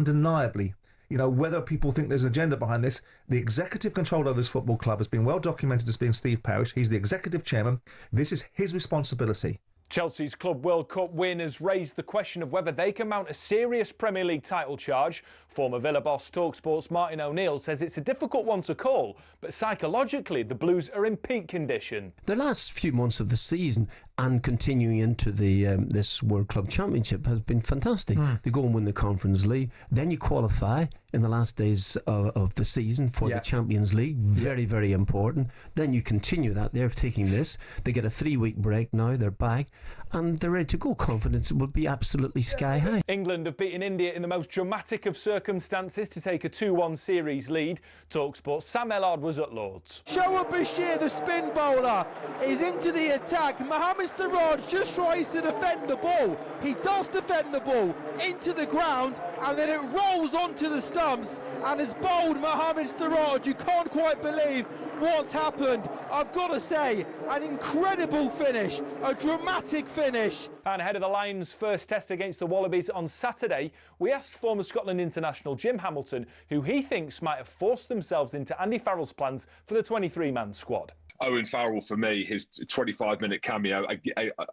undeniably, whether people think there's an agenda behind this, the executive control of this football club has been well documented as being Steve Parish. He's the executive chairman. This is his responsibility. Chelsea's Club World Cup win has raised the question of whether they can mount a serious Premier League title charge. Former Villa boss talkSPORT's Martin O'Neill says it's a difficult one to call, but psychologically the Blues are in peak condition. The last few months of the season and continuing into the this World Club Championship has been fantastic. They go and win the Conference League, then you qualify in the last days of the season for the Champions League, very, very important. Then you continue that. They're taking this. They get a 3-week break now, they're back, and they're ready to go. Confidence will be absolutely sky high. England have beaten India in the most dramatic of circumstances to take a 2-1 series lead. talkSPORT's Sam Ellard was at Lord's. Shoaib Bashir, the spin bowler, is into the attack. Mohamed Siraj just tries to defend the ball. He does defend the ball into the ground, and then it rolls onto the stumps and has bowled Mohamed Siraj. You can't quite believe what's happened. I've got to say, an incredible finish, a dramatic finish. And ahead of the Lions' first test against the Wallabies on Saturday, we asked former Scotland international Jim Hamilton who he thinks might have forced themselves into Andy Farrell's plans for the 23-man squad. Owen Farrell, for me, his 25-minute cameo,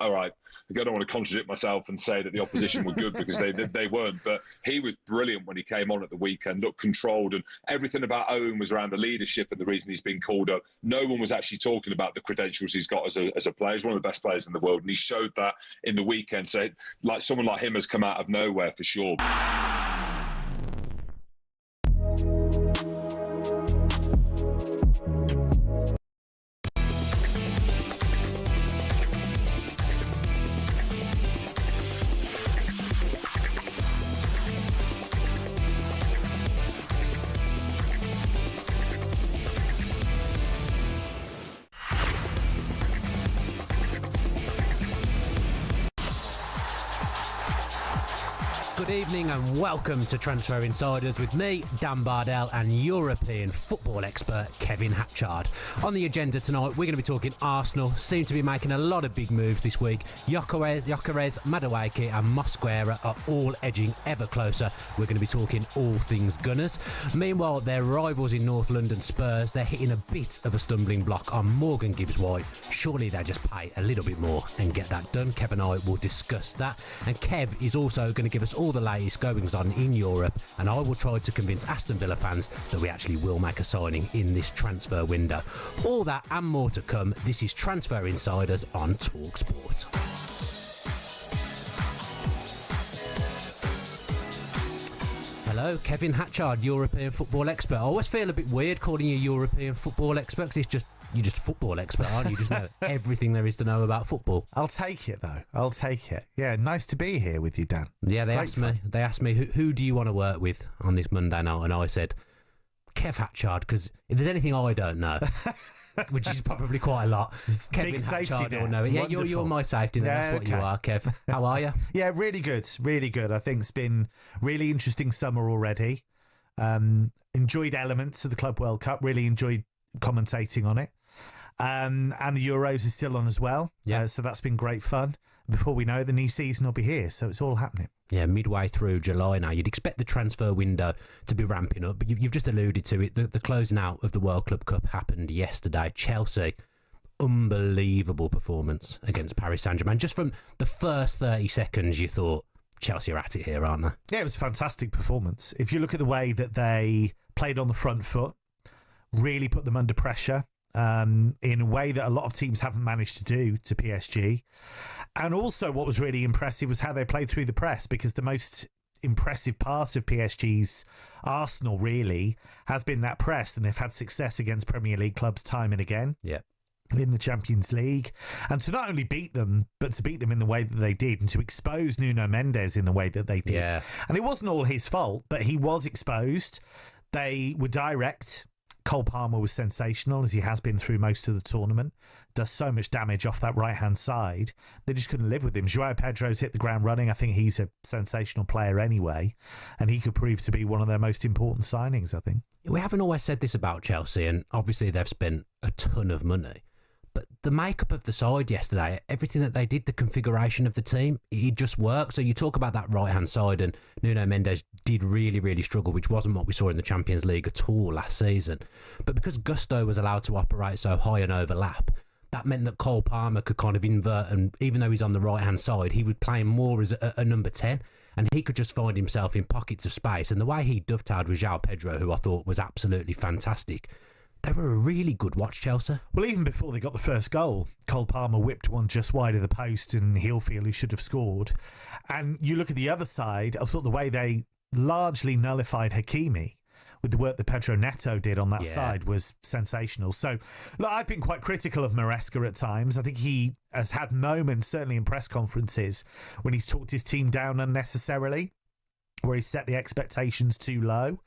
all right, I don't want to contradict myself and say that the opposition were good because they weren't, but he was brilliant when he came on at the weekend, looked controlled, and everything about Owen was around the leadership and the reason he's been called up. No one was actually talking about the credentials he's got as a player. He's one of the best players in the world, and he showed that in the weekend. So, like, someone like him has come out of nowhere for sure. Good evening and welcome to Transfer Insiders with me, Dan Bardell, and European football expert Kevin Hatchard. On the agenda tonight, we're going to be talking Arsenal. Seem to be making a lot of big moves this week. Gykeres, Madueke and Mosquera are all edging ever closer. We're going to be talking all things Gunners. Meanwhile, their rivals in North London, Spurs, they're hitting a bit of a stumbling block on Morgan Gibbs-White. Surely they just pay a little bit more and get that done. Kev and I will discuss that. And Kev is also going to give us all the latest goings on in Europe, and I will try to convince Aston Villa fans that we actually will make a signing in this transfer window. All that and more to come. This is Transfer Insiders on talkSPORT. Hello, Kevin Hatchard, European football expert. I always feel a bit weird calling you European football expert because you're just a football expert, aren't you? You just know everything there is to know about football. I'll take it, though. I'll take it. Yeah, nice to be here with you, Dan. Yeah, they asked me, who do you want to work with on this Monday night? And I said, Kev Hatchard, because if there's anything I don't know, which is probably quite a lot, Kevin Hatchard will know it. Yeah, you're my safety net. That's what you are, Kev. How are you? Yeah, really good. Really good. I think it's been really interesting summer already. Enjoyed elements of the Club World Cup. Really enjoyed commentating on it. And the Euros is still on as well. Yeah. So that's been great fun. Before we know it, the new season will be here. So it's all happening. Yeah, midway through July now. You'd expect the transfer window to be ramping up, but you've just alluded to it. The closing out of the World Club Cup happened yesterday. Chelsea, unbelievable performance against Paris Saint-Germain. Just from the first 30 seconds, you thought, Chelsea are at it here, aren't they? Yeah, it was a fantastic performance. If you look at the way that they played on the front foot, really put them under pressure. In a way that a lot of teams haven't managed to do to PSG. And also what was really impressive was how they played through the press, because the most impressive part of PSG's Arsenal really has been that press, and they've had success against Premier League clubs time and again. Yeah. In the Champions League, and to not only beat them, but to beat them in the way that they did, and to expose Nuno Mendes in the way that they did. Yeah. And it wasn't all his fault, but he was exposed. They were direct. Cole Palmer was sensational, as he has been through most of the tournament. Does so much damage off that right-hand side. They just couldn't live with him. Joao Pedro's hit the ground running. I think he's a sensational player anyway, and he could prove to be one of their most important signings, I think. We haven't always said this about Chelsea, and obviously they've spent a ton of money. But the makeup of the side yesterday, everything that they did, the configuration of the team, it just worked. So you talk about that right-hand side, and Nuno Mendes did really, really struggle, which wasn't what we saw in the Champions League at all last season. But because Gusto was allowed to operate so high and overlap, that meant that Cole Palmer could kind of invert, and even though he's on the right-hand side, he would play more as a number 10, and he could just find himself in pockets of space. And the way he dovetailed with João Pedro, who I thought was absolutely fantastic, they were a really good watch, Chelsea. Well, even before they got the first goal, Cole Palmer whipped one just wide of the post, and he'll feel he should have scored. And you look at the other side, I thought the way they largely nullified Hakimi with the work that Pedro Neto did on that side was sensational. So, look, I've been quite critical of Maresca at times. I think he has had moments, certainly in press conferences, when he's talked his team down unnecessarily, where he set the expectations too low.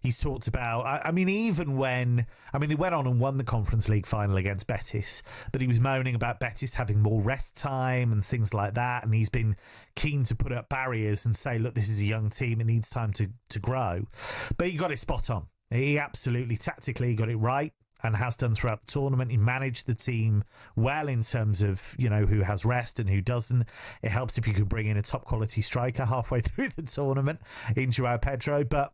He's talked about, even when, they went on and won the Conference League final against Betis, but he was moaning about Betis having more rest time and things like that, and he's been keen to put up barriers and say, look, this is a young team, it needs time to grow. But he got it spot on. He absolutely, tactically got it right, and has done throughout the tournament. He managed the team well in terms of, who has rest and who doesn't. It helps if you can bring in a top quality striker halfway through the tournament in João Pedro, but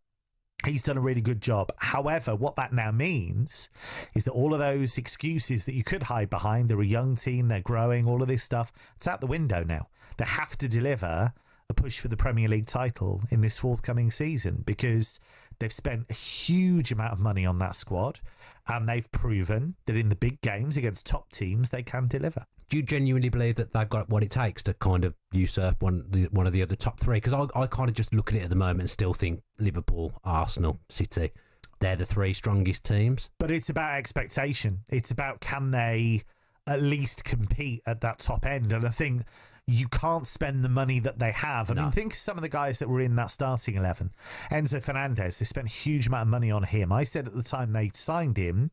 he's done a really good job. However, what that now means is that all of those excuses that you could hide behind, they're a young team, they're growing, all of this stuff, it's out the window now. They have to deliver a push for the Premier League title in this forthcoming season, because they've spent a huge amount of money on that squad, and they've proven that in the big games against top teams, they can deliver. Do you genuinely believe that they've got what it takes to kind of usurp one of the other top three? Because I kind of just look at it at the moment and still think Liverpool, Arsenal, City, they're the three strongest teams. But it's about expectation. It's about, can they at least compete at that top end? And I think you can't spend the money that they have. I mean, think of some of the guys that were in that starting 11. Enzo Fernandez, they spent a huge amount of money on him. I said at the time they signed him,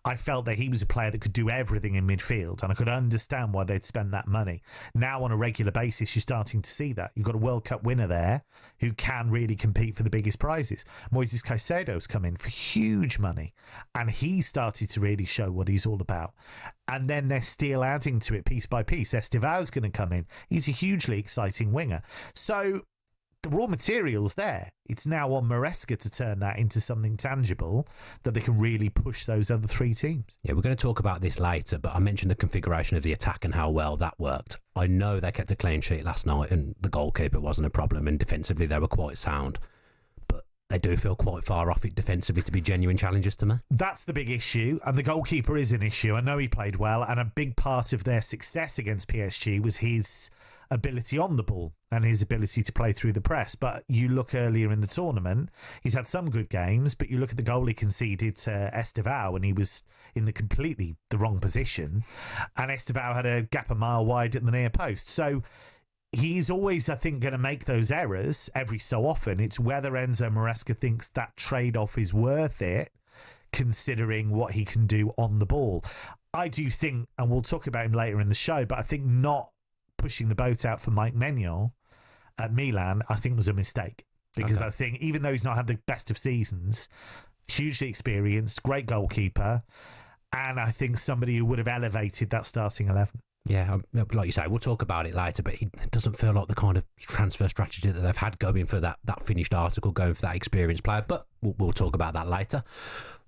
I felt that he was a player that could do everything in midfield, and I could understand why they'd spend that money. Now, on a regular basis, you're starting to see that. You've got a World Cup winner there who can really compete for the biggest prizes. Moises Caicedo's come in for huge money, and he started to really show what he's all about. And then they're still adding to it piece by piece. Estivao's going to come in. He's a hugely exciting winger. So the raw material's there. It's now on Maresca to turn that into something tangible that they can really push those other three teams. Yeah, we're going to talk about this later, but I mentioned the configuration of the attack and how well that worked. I know they kept a clean sheet last night and the goalkeeper wasn't a problem, and defensively they were quite sound. They do feel quite far off it defensively to be genuine challengers to me. That's the big issue, and the goalkeeper is an issue. I know he played well, and a big part of their success against PSG was his ability on the ball and his ability to play through the press. But you look earlier in the tournament, he's had some good games, but you look at the goal he conceded to Estevao, and he was in the wrong position, and Estevao had a gap a mile wide at the near post. So he's always, I think, going to make those errors every so often. It's whether Enzo Maresca thinks that trade-off is worth it, considering what he can do on the ball. I do think, and we'll talk about him later in the show, but I think not pushing the boat out for Mike Maignan at Milan, I think was a mistake. Because I think, even though he's not had the best of seasons, hugely experienced, great goalkeeper, and I think somebody who would have elevated that starting 11. Yeah, like you say, we'll talk about it later, but it doesn't feel like the kind of transfer strategy that they've had going for that finished article, going for that experienced player, but we'll talk about that later.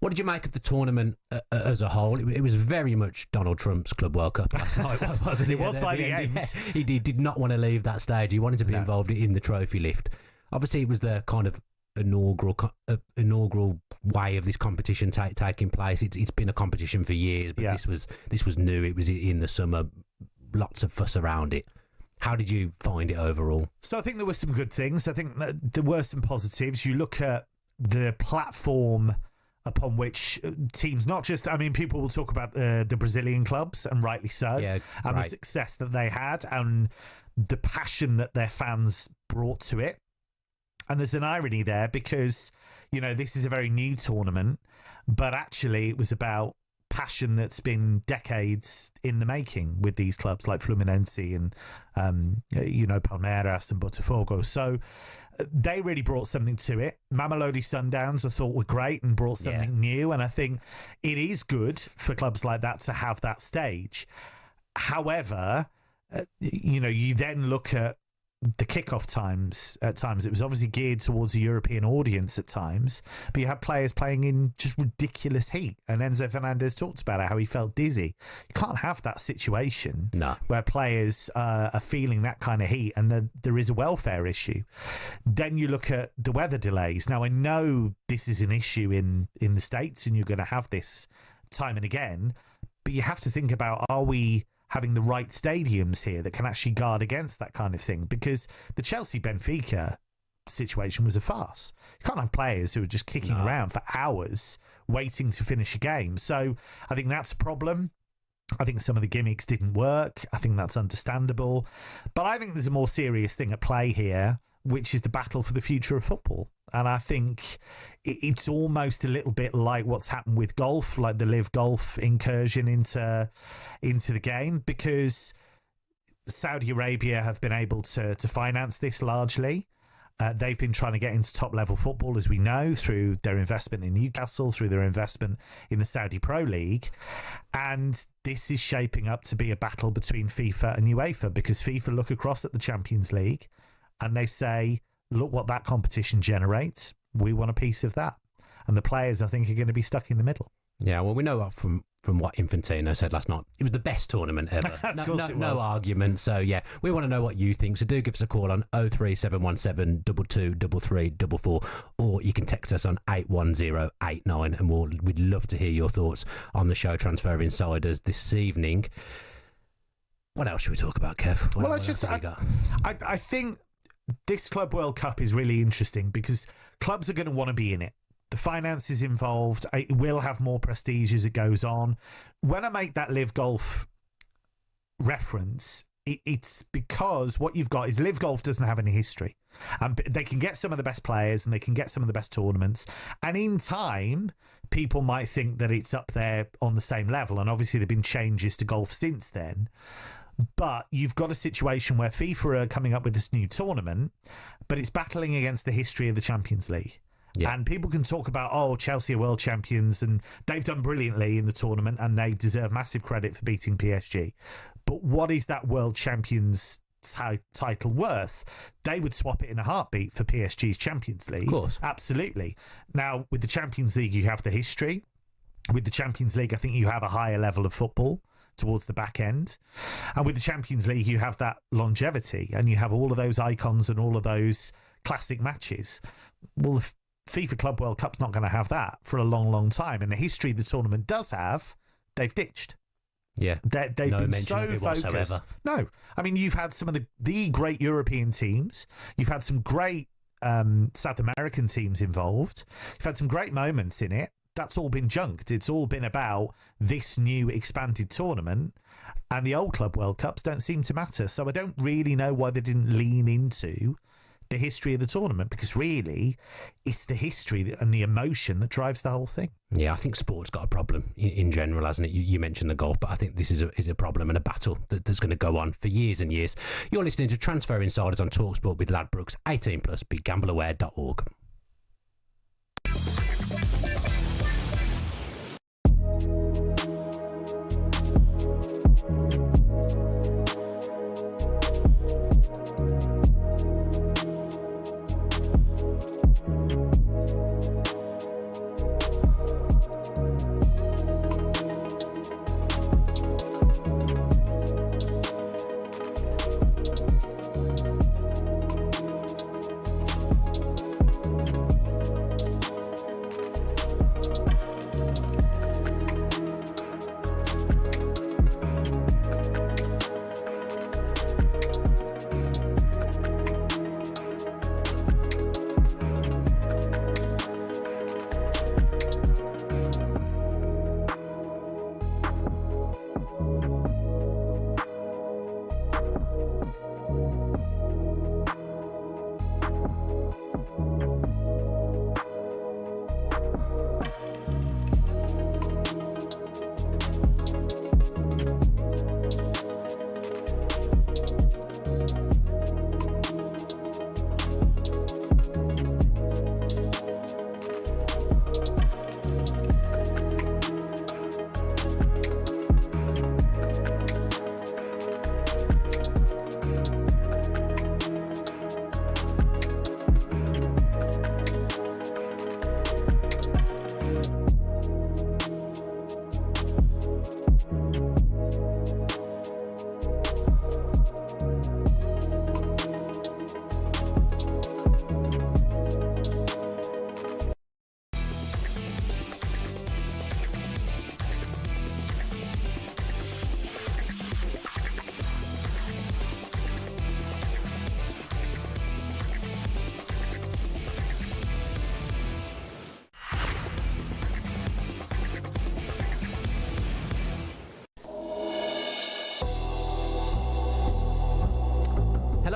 What did you make of the tournament as a whole? It was very much Donald Trump's Club World Cup last night, wasn't it? It was by the end. He did not want to leave that stage. He wanted to be involved in the trophy lift. Obviously, it was the kind of inaugural way of this competition taking place. It's been a competition for years, but this was new. It was in the summer. Lots of fuss around it. How did you find it overall? So I think there were some good things. I think that there were some positives. You look at the platform upon which teams, not just, people will talk about the Brazilian clubs, and rightly so, and the success that they had and the passion that their fans brought to it. And there's an irony there because, this is a very new tournament, but actually it was about passion that's been decades in the making with these clubs like Fluminense and Palmeiras and Botafogo. So they really brought something to it. Mamelodi Sundowns I thought were great and brought something new, and I think it is good for clubs like that to have that stage. However, you then look at the kickoff times. At times it was obviously geared towards a European audience at times, but you had players playing in just ridiculous heat, and Enzo Fernandez talked about it, how he felt dizzy. You can't have that situation where players are feeling that kind of heat, and there is a welfare issue. Then you look at the weather delays. Now I know this is an issue in the States, and you're going to have this time and again, but you have to think about, are we having the right stadiums here that can actually guard against that kind of thing? Because the Chelsea-Benfica situation was a farce. You can't have players who are just kicking around for hours waiting to finish a game. So I think that's a problem. I think some of the gimmicks didn't work. I think that's understandable. But I think there's a more serious thing at play here, which is the battle for the future of football. And I think it's almost a little bit like what's happened with golf, like the Live Golf incursion into the game, because Saudi Arabia have been able to finance this largely. They've been trying to get into top-level football, as we know, through their investment in Newcastle, through their investment in the Saudi Pro League. And this is shaping up to be a battle between FIFA and UEFA, because FIFA look across at the Champions League and they say, look what that competition generates. We want a piece of that. And the players, I think, are going to be stuck in the middle. Yeah, well, we know from what Infantino said last night, it was the best tournament ever. Of course it was. No argument. So, yeah, we want to know what you think. So do give us a call on 03717 223344, or you can text us on 81089, and we'd love to hear your thoughts on the show Transfer Insiders this evening. What else should we talk about, Kev? I think this Club World Cup is really interesting because clubs are going to want to be in it. The finances involved, it will have more prestige as it goes on. When I make that Live Golf reference, it's because what you've got is Live Golf doesn't have any history. And they can get some of the best players and they can get some of the best tournaments. And in time, people might think that it's up there on the same level. And obviously there have been changes to golf since then. But you've got a situation where FIFA are coming up with this new tournament, but it's battling against the history of the Champions League. Yeah. And people can talk about, Chelsea are world champions and they've done brilliantly in the tournament and they deserve massive credit for beating PSG. But what is that world champions title worth? They would swap it in a heartbeat for PSG's Champions League. Of course. Absolutely. Now, with the Champions League, you have the history. With the Champions League, I think you have a higher level of football towards the back end. And with the Champions League, you have that longevity and you have all of those icons and all of those classic matches. Well, the FIFA Club World Cup's not going to have that for a long, long time. And the history the tournament does have, they've ditched. Yeah. They've been so focused. Whatsoever. No. I mean, you've had some of the great European teams. You've had some great South American teams involved. You've had some great moments in it. That's all been junked. It's all been about this new expanded tournament, and the old Club World Cups don't seem to matter. So I don't really know why they didn't lean into the history of the tournament, because really it's the history and the emotion that drives the whole thing. Yeah, I think sport's got a problem in general, hasn't it? You mentioned the golf, but I think this is a problem and a battle that's going to go on for years and years. You're listening to Transfer Insiders on talkSPORT with Ladbrokes. 18+, begambleaware.org.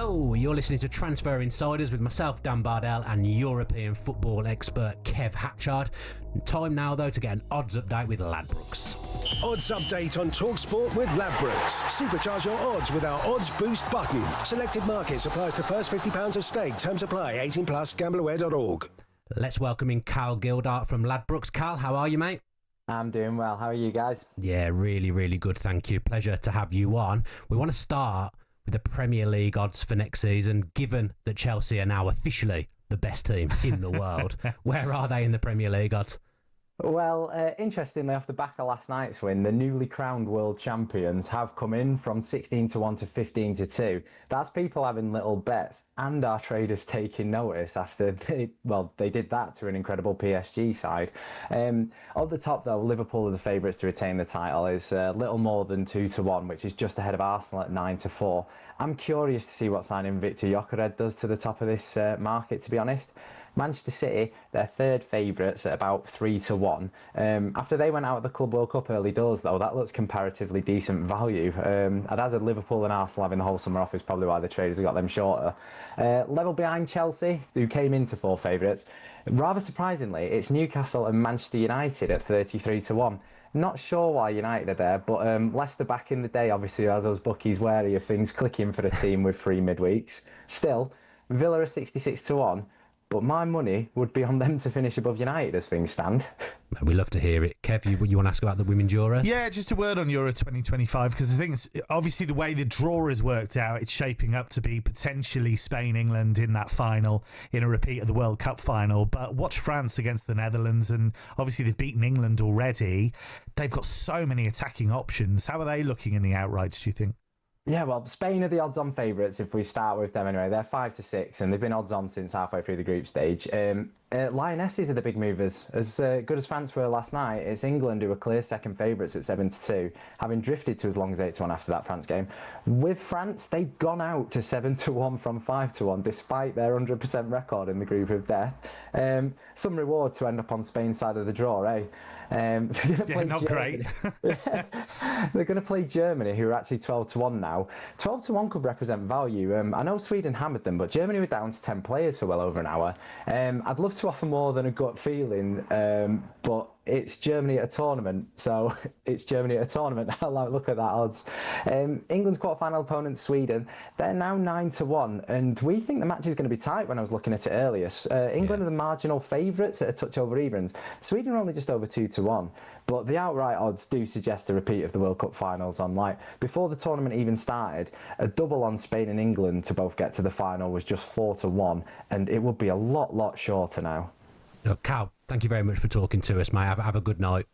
Hello, you're listening to Transfer Insiders with myself, Dan Bardell, and European football expert Kev Hatchard. Time now, though, to get an odds update with Ladbrokes. Odds update on talkSPORT with Ladbrokes. Supercharge your odds with our odds boost button. Selected markets applies to first £50 of stake. Terms apply. 18+. Gambleaware.org. Let's welcome in Cal Gildart from Ladbrokes. Cal, how are you, mate? I'm doing well. How are you guys? Yeah, really, really good. Thank you. Pleasure to have you on. We want to start with the Premier League odds for next season, given that Chelsea are now officially the best team in the world. Where are they in the Premier League odds? Well, interestingly, off the back of last night's win, the newly crowned world champions have come in from 16-1 to 15-2. That's people having little bets, and our traders taking notice after they did that to an incredible PSG side. At the top, though, Liverpool are the favourites to retain the title. Is little more than 2-1, which is just ahead of Arsenal at 9-4. I'm curious to see what signing Victor Gykeres does to the top of this market, to be honest. Manchester City, they're third favourites at about 3-1. After they went out of the Club World Cup early doors, though, that looks comparatively decent value. And as a Liverpool and Arsenal having the whole summer off is probably why the traders have got them shorter. Level behind Chelsea, who came into four favourites. Rather surprisingly, it's Newcastle and Manchester United at 33-1. Not sure why United are there, but Leicester back in the day, obviously, as us bookies wary of things clicking for the team with 3 midweeks. Still, Villa are 66-1. But my money would be on them to finish above United as things stand. We love to hear it. Kev, you want to ask about the Women's Euro? Yeah, just a word on Euro 2025, because I think it's obviously the way the draw has worked out, it's shaping up to be potentially Spain-England in that final, in a repeat of the World Cup final. But watch France against the Netherlands, and obviously they've beaten England already. They've got so many attacking options. How are they looking in the outrights, do you think? Yeah, well, Spain are the odds-on favourites if we start with them anyway. They're 5-6, and they've been odds-on since halfway through the group stage. Lionesses are the big movers. As good as France were last night, it's England who are clear second favourites at 7-2, having drifted to as long as 8-1 after that France game. With France, they've gone out to 7-1 from 5-1, despite their 100% record in the group of death. Some reward to end up on Spain's side of the draw, eh? Not great. They're going to play Germany, who are actually 12-1 now. 12-1 could represent value. I know Sweden hammered them, but Germany were down to 10 players for well over an hour. I'd love to offer more than a gut feeling, but it's Germany at a tournament, so it's Germany at a tournament. I like look at that odds. England's quarterfinal opponent, Sweden, they're now 9-1, and we think the match is going to be tight. When I was looking at it earlier, England are the marginal favourites at a touch over evens. Sweden are only just over 2-1, but the outright odds do suggest a repeat of the World Cup finals. On before the tournament even started, a double on Spain and England to both get to the final was just 4-1, and it would be a lot shorter now. Look, Cal, thank you very much for talking to us, mate. Have a good night.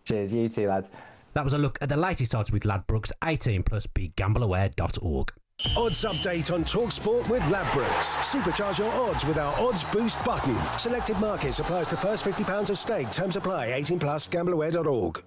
Cheers, you too, lads. That was a look at the latest odds with Ladbrokes. 18+, begambleaware.org. Odds update on talkSPORT with Ladbrokes. Supercharge your odds with our odds boost button. Selected markets applies to first £50 of stake. Terms apply. 18+. Gambleaware.org.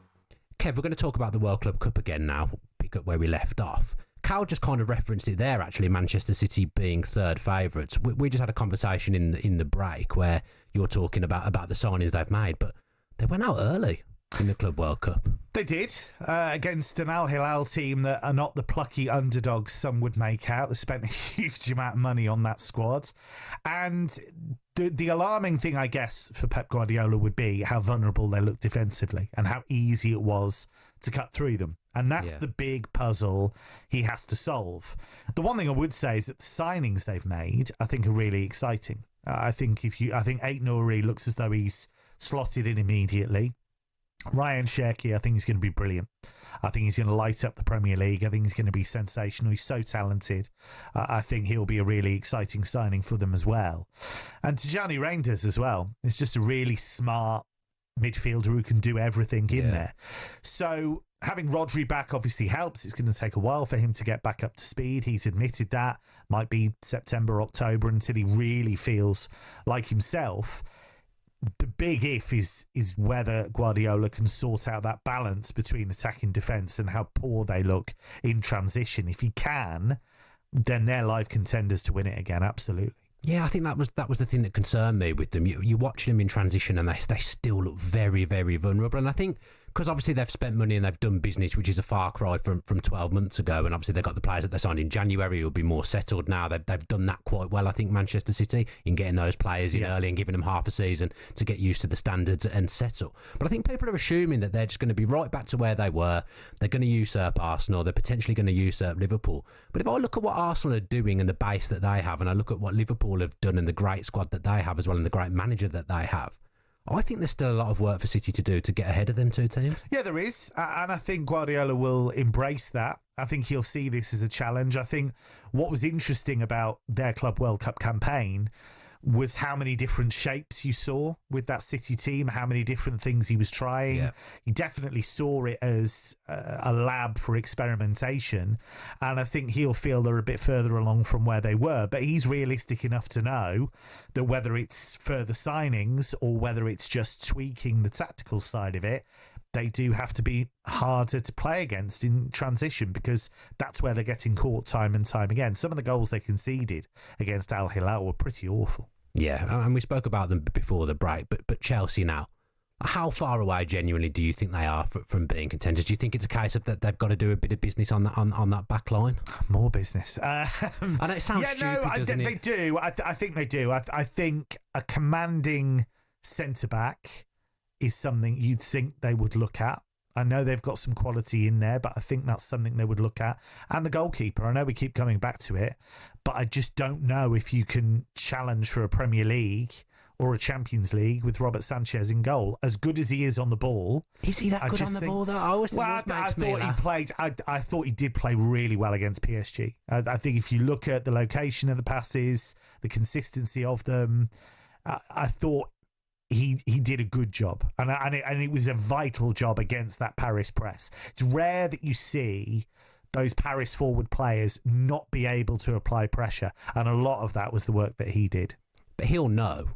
Kev, we're going to talk about the World Club Cup again now. Pick up where we left off. Cal just kind of referenced it there, actually, Manchester City being third favourites. We just had a conversation in the break where you're talking about the signings they've made, but they went out early in the Club World Cup. They did, against an Al Hilal team that are not the plucky underdogs some would make out. They spent a huge amount of money on that squad. And the alarming thing, I guess, for Pep Guardiola would be how vulnerable they looked defensively and how easy it was to cut through them. And that's the big puzzle he has to solve. The one thing I would say is that the signings they've made, I think, are really exciting. I think Ait Nouri looks as though he's slotted in immediately. Ryan Cherki, I think he's going to be brilliant. I think he's going to light up the Premier League. I think he's going to be sensational. He's so talented. I think he'll be a really exciting signing for them as well. And Tijani Reinders as well. It's just a really smart midfielder who can do everything in there. So having Rodri back obviously helps. It's going to take a while for him to get back up to speed. He's admitted that. Might be September, October until he really feels like himself. The big if is whether Guardiola can sort out that balance between attack and defence and how poor they look in transition. If he can, then they're live contenders to win it again, absolutely. Yeah, I think that was the thing that concerned me with them. You watch them in transition and they still look very, very vulnerable. And I think because obviously they've spent money and they've done business, which is a far cry from 12 months ago. And obviously they've got the players that they signed in January who'll be more settled now. They've done that quite well, I think, Manchester City, in getting those players in early and giving them half a season to get used to the standards and settle. But I think people are assuming that they're just going to be right back to where they were. They're going to usurp Arsenal. They're potentially going to usurp Liverpool. But if I look at what Arsenal are doing and the base that they have, and I look at what Liverpool have done and the great squad that they have as well and the great manager that they have, I think there's still a lot of work for City to do to get ahead of them two teams. Yeah, there is. And I think Guardiola will embrace that. I think he'll see this as a challenge. I think what was interesting about their Club World Cup campaign was how many different shapes you saw with that City team, how many different things he was trying. Yeah. He definitely saw it as a lab for experimentation. And I think he'll feel they're a bit further along from where they were. But he's realistic enough to know that whether it's further signings or whether it's just tweaking the tactical side of it, they do have to be harder to play against in transition, because that's where they're getting caught time and time again. Some of the goals they conceded against Al Hilal were pretty awful. Yeah, and we spoke about them before the break, but Chelsea now, how far away genuinely do you think they are from being contenders? Do you think it's a case of that they've got to do a bit of business on that back line? More business. I know it sounds stupid, doesn't it? They do. I think they do. I think a commanding centre-back is something you'd think they would look at. I know they've got some quality in there, but I think that's something they would look at. And the goalkeeper, I know we keep coming back to it, but I just don't know if you can challenge for a Premier League or a Champions League with Robert Sanchez in goal. As good as he is on the ball. Is he that good on the ball, though? I thought he did play really well against PSG. I think if you look at the location of the passes, the consistency of them, I thought he did a good job, and it was a vital job against that Paris press. It's rare that you see those Paris forward players not be able to apply pressure, and a lot of that was the work that he did. But he'll know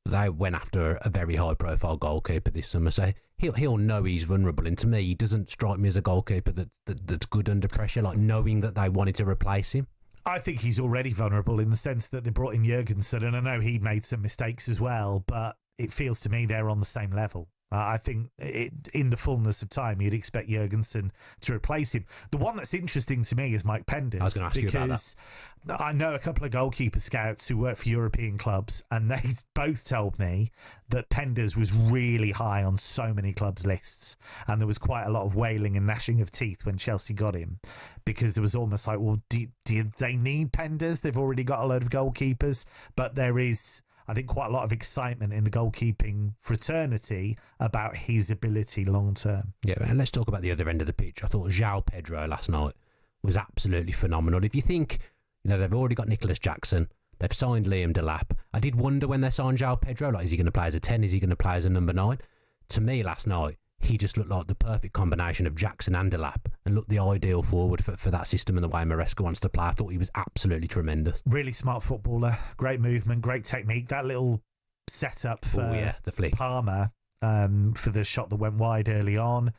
they went after a very high-profile goalkeeper this summer, so he'll know he's vulnerable. And to me, he doesn't strike me as a goalkeeper that's good under pressure, like knowing that they wanted to replace him. I think he's already vulnerable in the sense that they brought in Jurgensen, and I know he made some mistakes as well, but it feels to me they're on the same level. I think in the fullness of time, you'd expect Jurgensen to replace him. The one that's interesting to me is Mike Penders. I was going to ask you about that. I know a couple of goalkeeper scouts who work for European clubs, and they both told me that Penders was really high on so many clubs' lists, and there was quite a lot of wailing and gnashing of teeth when Chelsea got him, because there was almost like, well, do they need Penders? They've already got a load of goalkeepers, but there is, I think, quite a lot of excitement in the goalkeeping fraternity about his ability long term. Yeah, and let's talk about the other end of the pitch. I thought João Pedro last night was absolutely phenomenal. If you think, they've already got Nicholas Jackson, they've signed Liam Delap. I did wonder when they signed João Pedro, like, is he going to play as a 10? Is he going to play as a number 9? To me, last night, he just looked like the perfect combination of Jackson and Delap, and looked the ideal forward for that system and the way Maresca wants to play. I thought he was absolutely tremendous. Really smart footballer, great movement, great technique. That little setup for the flick. Palmer for the shot that went wide early on,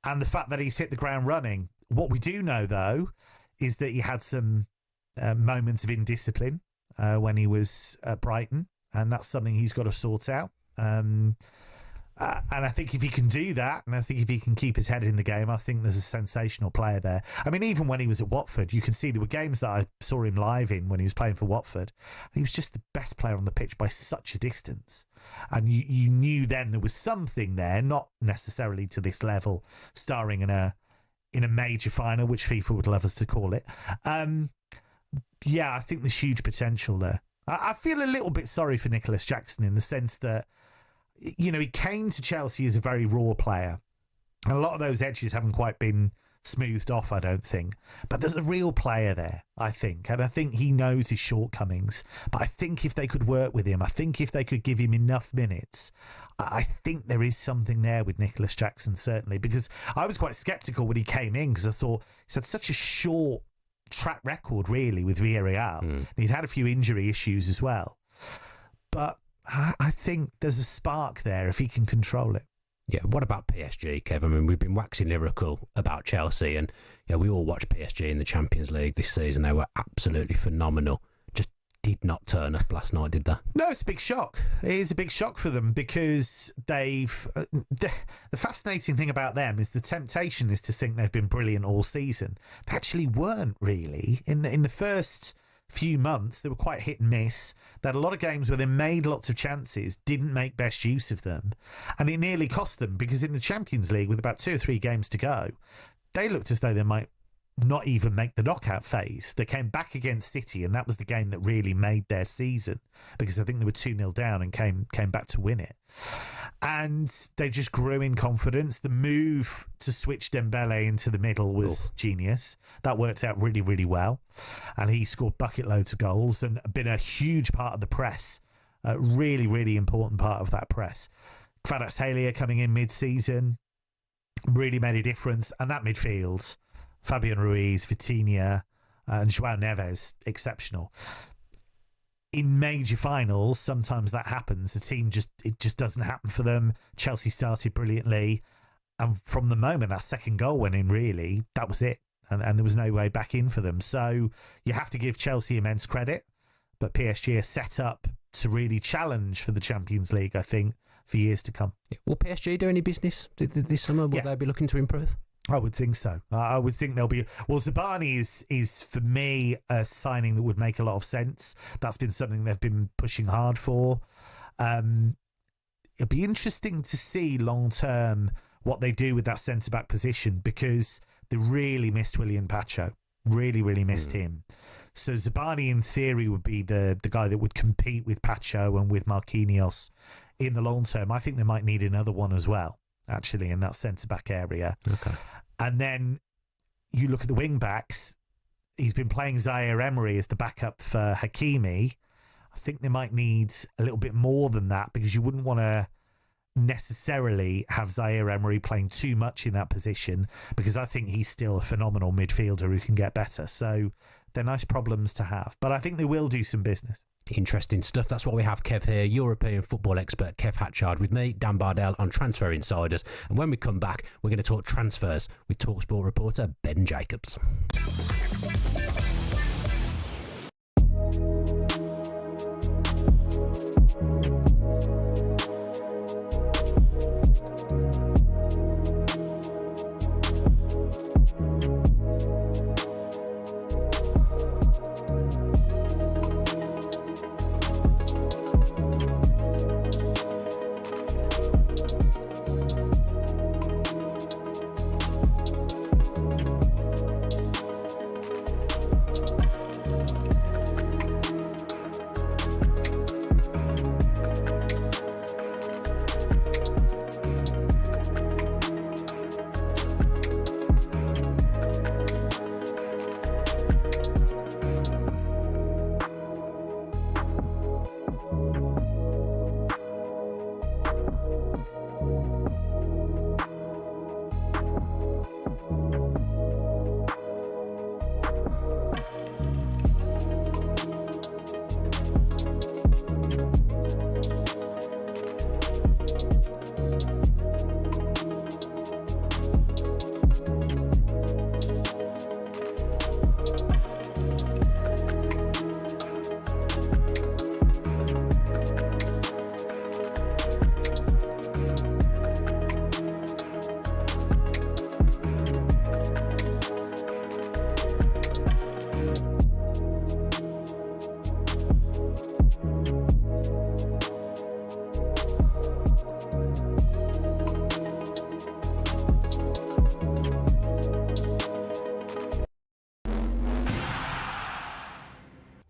and the fact that he's hit the ground running. What we do know, though, is that he had some moments of indiscipline when he was at Brighton, and that's something he's got to sort out. And I think if he can do that, and I think if he can keep his head in the game, I think there's a sensational player there. I mean, even when he was at Watford, you can see there were games that I saw him live in when he was playing for Watford. He was just the best player on the pitch by such a distance. And you knew then there was something there, not necessarily to this level, starring in a major final, which FIFA would love us to call it. I think there's huge potential there. I feel a little bit sorry for Nicholas Jackson in the sense that, he came to Chelsea as a very raw player. And a lot of those edges haven't quite been smoothed off, I don't think. But there's a real player there, I think. And I think he knows his shortcomings. But I think if they could work with him, I think if they could give him enough minutes, I think there is something there with Nicholas Jackson, certainly. Because I was quite sceptical when he came in, because I thought he's had such a short track record, really, with Villarreal. And he'd had a few injury issues as well. But I think there's a spark there if he can control it. Yeah, what about PSG, Kev? I mean, we've been waxing lyrical about Chelsea, and we all watched PSG in the Champions League this season. They were absolutely phenomenal. Just did not turn up last night, did they? No, it's a big shock. It is a big shock for them because they've... the fascinating thing about them is the temptation is to think they've been brilliant all season. They actually weren't really. In the first few months, they were quite hit and miss. They had a lot of games where they made lots of chances, didn't make best use of them, and it nearly cost them because in the Champions League, with about 2 or 3 games to go, they looked as though they might not even make the knockout phase. They came back against City, and that was the game that really made their season because I think they were 2-0 down and came back to win it. And they just grew in confidence. The move to switch Dembele into the middle was genius. That worked out really, really well. And he scored bucket loads of goals and been a huge part of the press, a really, really important part of that press. Kvaratskhelia coming in mid-season really made a difference. And that midfield, Fabian Ruiz, Vitinha, and João Neves, exceptional. In major finals, sometimes that happens. The team it just doesn't happen for them. Chelsea started brilliantly, and from the moment that second goal went in, really, that was it, and there was no way back in for them. So you have to give Chelsea immense credit, but PSG are set up to really challenge for the Champions League, I think, for years to come. Will PSG do any business this summer? Will they be looking to improve? I would think so. I would think there'll be... Well, Zabani is for me, a signing that would make a lot of sense. That's been something they've been pushing hard for. It'll be interesting to see long-term what they do with that centre-back position because they really missed William Pacho. Really, really missed him. So Zabani, in theory, would be the guy that would compete with Pacho and with Marquinhos in the long term. I think they might need another one as well, actually, in that centre-back area. Okay. And then you look at the wing-backs. He's been playing Zaire Emery as the backup for Hakimi. I think they might need a little bit more than that because you wouldn't want to necessarily have Zaire Emery playing too much in that position because I think he's still a phenomenal midfielder who can get better. So they're nice problems to have. But I think they will do some business. Interesting stuff. That's why we have Kev here, European football expert Kev Hatchard, with me, Dan Bardell, on Transfer Insiders. And when we come back, we're going to talk transfers with talkSPORT reporter Ben Jacobs.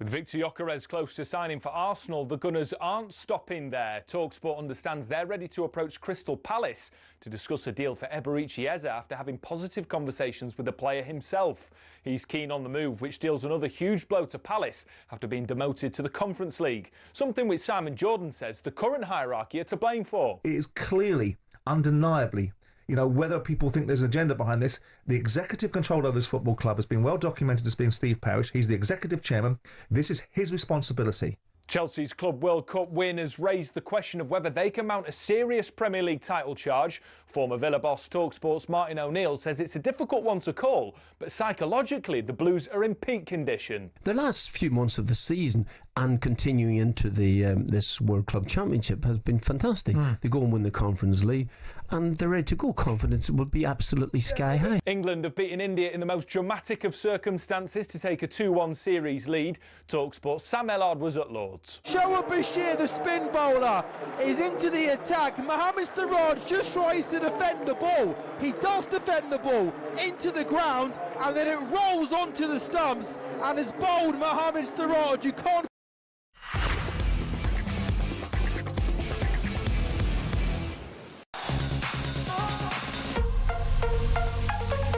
Victor Gykeres close to signing for Arsenal. The Gunners aren't stopping there. talkSPORT understands they're ready to approach Crystal Palace to discuss a deal for Eberechi Eze after having positive conversations with the player himself. He's keen on the move, which deals another huge blow to Palace after being demoted to the Conference League. Something which Simon Jordan says the current hierarchy are to blame for. It is clearly, undeniably, whether people think there's an agenda behind this, the executive control of this football club has been well documented as being Steve Parish. He's the executive chairman. This is his responsibility. Chelsea's Club World Cup win has raised the question of whether they can mount a serious Premier League title charge. Former Villa boss talkSPORT's Martin O'Neill says it's a difficult one to call, but psychologically the Blues are in peak condition. The last few months of the season and continuing into the this World Club Championship has been fantastic. They go and win the Conference League and they're ready to go. Confidence will be absolutely sky high. England have beaten India in the most dramatic of circumstances to take a 2-1 series lead. talkSPORT's Sam Ellard was at Lord's. Shoaib Bashir, the spin bowler, is into the attack. Mohamed Siraj just tries to defend the ball. He does defend the ball into the ground and then it rolls onto the stumps and is bowled Mohamed Siraj. You can't.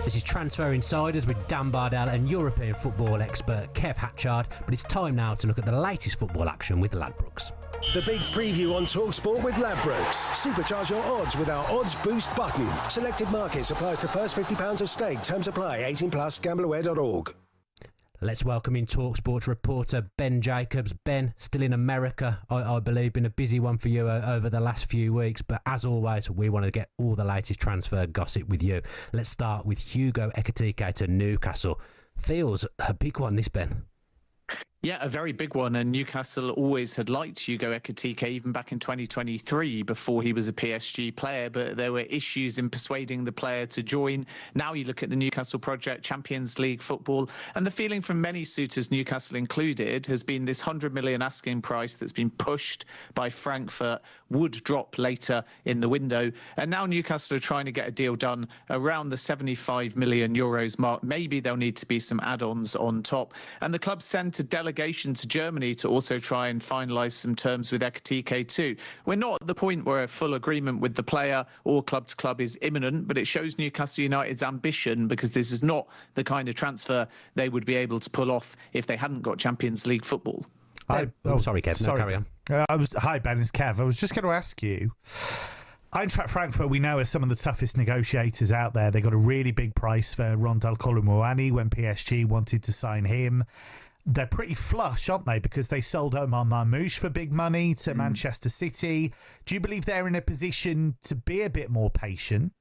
This is Transfer Insiders with Dan Bardell and European football expert Kev Hatchard, but it's time now to look at the latest football action with Ladbrokes. The big preview on talkSPORT with Ladbrokes. Supercharge your odds with our odds boost button. Selected markets applies to first £50 of stake. Terms apply. 18+. Gambleaware.org. Let's welcome in talkSPORT reporter Ben Jacobs. Ben, still in America, I believe. Been a busy one for you over the last few weeks, but as always, we want to get all the latest transfer gossip with you. Let's start with Hugo Ekitike to Newcastle. Feels a big one, this, Ben. Yeah, a very big one, and Newcastle always had liked Hugo Ekitike even back in 2023 before he was a PSG player, but there were issues in persuading the player to join. Now you look at the Newcastle project, Champions League football, and the feeling from many suitors, Newcastle included, has been this 100 million asking price that's been pushed by Frankfurt would drop later in the window, and now Newcastle are trying to get a deal done around the 75 million euros mark. Maybe there'll need to be some add-ons on top, and the club sent a delegation to Germany to also try and finalise some terms with Ekitike too. We're not at the point where a full agreement with the player or club to club is imminent, but it shows Newcastle United's ambition, because this is not the kind of transfer they would be able to pull off if they hadn't got Champions League football. Sorry, Kev. Sorry. No, carry on. Hi, Ben. It's Kev. I was just going to ask you. Eintracht Frankfurt, we know, are some of the toughest negotiators out there. They got a really big price for Rondel Kolomuani when PSG wanted to sign him. They're pretty flush, aren't they? Because they sold Omar Marmoush for big money to Manchester City. Do you believe they're in a position to be a bit more patient?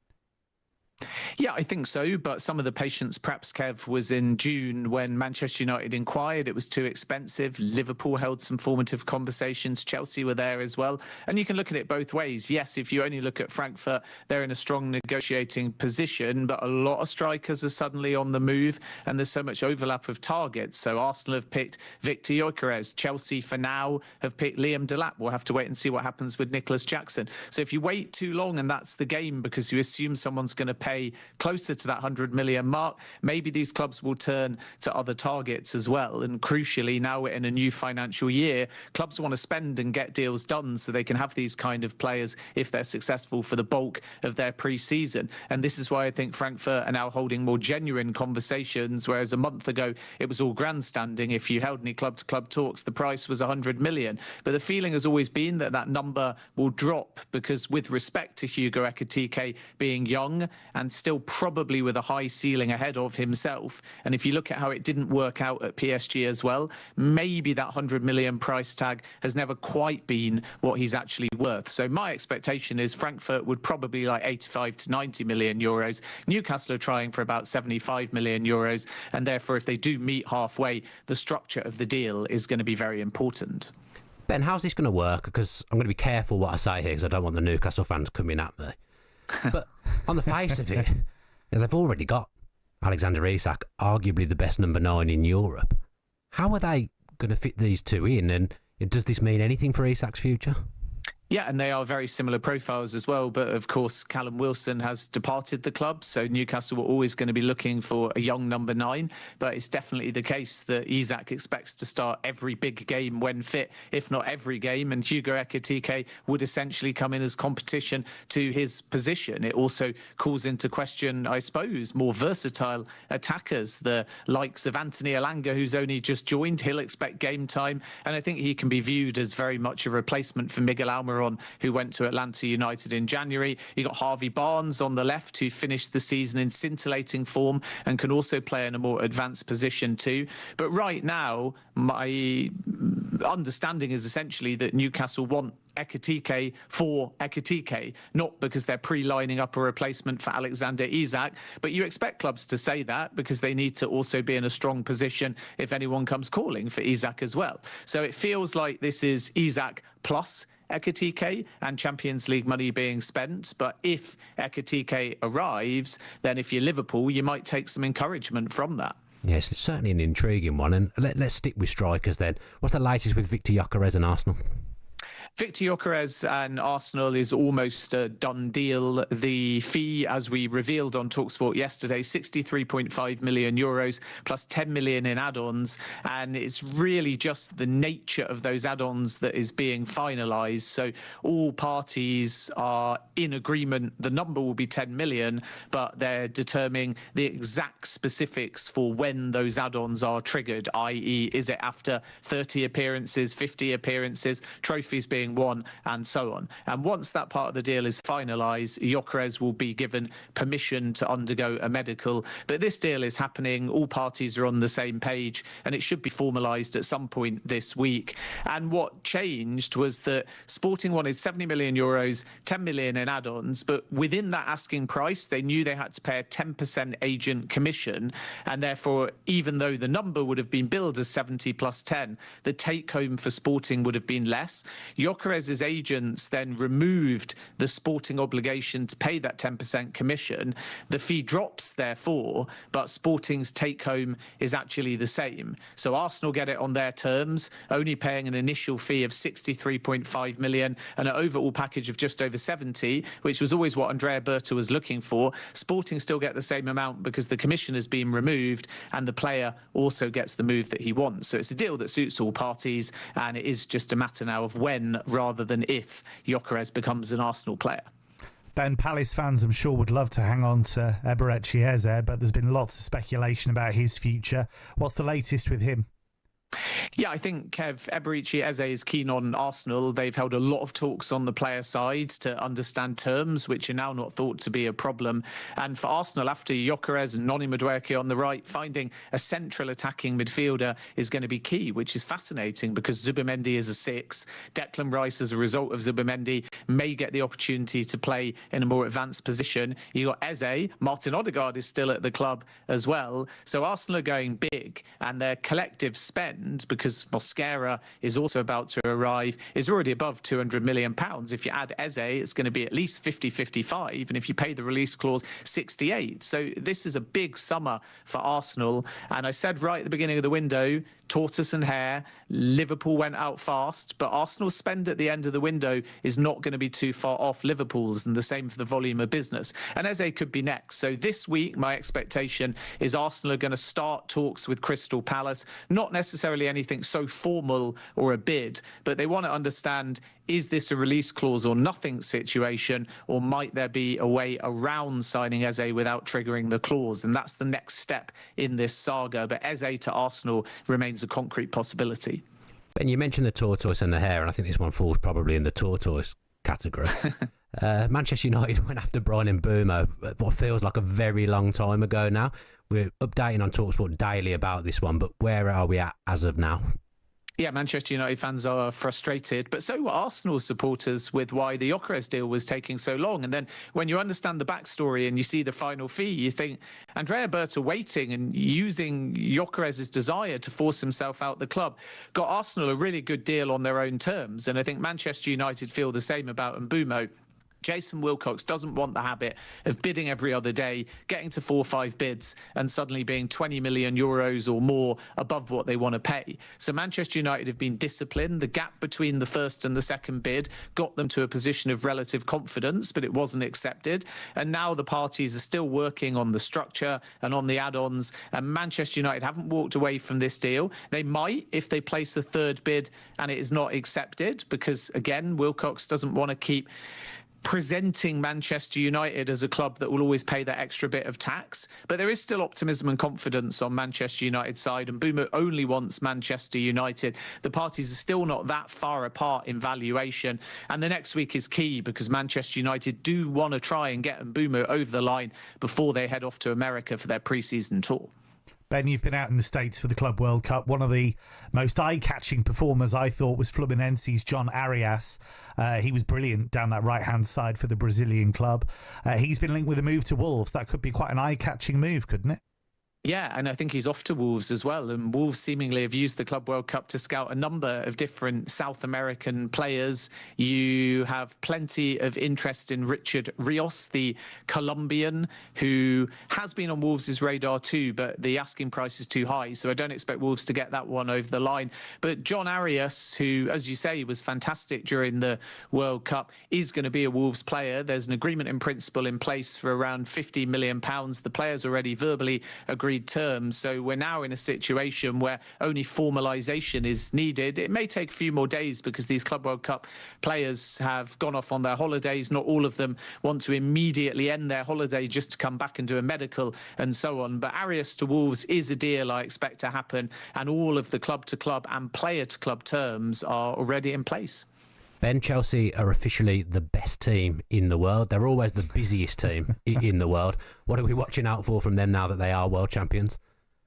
Yeah, I think so. But some of the patience, perhaps, Kev, was in June when Manchester United inquired. It was too expensive. Liverpool held some formative conversations. Chelsea were there as well. And you can look at it both ways. Yes, if you only look at Frankfurt, they're in a strong negotiating position. But a lot of strikers are suddenly on the move. And there's so much overlap of targets. So Arsenal have picked Victor Gykeres. Chelsea, for now, have picked Liam Delap. We'll have to wait and see what happens with Nicholas Jackson. So if you wait too long, and that's the game, because you assume someone's going to pay closer to that 100 million mark, maybe these clubs will turn to other targets as well. And crucially, now we're in a new financial year, clubs want to spend and get deals done so they can have these kind of players, if they're successful, for the bulk of their pre-season. And this is why I think Frankfurt are now holding more genuine conversations, whereas a month ago it was all grandstanding. If you held any club-to-club talks, the price was 100 million. But the feeling has always been that that number will drop, because with respect to Hugo Ekitike being young and still probably with a high ceiling ahead of himself, and if you look at how it didn't work out at PSG as well, maybe that 100 million price tag has never quite been what he's actually worth. So my expectation is Frankfurt would probably like 85 to 90 million euros. Newcastle are trying for about 75 million euros, and therefore if they do meet halfway, the structure of the deal is going to be very important. Ben, how's this going to work? Because I'm going to be careful what I say here, because I don't want the Newcastle fans coming at me. But on the face of it, they've already got Alexander Isak, arguably the best number 9 in Europe. How are they going to fit these two in? And does this mean anything for Isak's future? Yeah, and they are very similar profiles as well. But of course, Callum Wilson has departed the club, so Newcastle were always going to be looking for a young number 9. But it's definitely the case that Isak expects to start every big game when fit, if not every game. And Hugo Ekitike would essentially come in as competition to his position. It also calls into question, I suppose, more versatile attackers, the likes of Anthony Elanga, who's only just joined. He'll expect game time. And I think he can be viewed as very much a replacement for Miguel Almiron, who went to Atlanta United in January. You got Harvey Barnes on the left, who finished the season in scintillating form and can also play in a more advanced position too. But right now, my understanding is essentially that Newcastle want Ekitike for Ekitike, not because they're pre-lining up a replacement for Alexander Isak, but you expect clubs to say that because they need to also be in a strong position if anyone comes calling for Isak as well. So it feels like this is Isak plus Ekitike and Champions League money being spent. But if Ekitike arrives, then if you're Liverpool, you might take some encouragement from that. Yes, it's certainly an intriguing one. And let's stick with strikers then. What's the latest with Victor Gykeres and Arsenal? Victor Gykeres and Arsenal is almost a done deal. The fee, as we revealed on talkSPORT yesterday, 63.5 million euros plus 10 million in add-ons. And it's really just the nature of those add-ons that is being finalised. So all parties are in agreement. The number will be 10 million, but they're determining the exact specifics for when those add-ons are triggered, i.e. is it after 30 appearances, 50 appearances, trophies being won, and so on. And once that part of the deal is finalised, Gykeres will be given permission to undergo a medical. But this deal is happening. All parties are on the same page, and it should be formalised at some point this week. And what changed was that Sporting wanted 70 million euros, 10 million in add-ons, but within that asking price, they knew they had to pay a 10% agent commission. And therefore, even though the number would have been billed as 70 plus 10, the take-home for Sporting would have been less. Gykeres' agents then removed the Sporting obligation to pay that 10% commission. The fee drops, therefore, but Sporting's take-home is actually the same. So Arsenal get it on their terms, only paying an initial fee of 63.5 million and an overall package of just over 70, which was always what Andrea Berta was looking for. Sporting still get the same amount because the commission has been removed and the player also gets the move that he wants. So it's a deal that suits all parties, and it is just a matter now of when rather than if Gykeres becomes an Arsenal player. Ben, Palace fans I'm sure would love to hang on to Eberechi Eze, but there's been lots of speculation about his future. What's the latest with him? Yeah, I think Kev, Eberechi Eze is keen on Arsenal. They've held a lot of talks on the player side to understand terms, which are now not thought to be a problem. And for Arsenal, after Gykeres and Noni Madueke on the right, finding a central attacking midfielder is going to be key, which is fascinating because Zubimendi is a 6. Declan Rice, as a result of Zubimendi, may get the opportunity to play in a more advanced position. You got Eze, Martin Odegaard is still at the club as well. So Arsenal are going big, and their collective spend, because Mosquera is also about to arrive, is already above £200 million. If you add Eze, it's going to be at least 50-55, and if you pay the release clause, 68. So this is a big summer for Arsenal. And I said right at the beginning of the window, tortoise and hare, Liverpool went out fast, but Arsenal's spend at the end of the window is not going to be too far off Liverpool's, and the same for the volume of business. And Eze could be next. So this week, my expectation is Arsenal are going to start talks with Crystal Palace, not necessarily anything so formal or a bid, but they want to understand, is this a release clause or nothing situation, or might there be a way around signing Eze without triggering the clause? And that's the next step in this saga. But Eze to Arsenal remains a concrete possibility. Ben, you mentioned the tortoise and the hare, and I think this one falls probably in the tortoise category. Manchester United went after Brian Mbeumo what feels like a very long time ago now. We're updating on talkSPORT daily about this one, but where are we at as of now? Yeah, Manchester United fans are frustrated, but so were Arsenal supporters with why the Gykeres deal was taking so long. And then when you understand the backstory and you see the final fee, you think Andrea Berta waiting and using Gykeres' desire to force himself out the club got Arsenal a really good deal on their own terms. And I think Manchester United feel the same about Mbeumo. Jason Wilcox doesn't want the habit of bidding every other day, getting to 4 or 5 bids and suddenly being 20 million euros or more above what they want to pay. So Manchester United have been disciplined. The gap between the first and the second bid got them to a position of relative confidence, but it wasn't accepted. And now the parties are still working on the structure and on the add-ons. And Manchester United haven't walked away from this deal. They might if they place a third bid and it is not accepted, because, again, Wilcox doesn't want to keep presenting Manchester United as a club that will always pay that extra bit of tax. But there is still optimism and confidence on Manchester United's side, and Mbeumo only wants Manchester United. The parties are still not that far apart in valuation, and the next week is key because Manchester United do want to try and get Mbeumo over the line before they head off to America for their pre-season tour. Ben, you've been out in the States for the Club World Cup. One of the most eye-catching performers, I thought, was Fluminense's John Arias. He was brilliant down that right-hand side for the Brazilian club. He's been linked with a move to Wolves. That could be quite an eye-catching move, couldn't it? Yeah, and I think he's off to Wolves as well. And Wolves seemingly have used the Club World Cup to scout a number of different South American players. You have plenty of interest in Richard Rios, the Colombian, who has been on Wolves' radar too, but the asking price is too high. So I don't expect Wolves to get that one over the line. But John Arias, who, as you say, was fantastic during the World Cup, is going to be a Wolves player. There's an agreement in principle in place for around £50 million. The player's already verbally agreed terms, so we're now in a situation where only formalisation is needed. It may take a few more days because these Club World Cup players have gone off on their holidays. Not all of them want to immediately end their holiday just to come back and do a medical and so on. But Arias to Wolves is a deal I expect to happen, and all of the club-to-club and player-to-club terms are already in place. Ben, Chelsea are officially the best team in the world. They're always the busiest team in the world. What are we watching out for from them now that they are world champions?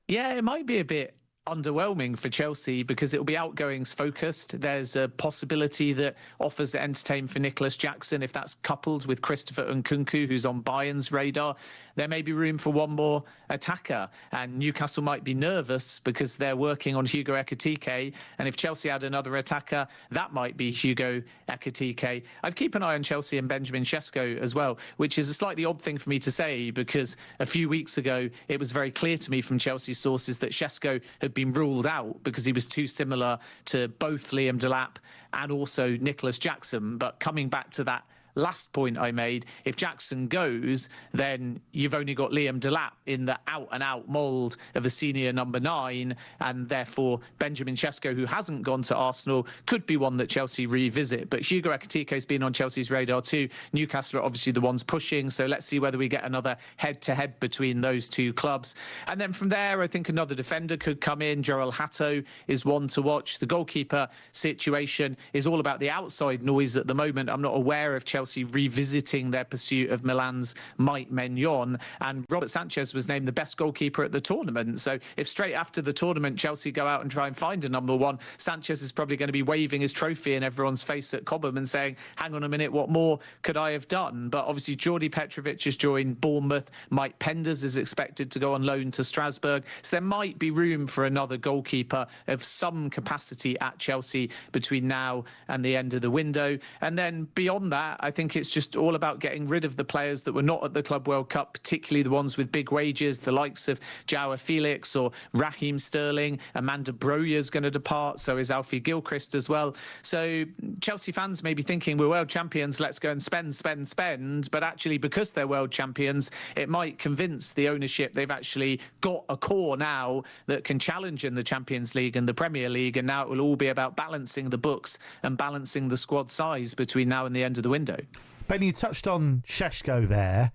Yeah, it might be a bit underwhelming for Chelsea because it'll be outgoings focused. There's a possibility that offers to entertain for Nicholas Jackson, if that's coupled with Christopher Nkunku, who's on Bayern's radar. There may be room for one more attacker, and Newcastle might be nervous because they're working on Hugo Ekitike, and if Chelsea had another attacker, that might be Hugo Ekitike. I'd keep an eye on Chelsea and Benjamin Sesko as well, which is a slightly odd thing for me to say because a few weeks ago it was very clear to me from Chelsea sources that Sesko had been ruled out because he was too similar to both Liam Delap and also Nicholas Jackson. But coming back to that last point I made, if Jackson goes, then you've only got Liam Delap in the out-and-out mould of a senior number 9, and therefore Benjamin Sesko, who hasn't gone to Arsenal, could be one that Chelsea revisit. But Hugo Ekitike has been on Chelsea's radar too. Newcastle are obviously the ones pushing, so let's see whether we get another head-to-head between those two clubs. And then from there, I think another defender could come in. Joel Hatto is one to watch. The goalkeeper situation is all about the outside noise at the moment. I'm not aware of Chelsea revisiting their pursuit of Milan's Mike Maignan, and Robert Sanchez was named the best goalkeeper at the tournament. So if straight after the tournament Chelsea go out and try and find a number 1, Sanchez is probably going to be waving his trophy in everyone's face at Cobham and saying, hang on a minute, what more could I have done? But obviously Jordi Petrovic has joined Bournemouth. Mike Penders is expected to go on loan to Strasbourg. So there might be room for another goalkeeper of some capacity at Chelsea between now and the end of the window. And then beyond that, I think it's just all about getting rid of the players that were not at the Club World Cup, particularly the ones with big wages, the likes of Joao Felix or Raheem Sterling. Amanda Broya's going to depart, so is Alfie Gilchrist as well. So Chelsea fans may be thinking, we're world champions, let's go and spend. But actually, because they're world champions, it might convince the ownership they've actually got a core now that can challenge in the Champions League and the Premier League, and now it will all be about balancing the books and balancing the squad size between now and the end of the window. Ben, you touched on Sesko there.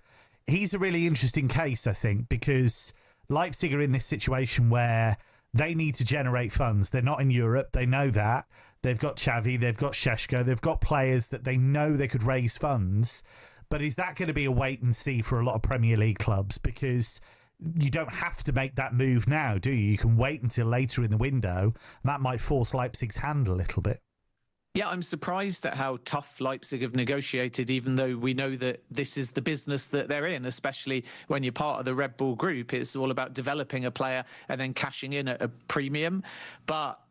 He's a really interesting case, I think, because Leipzig are in this situation where they need to generate funds. They're not in Europe. They know that. They've got Xavi, they've got Sesko, they've got players that they know they could raise funds. But is that going to be a wait and see for a lot of Premier League clubs? Because you don't have to make that move now, do you? You can wait until later in the window. And that might force Leipzig's hand a little bit. Yeah, I'm surprised at how tough Leipzig have negotiated, even though we know that this is the business that they're in, especially when you're part of the Red Bull group. It's all about developing a player and then cashing in at a premium. But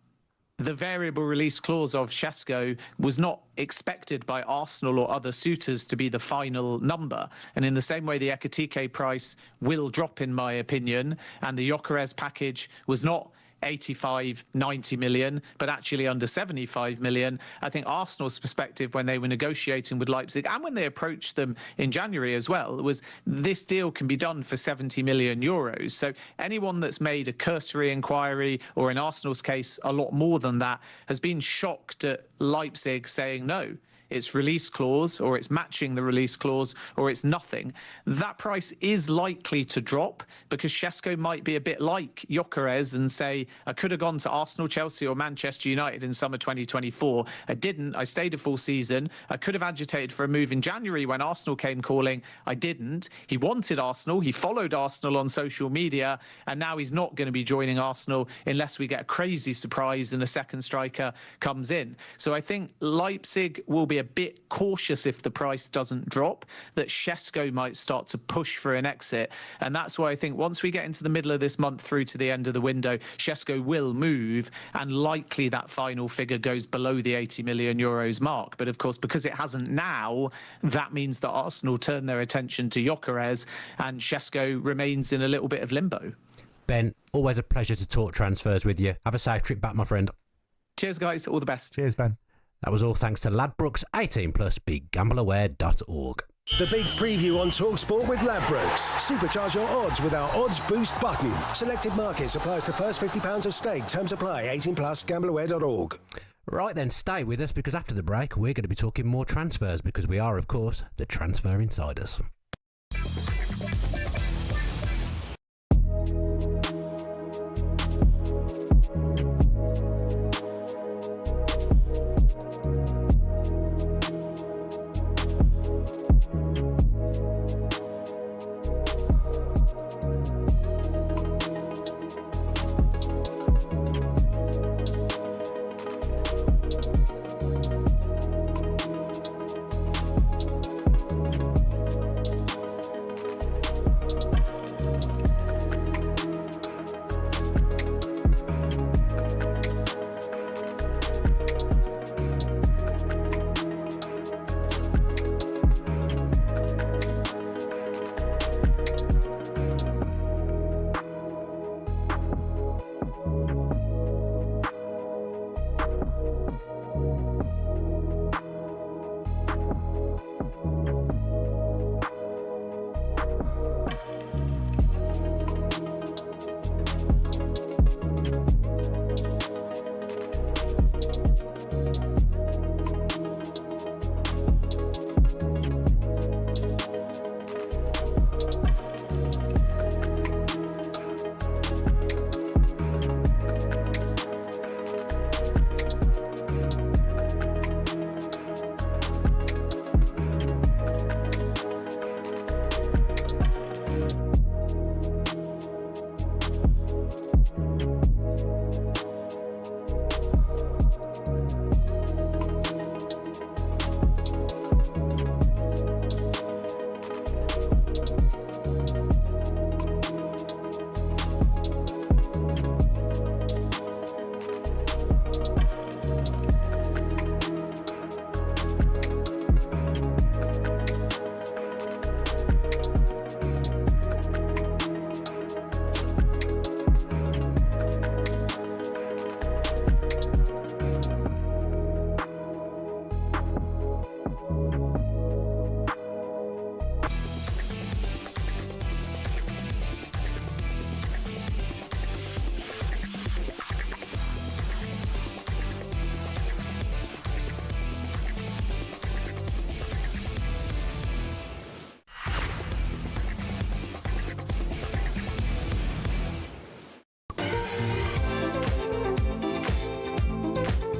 the variable release clause of Sesko was not expected by Arsenal or other suitors to be the final number. And in the same way, the Ekitike price will drop, in my opinion, and the Gykeres package was not 85, 90 million, but actually under 75 million. I think Arsenal's perspective when they were negotiating with Leipzig and when they approached them in January as well was this deal can be done for 70 million euros. So anyone that's made a cursory inquiry, or in Arsenal's case, a lot more than that, has been shocked at Leipzig saying no. it's release clause, or it's matching the release clause, or it's nothing, that price is likely to drop because Šeško might be a bit like Gykeres and say, I could have gone to Arsenal, Chelsea or Manchester United in summer 2024. I didn't. I stayed a full season. I could have agitated for a move in January when Arsenal came calling. I didn't. He wanted Arsenal. He followed Arsenal on social media, and now he's not going to be joining Arsenal unless we get a crazy surprise and a second striker comes in. So I think Leipzig will be a bit cautious if the price doesn't drop, that Šeško might start to push for an exit. And that's why I think once we get into the middle of this month through to the end of the window, Šeško will move, and likely that final figure goes below the 80 million euros mark. But of course, because it hasn't now, that means that Arsenal turn their attention to Gykeres and Šeško remains in a little bit of limbo. Ben, always a pleasure to talk transfers with you. Have a safe trip back, my friend. Cheers, guys. All the best. Cheers, Ben. That was all thanks to Ladbrokes 18+, begambleaware.org. The big preview on talkSPORT with Ladbrokes. Supercharge your odds with our odds boost button. Selected markets applies to first £50 of stake. Terms apply. 18+, gambleaware.org. Right then, stay with us because after the break, we're going to be talking more transfers because we are, of course, the Transfer Insiders.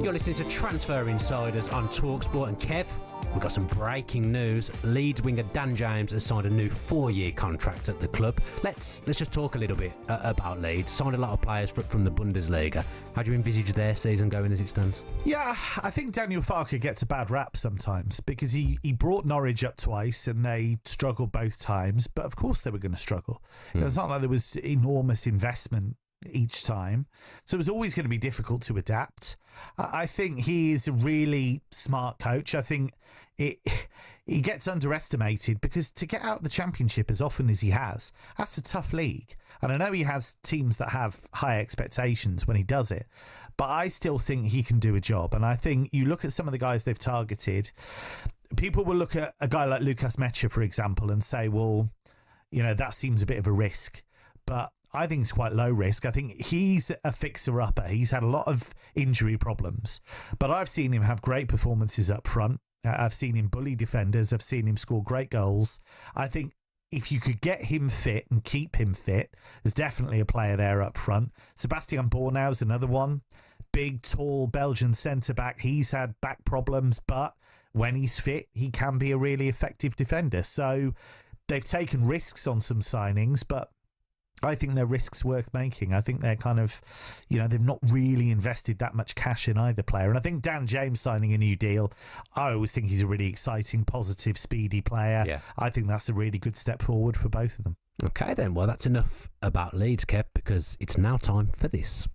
You're listening to Transfer Insiders on talkSPORT, and Kev, we've got some breaking news. Leeds winger Dan James has signed a new 4-year contract at the club. Let's just talk a little bit about Leeds. Signed a lot of players from the Bundesliga. How do you envisage their season going as it stands? Yeah, I think Daniel Farke gets a bad rap sometimes because he brought Norwich up twice and they struggled both times. But of course they were going to struggle. It's not like there was enormous investment each time. So it was always going to be difficult to adapt. I think he is a really smart coach. I think he gets underestimated because to get out of the Championship as often as he has, that's a tough league. And I know he has teams that have high expectations when he does it, but I still think he can do a job. And I think you look at some of the guys they've targeted, people will look at a guy like Lucas Mecha, for example, and say, well, you know, that seems a bit of a risk. But I think it's quite low risk. I think he's a fixer-upper. He's had a lot of injury problems, but I've seen him have great performances up front. I've seen him bully defenders. I've seen him score great goals. I think if you could get him fit and keep him fit, there's definitely a player there up front. Sebastian Bornau's another one. Big, tall Belgian centre-back. He's had back problems, but when he's fit, he can be a really effective defender. So they've taken risks on some signings, but I think they're risks worth making. I think they're kind of, they've not really invested that much cash in either player. And I think Dan James signing a new deal, I always think he's a really exciting, positive, speedy player. Yeah. I think that's a really good step forward for both of them. Okay, then. Well, that's enough about Leeds, Kev, because it's now time for this.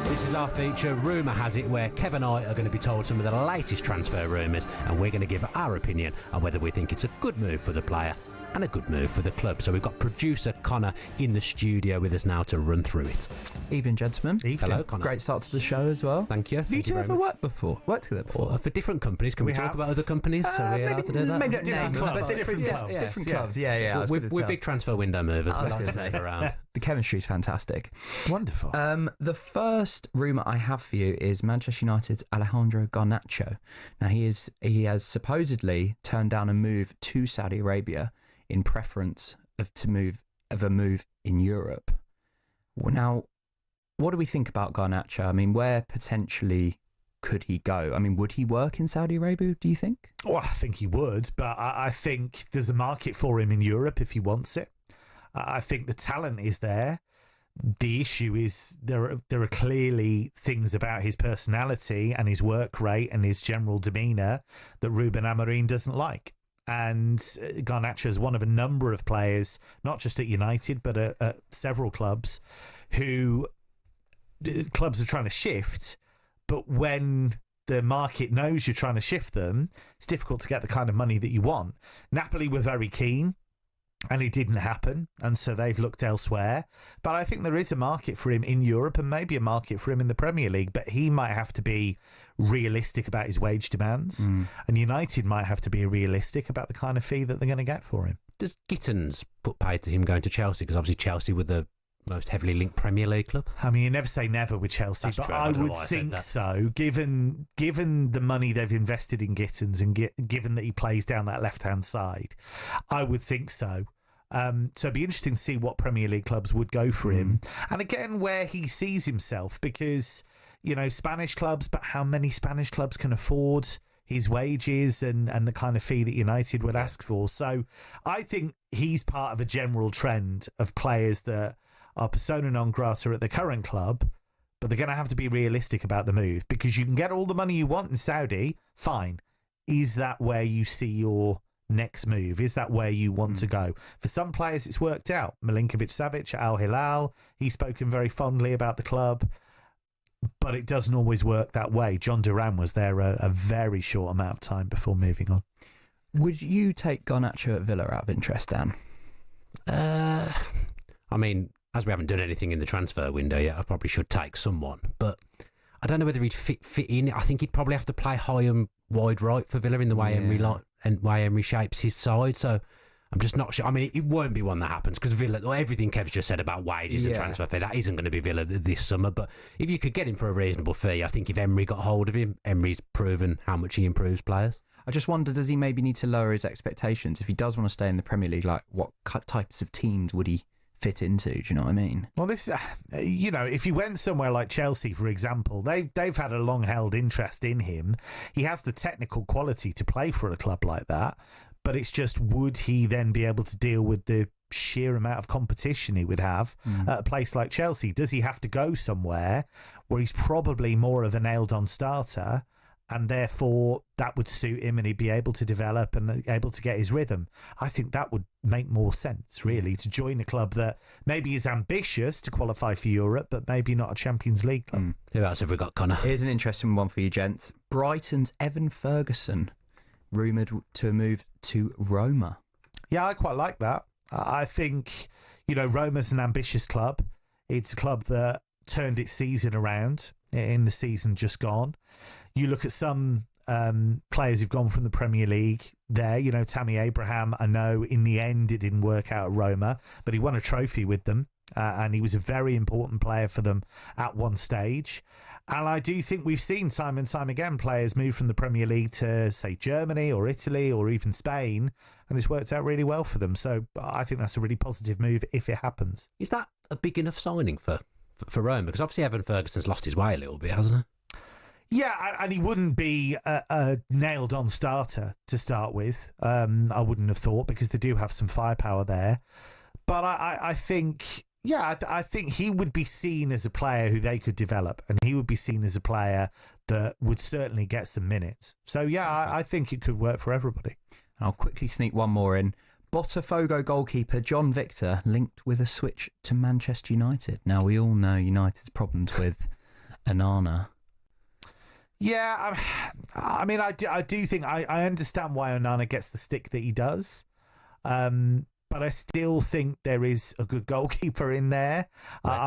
This is our feature, Rumour Has It, where Kev and I are going to be told some of the latest transfer rumours, and we're going to give our opinion on whether we think it's a good move for the player and a good move for the club. So we've got producer Connor in the studio with us now to run through it. Evening, gentlemen. Hello, Connor. Great start to the show as well. Thank you. Have you two ever worked together before? For different companies. Can we talk about other companies? Are we allowed to do that? Maybe not Different names, clubs, but different clubs. Different clubs, yeah. We're big transfer window movers. I was We like gonna to move say. around. The chemistry's fantastic. Wonderful. The first rumour I have for you is Manchester United's Alejandro Garnacho. Now, he has supposedly turned down a move to Saudi Arabia in preference of a move in Europe. Well, now, what do we think about Garnacho? I mean, where potentially could he go? I mean, would he work in Saudi Arabia, do you think? Well, I think he would, but I think there's a market for him in Europe if he wants it. I think the talent is there. The issue is there are clearly things about his personality and his work rate and his general demeanour that Ruben Amorim doesn't like. And Garnacho is one of a number of players, not just at United, but at several clubs, who clubs are trying to shift. But when the market knows you're trying to shift them, it's difficult to get the kind of money that you want. Napoli were very keen, and it didn't happen, and so they've looked elsewhere. But I think there is a market for him in Europe and maybe a market for him in the Premier League, but he might have to be realistic about his wage demands, and United might have to be realistic about the kind of fee that they're going to get for him. Does Gittins put pay to him going to Chelsea? Because obviously Chelsea were the most heavily linked Premier League club. I mean, you never say never with Chelsea, That's but true. I don't know would why I said think that. so, given the money they've invested in Gittins and given that he plays down that left-hand side. I would think so. So it'd be interesting to see what Premier League clubs would go for him. And again, where he sees himself, because, Spanish clubs, but how many Spanish clubs can afford his wages and the kind of fee that United would ask for? So I think he's part of a general trend of players that are persona non grata at the current club, but they're going to have to be realistic about the move, because you can get all the money you want in Saudi, fine. Is that where you see your next move? Is that where you want to go? For some players, it's worked out. Milinkovic-Savic at Al Hilal, he's spoken very fondly about the club, but it doesn't always work that way. John Duran was there a very short amount of time before moving on. Would you take Garnacho at Villa out of interest, Dan? I mean, as we haven't done anything in the transfer window yet, I probably should take someone, but I don't know whether he'd fit in. I think he'd probably have to play high and wide right for Villa in the way Emery shapes his side. So I'm just not sure. I mean, it won't be one that happens, because Villa, everything Kev's just said about wages and transfer fee, that isn't going to be Villa this summer. But if you could get him for a reasonable fee, I think if Emery got hold of him, Emery's proven how much he improves players. I just wonder, does he maybe need to lower his expectations? If he does want to stay in the Premier League, like what types of teams would he fit into? Do you know what I mean? Well, this, if he went somewhere like Chelsea, for example, they've had a long-held interest in him. He has the technical quality to play for a club like that, but it's just, would he then be able to deal with the sheer amount of competition he would have at a place like Chelsea? Does he have to go somewhere where he's probably more of a nailed-on starter, and therefore that would suit him and he'd be able to develop and able to get his rhythm? I think that would make more sense, really, to join a club that maybe is ambitious to qualify for Europe, but maybe not a Champions League club. Who else have we got, Connor? Here's an interesting one for you, gents. Brighton's Evan Ferguson, rumoured to move to Roma. Yeah, I quite like that. I think, Roma's an ambitious club. It's a club that turned its season around in the season just gone. You look at some players who've gone from the Premier League there. Tammy Abraham, I know in the end it didn't work out at Roma, but he won a trophy with them and he was a very important player for them at one stage. And I do think we've seen time and time again players move from the Premier League to, say, Germany or Italy or even Spain, and it's worked out really well for them. So I think that's a really positive move if it happens. Is that a big enough signing for Roma? Because obviously Evan Ferguson's lost his way a little bit, hasn't he? Yeah, and he wouldn't be a nailed-on starter to start with. I wouldn't have thought, because they do have some firepower there. But I think... Yeah, I think he would be seen as a player who they could develop, and he would be seen as a player that would certainly get some minutes. So, yeah, I think it could work for everybody. I'll quickly sneak one more in. Botafogo goalkeeper John Victor linked with a switch to Manchester United. Now, we all know United's problems with Onana. Yeah, I mean, I do think I understand why Onana gets the stick that he does. But I still think there is a good goalkeeper in there.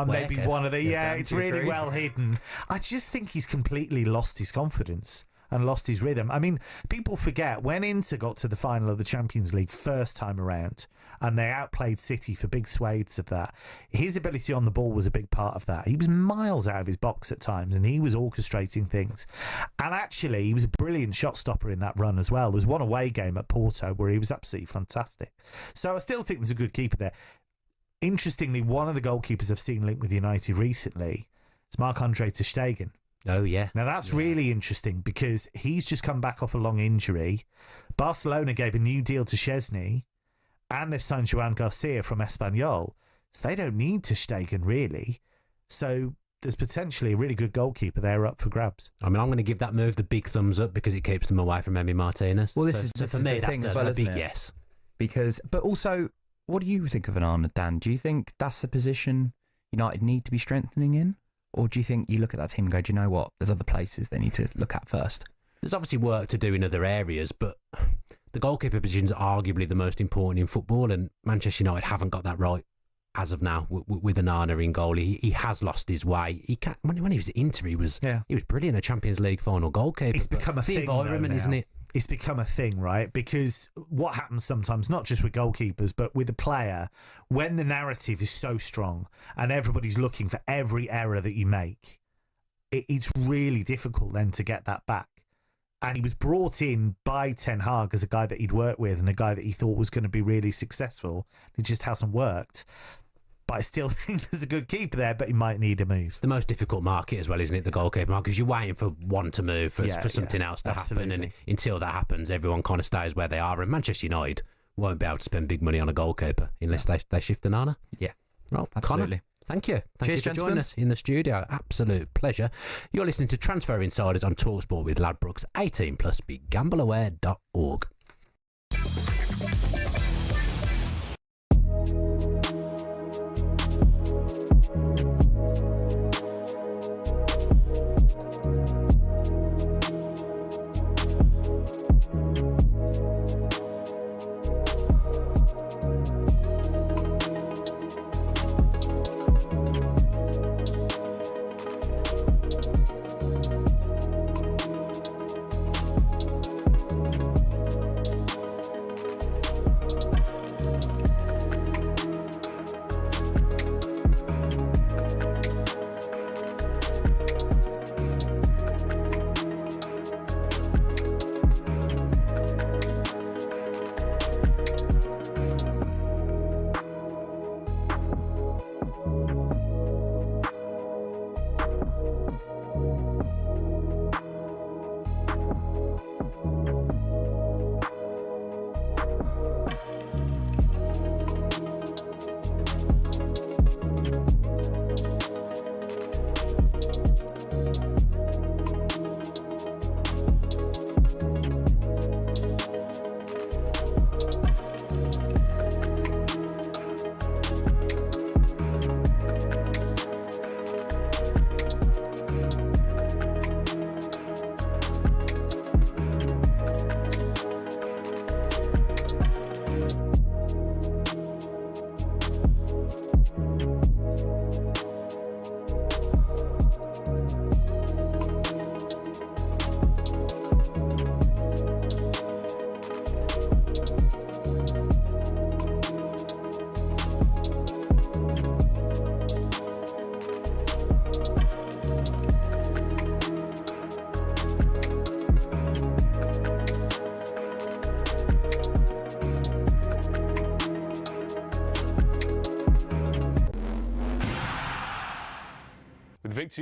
Maybe one of the... Yeah, it's really well hidden. I just think he's completely lost his confidence and lost his rhythm. I mean, people forget, when Inter got to the final of the Champions League first time around, and they outplayed City for big swathes of that, his ability on the ball was a big part of that. He was miles out of his box at times, and he was orchestrating things. And actually, he was a brilliant shot stopper in that run as well. There was one away game at Porto where he was absolutely fantastic. So I still think there's a good keeper there. Interestingly, one of the goalkeepers I've seen linked with United recently is Marc-Andre ter Stegen. Oh, yeah. Now, that's really interesting, because he's just come back off a long injury. Barcelona gave a new deal to Szczesny, and they've signed Joan Garcia from Espanyol. So they don't need ter Stegen, really. So there's potentially a really good goalkeeper there up for grabs. I mean, I'm going to give that move the big thumbs up, because it keeps them away from Emi Martinez. Well, this so is for me, the thing that's as well, a isn't big it? yes. But also, what do you think of Onana, Dan? Do you think that's a position United need to be strengthening in? Or do you think you look at that team and go, do you know what? There's other places they need to look at first. There's obviously work to do in other areas, but the goalkeeper position is arguably the most important in football, and Manchester United haven't got that right as of now with Onana in goal. He has lost his way. When he was at Inter, he was brilliant, a Champions League final goalkeeper. It's become a thing, environment, isn't it? It's become a thing, right? Because what happens sometimes, not just with goalkeepers, but with a player, when the narrative is so strong and everybody's looking for every error that you make, it's really difficult then to get that back. And he was brought in by Ten Hag as a guy that he'd worked with and a guy that he thought was going to be really successful. It just hasn't worked. But I still think there's a good keeper there, but he might need a move. It's the most difficult market as well, isn't it, the goalkeeper market? Because you're waiting for one to move, for something else to happen. And until that happens, everyone kind of stays where they are. And Manchester United won't be able to spend big money on a goalkeeper unless they shift Onana. Yeah. Well, absolutely. Connor, thank you. Cheers, for joining us in the studio. Absolute pleasure. You're listening to Transfer Insiders on talkSPORT with Ladbrokes. 18 plus. BeGambleAware.org.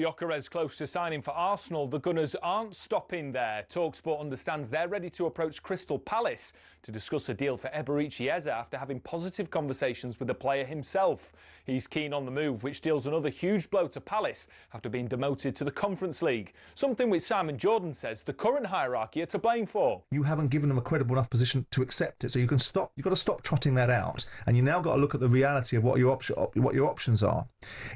Gykeres close to signing for Arsenal. The Gunners aren't stopping there. talkSPORT understands they're ready to approach Crystal Palace to discuss a deal for Eberechi Eze after having positive conversations with the player himself. He's keen on the move, which deals another huge blow to Palace after being demoted to the Conference League. Something which Simon Jordan says the current hierarchy are to blame for. You haven't given them a credible enough position to accept it, so you can stop. You've got to stop trotting that out, and you now got to look at the reality of what your options are.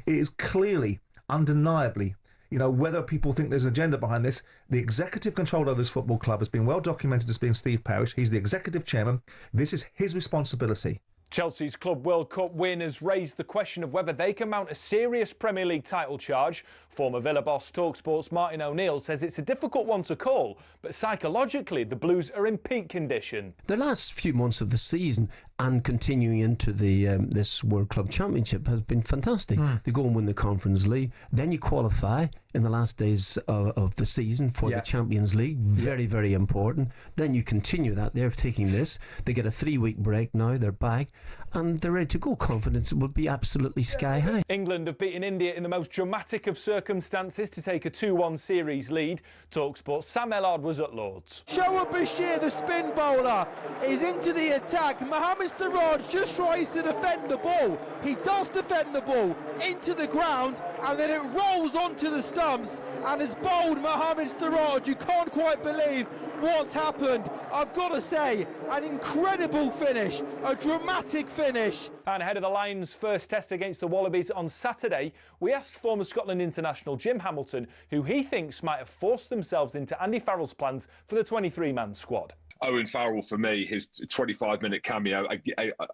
It is clearly, undeniably, whether people think there's an agenda behind this, the executive control of this football club has been well documented as being Steve Parish. He's the executive chairman. This is his responsibility. Chelsea's Club World Cup win has raised the question of whether they can mount a serious Premier League title charge. Former Villa boss talkSPORT's Martin O'Neill says it's a difficult one to call, but psychologically the Blues are in peak condition. The last few months of the season and continuing into the this World Club Championship has been fantastic. They go and win the Conference League, then you qualify in the last days of the season for the Champions League, very, very important. Then you continue that. They're taking this. They get a 3-week break now, they're back, and they're ready to go. Confidence will be absolutely sky high. England have beaten India in the most dramatic of circumstances to take a 2-1 series lead. talkSPORT's Sam Ellard was at Lord's. Shoaib Bashir, the spin bowler, is into the attack. Mohamed Siraj just tries to defend the ball. He does defend the ball into the ground, and then it rolls onto the stumps and has bowled Mohamed Siraj. You can't quite believe what's happened. I've got to say, an incredible finish, a dramatic finish. And ahead of the Lions' first test against the Wallabies on Saturday, we asked former Scotland international Jim Hamilton who he thinks might have forced themselves into Andy Farrell's plans for the 23-man squad. Owen Farrell, for me, his 25-minute cameo,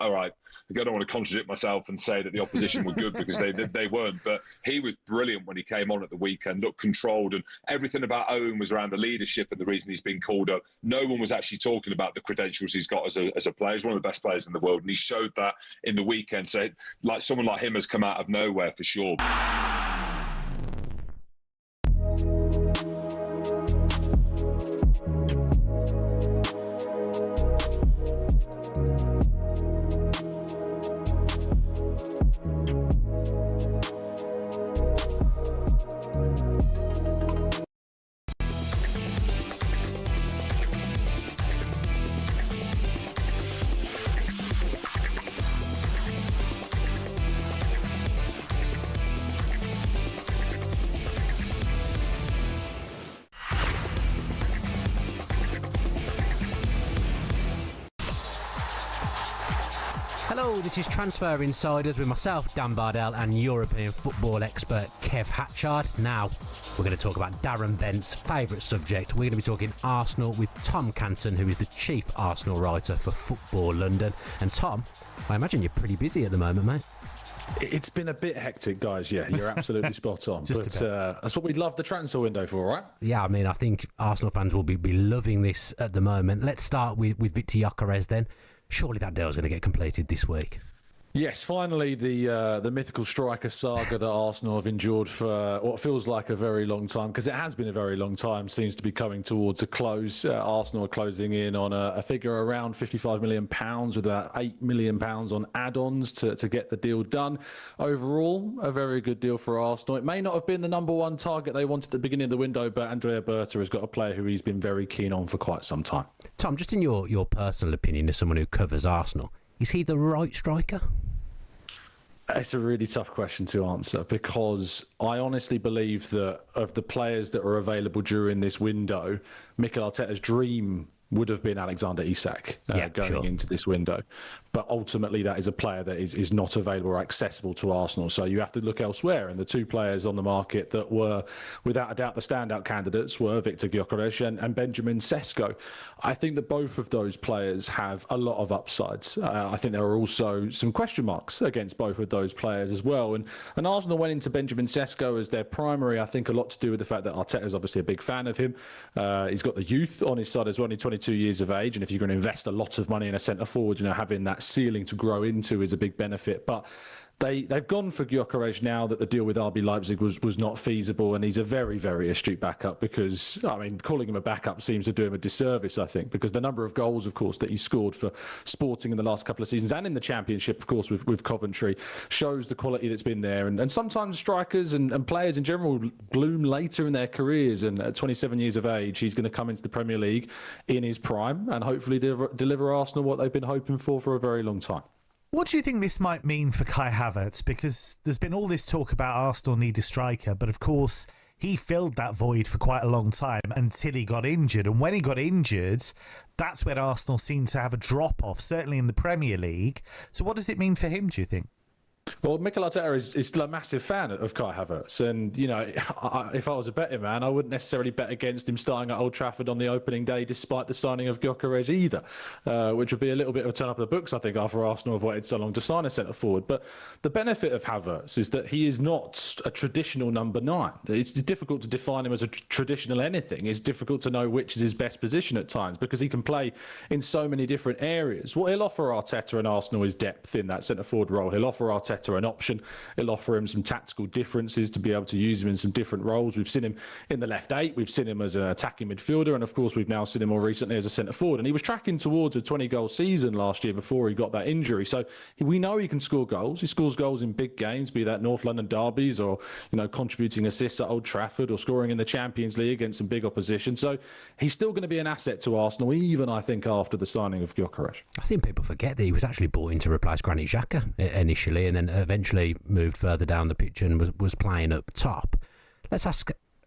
all right, I don't want to contradict myself and say that the opposition were good because they weren't, but he was brilliant when he came on at the weekend, looked controlled, and everything about Owen was around the leadership and the reason he's been called up. No one was actually talking about the credentials he's got as a player. He's one of the best players in the world, and he showed that in the weekend. So, like, someone like him has come out of nowhere for sure. Hello, this is Transfer Insiders with myself, Dan Bardell, and European football expert Kev Hatchard. Now, we're going to talk about Darren Bent's favourite subject. We're going to be talking Arsenal with Tom Canton, who is the chief Arsenal writer for Football London. And Tom, I imagine you're pretty busy at the moment, mate. It's been a bit hectic, guys. Yeah, you're absolutely spot on. But that's what we'd love the transfer window for, right? Yeah, I mean, I think Arsenal fans will be loving this at the moment. Let's start with Victor Gykeres then. Surely that deal's going to get completed this week. Yes, finally the mythical striker saga that Arsenal have endured for what feels like a very long time, because it has been a very long time, seems to be coming towards a close. Arsenal are closing in on a figure around £55 million with about £8 million on add-ons to get the deal done. Overall, a very good deal for Arsenal. It may not have been the number one target they wanted at the beginning of the window, but Andrea Berta has got a player who he's been very keen on for quite some time. Tom, just in your personal opinion as someone who covers Arsenal, is he the right striker? It's a really tough question to answer, because I honestly believe that of the players that are available during this window, Mikel Arteta's dream would have been Alexander Isak going into this window. But ultimately, that is a player that is not available or accessible to Arsenal. So you have to look elsewhere. And the two players on the market that were, without a doubt, the standout candidates were Victor Gykeres and Benjamin Sesko. I think that both of those players have a lot of upsides. I think there are also some question marks against both of those players as well. And Arsenal went into Benjamin Sesko as their primary, I think a lot to do with the fact that Arteta is obviously a big fan of him. He's got the youth on his side as well, only 22 years of age. And if you're going to invest a lot of money in a centre forward, having that ceiling to grow into is a big benefit. But They've gone for Gykeres now that the deal with RB Leipzig was not feasible, and he's a very, very astute backup because, I mean, calling him a backup seems to do him a disservice, I think, because the number of goals, of course, that he scored for Sporting in the last couple of seasons and in the Championship, of course, with Coventry, shows the quality that's been there. And sometimes strikers and players in general bloom later in their careers, and at 27 years of age, he's going to come into the Premier League in his prime and hopefully deliver Arsenal what they've been hoping for a very long time. What do you think this might mean for Kai Havertz? Because there's been all this talk about Arsenal need a striker, but of course he filled that void for quite a long time until he got injured. And when he got injured, that's when Arsenal seemed to have a drop-off, certainly in the Premier League. So what does it mean for him, do you think? Well, Mikel Arteta is still a massive fan of Kai Havertz. And, you know, if I was a betting man, I wouldn't necessarily bet against him starting at Old Trafford on the opening day, despite the signing of Gykeres either, which would be a little bit of a turn up of the books, I think, after Arsenal have waited so long to sign a centre-forward. But the benefit of Havertz is that he is not a traditional number 9. It's difficult to define him as a traditional anything. It's difficult to know which is his best position at times because he can play in so many different areas. What he'll offer Arteta and Arsenal is depth in that centre-forward role. He'll offer Arteta an option. He'll offer him some tactical differences to be able to use him in some different roles. We've seen him in the left 8. We've seen him as an attacking midfielder. And, of course, we've now seen him more recently as a centre-forward. And he was tracking towards a 20-goal season last year before he got that injury. So we know he can score goals. He scores goals in big games, be that North London derbies or, you know, contributing assists at Old Trafford or scoring in the Champions League against some big opposition. So he's still going to be an asset to Arsenal, even, I think, after the signing of Gykeres. I think people forget that he was actually brought in to replace Granit Xhaka initially, and then eventually moved further down the pitch and was playing up top. I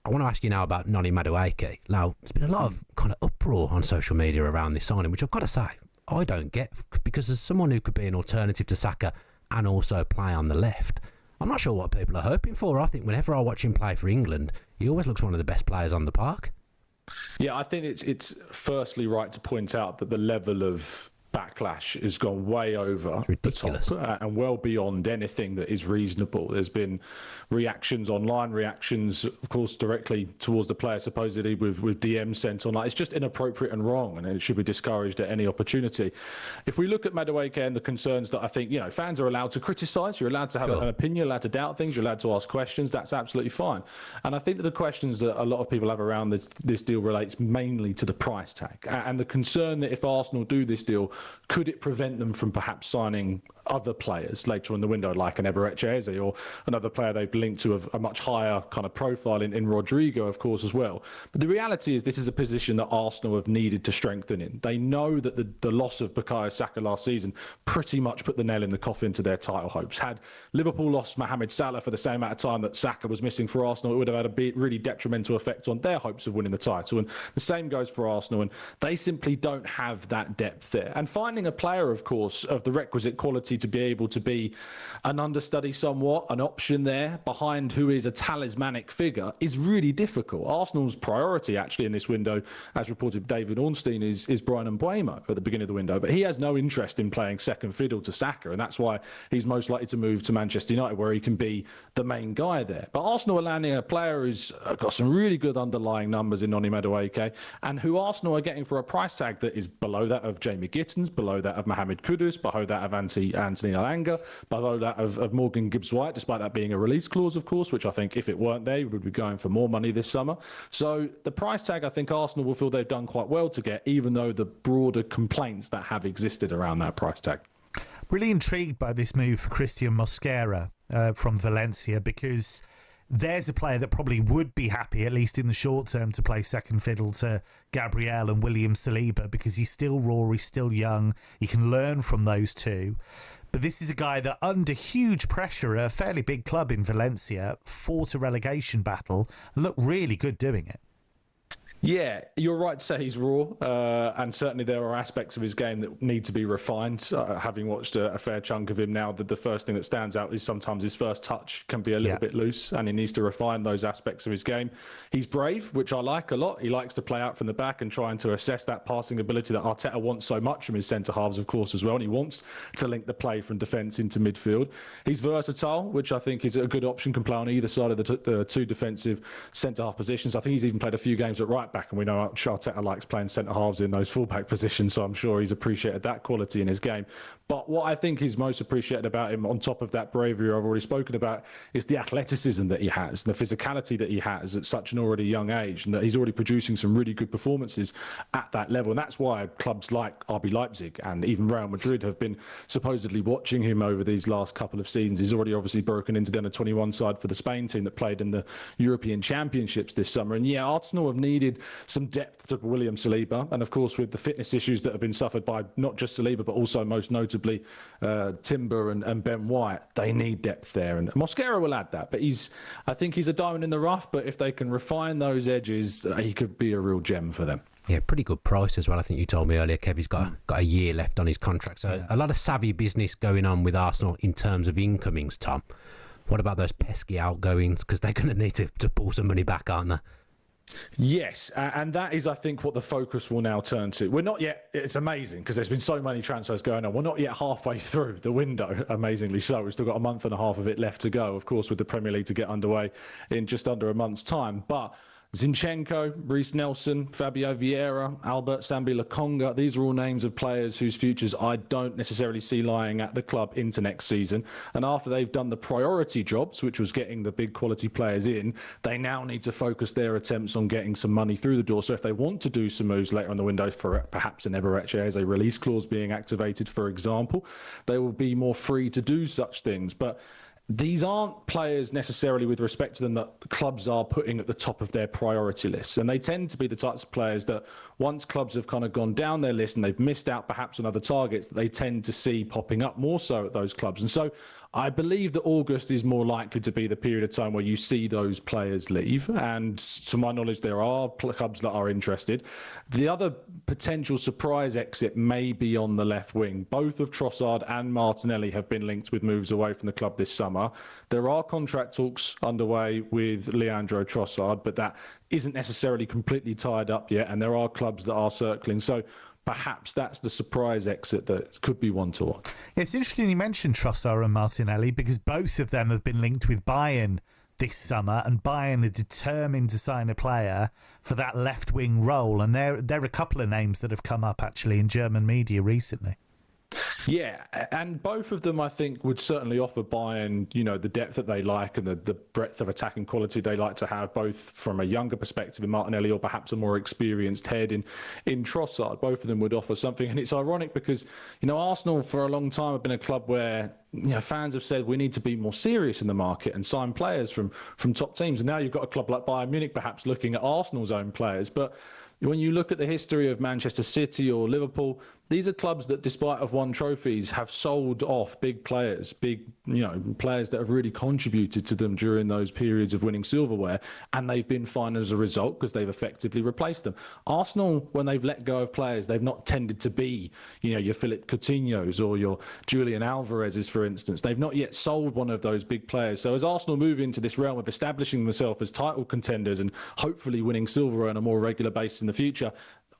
want to ask you now about Noni Madueke. Now, there's been a lot of kind of uproar on social media around this signing, which I've got to say, I don't get, because as someone who could be an alternative to Saka and also play on the left, I'm not sure what people are hoping for. I think whenever I watch him play for England, he always looks one of the best players on the park. Yeah, I think it's firstly right to point out that the level of backlash has gone way over the top and well beyond anything that is reasonable. There's been reactions, online reactions, of course, directly towards the player, supposedly with DMs sent online. It's just inappropriate and wrong, and it should be discouraged at any opportunity. If we look at Madueke and the concerns that I think, you know, fans are allowed to criticise, you're allowed to have an opinion, you're allowed to doubt things, you're allowed to ask questions, that's absolutely fine. And I think that the questions that a lot of people have around this deal relates mainly to the price tag and the concern that if Arsenal do this deal, could it prevent them from perhaps signing other players later in the window, like an Eberechi Eze or another player they've linked to a much higher kind of profile in Rodrigo, of course, as well. But the reality is this is a position that Arsenal have needed to strengthen in. They know that the loss of Bukayo Saka last season pretty much put the nail in the coffin to their title hopes. Had Liverpool lost Mohamed Salah for the same amount of time that Saka was missing for Arsenal, it would have had a really detrimental effect on their hopes of winning the title. And the same goes for Arsenal, and they simply don't have that depth there. And finding a player, of course, of the requisite quality to be able to be an understudy somewhat, an option there behind who is a talismanic figure is really difficult. Arsenal's priority actually in this window, as reported David Ornstein, is Bryan Mbeumo at the beginning of the window, but he has no interest in playing second fiddle to Saka, and that's why he's most likely to move to Manchester United, where he can be the main guy there. But Arsenal are landing a player who's got some really good underlying numbers in Noni Madueke, and who Arsenal are getting for a price tag that is below that of Jamie Gittins, below that of Mohamed Kudus, below that of Anthony Alanga, below that of Morgan Gibbs-White, despite that being a release clause, of course, which I think if it weren't there, would be going for more money this summer. So the price tag, I think Arsenal will feel they've done quite well to get, even though the broader complaints that have existed around that price tag. Really intrigued by this move for Christian Mosquera from Valencia, because there's a player that probably would be happy, at least in the short term, to play second fiddle to Gabriel and William Saliba, because he's still raw, he's still young, he can learn from those two. But this is a guy that, under huge pressure, a fairly big club in Valencia, fought a relegation battle and looked really good doing it. Yeah, you're right to say he's raw, and certainly there are aspects of his game that need to be refined. Having watched a fair chunk of him now, the first thing that stands out is sometimes his first touch can be a little bit loose, and he needs to refine those aspects of his game. He's brave, which I like a lot. He likes to play out from the back and trying to assess that passing ability that Arteta wants so much from his centre-halves, of course, as well, and he wants to link the play from defence into midfield. He's versatile, which I think is a good option, can play on either side of the two defensive centre-half positions. I think he's even played a few games at right back, and we know Arteta likes playing centre-halves in those full-back positions, so I'm sure he's appreciated that quality in his game. But what I think is most appreciated about him, on top of that bravery I've already spoken about, is the athleticism that he has, the physicality that he has at such an already young age, and that he's already producing some really good performances at that level. And that's why clubs like RB Leipzig and even Real Madrid have been supposedly watching him over these last couple of seasons. He's already obviously broken into the under-21 side for the Spain team that played in the European Championships this summer. And yeah, Arsenal have needed some depth to William Saliba, and of course with the fitness issues that have been suffered by not just Saliba but also most notably Timber and Ben White, they need depth there, and Mosquera will add that. But I think he's a diamond in the rough, but if they can refine those edges, he could be a real gem for them. Yeah, pretty good price as well. I think you told me earlier, Kev, he's got a year left on his contract. So a lot of savvy business going on with Arsenal in terms of incomings, Tom. What about those pesky outgoings? Because they're going to need to pull some money back, aren't they? Yes, and that is, I think, what the focus will now turn to. We're not yet, it's amazing because there's been so many transfers going on. We're not yet halfway through the window, amazingly so. We've still got a month and a half of it left to go, of course, with the Premier League to get underway in just under a month's time. But Zinchenko, Reece Nelson, Fabio Vieira, Albert Sambi Lokonga, these are all names of players whose futures I don't necessarily see lying at the club into next season. And after they've done the priority jobs, which was getting the big quality players in, they now need to focus their attempts on getting some money through the door. So if they want to do some moves later in the window, for perhaps an Eberechi as a release clause being activated, for example, they will be more free to do such things. But these aren't players necessarily with respect to them that clubs are putting at the top of their priority lists. And they tend to be the types of players that once clubs have kind of gone down their list and they've missed out perhaps on other targets, that they tend to see popping up more so at those clubs. And so I believe that August is more likely to be the period of time where you see those players leave. And to my knowledge, there are clubs that are interested. The other potential surprise exit may be on the left wing. Both of Trossard and Martinelli have been linked with moves away from the club this summer. There are contract talks underway with Leandro Trossard, but that isn't necessarily completely tied up yet. And there are clubs that are circling. So perhaps that's the surprise exit that could be one to watch. It's interesting you mentioned Trossard and Martinelli because both of them have been linked with Bayern this summer, and Bayern are determined to sign a player for that left-wing role. And there are a couple of names that have come up actually in German media recently. Yeah, and both of them, I think, would certainly offer Bayern, the depth that they like and the breadth of attacking quality they like to have, both from a younger perspective in Martinelli or perhaps a more experienced head in Trossard. Both of them would offer something. And it's ironic because, Arsenal for a long time have been a club where fans have said we need to be more serious in the market and sign players from top teams. And now you've got a club like Bayern Munich perhaps looking at Arsenal's own players. But when you look at the history of Manchester City or Liverpool, these are clubs that, despite have won trophies, have sold off big players, players that have really contributed to them during those periods of winning silverware, and they've been fine as a result because they've effectively replaced them. Arsenal, when they've let go of players, they've not tended to be, your Philippe Coutinho's or your Julian Alvarez's, for instance. They've not yet sold one of those big players. So as Arsenal move into this realm of establishing themselves as title contenders and hopefully winning silverware on a more regular basis in the future,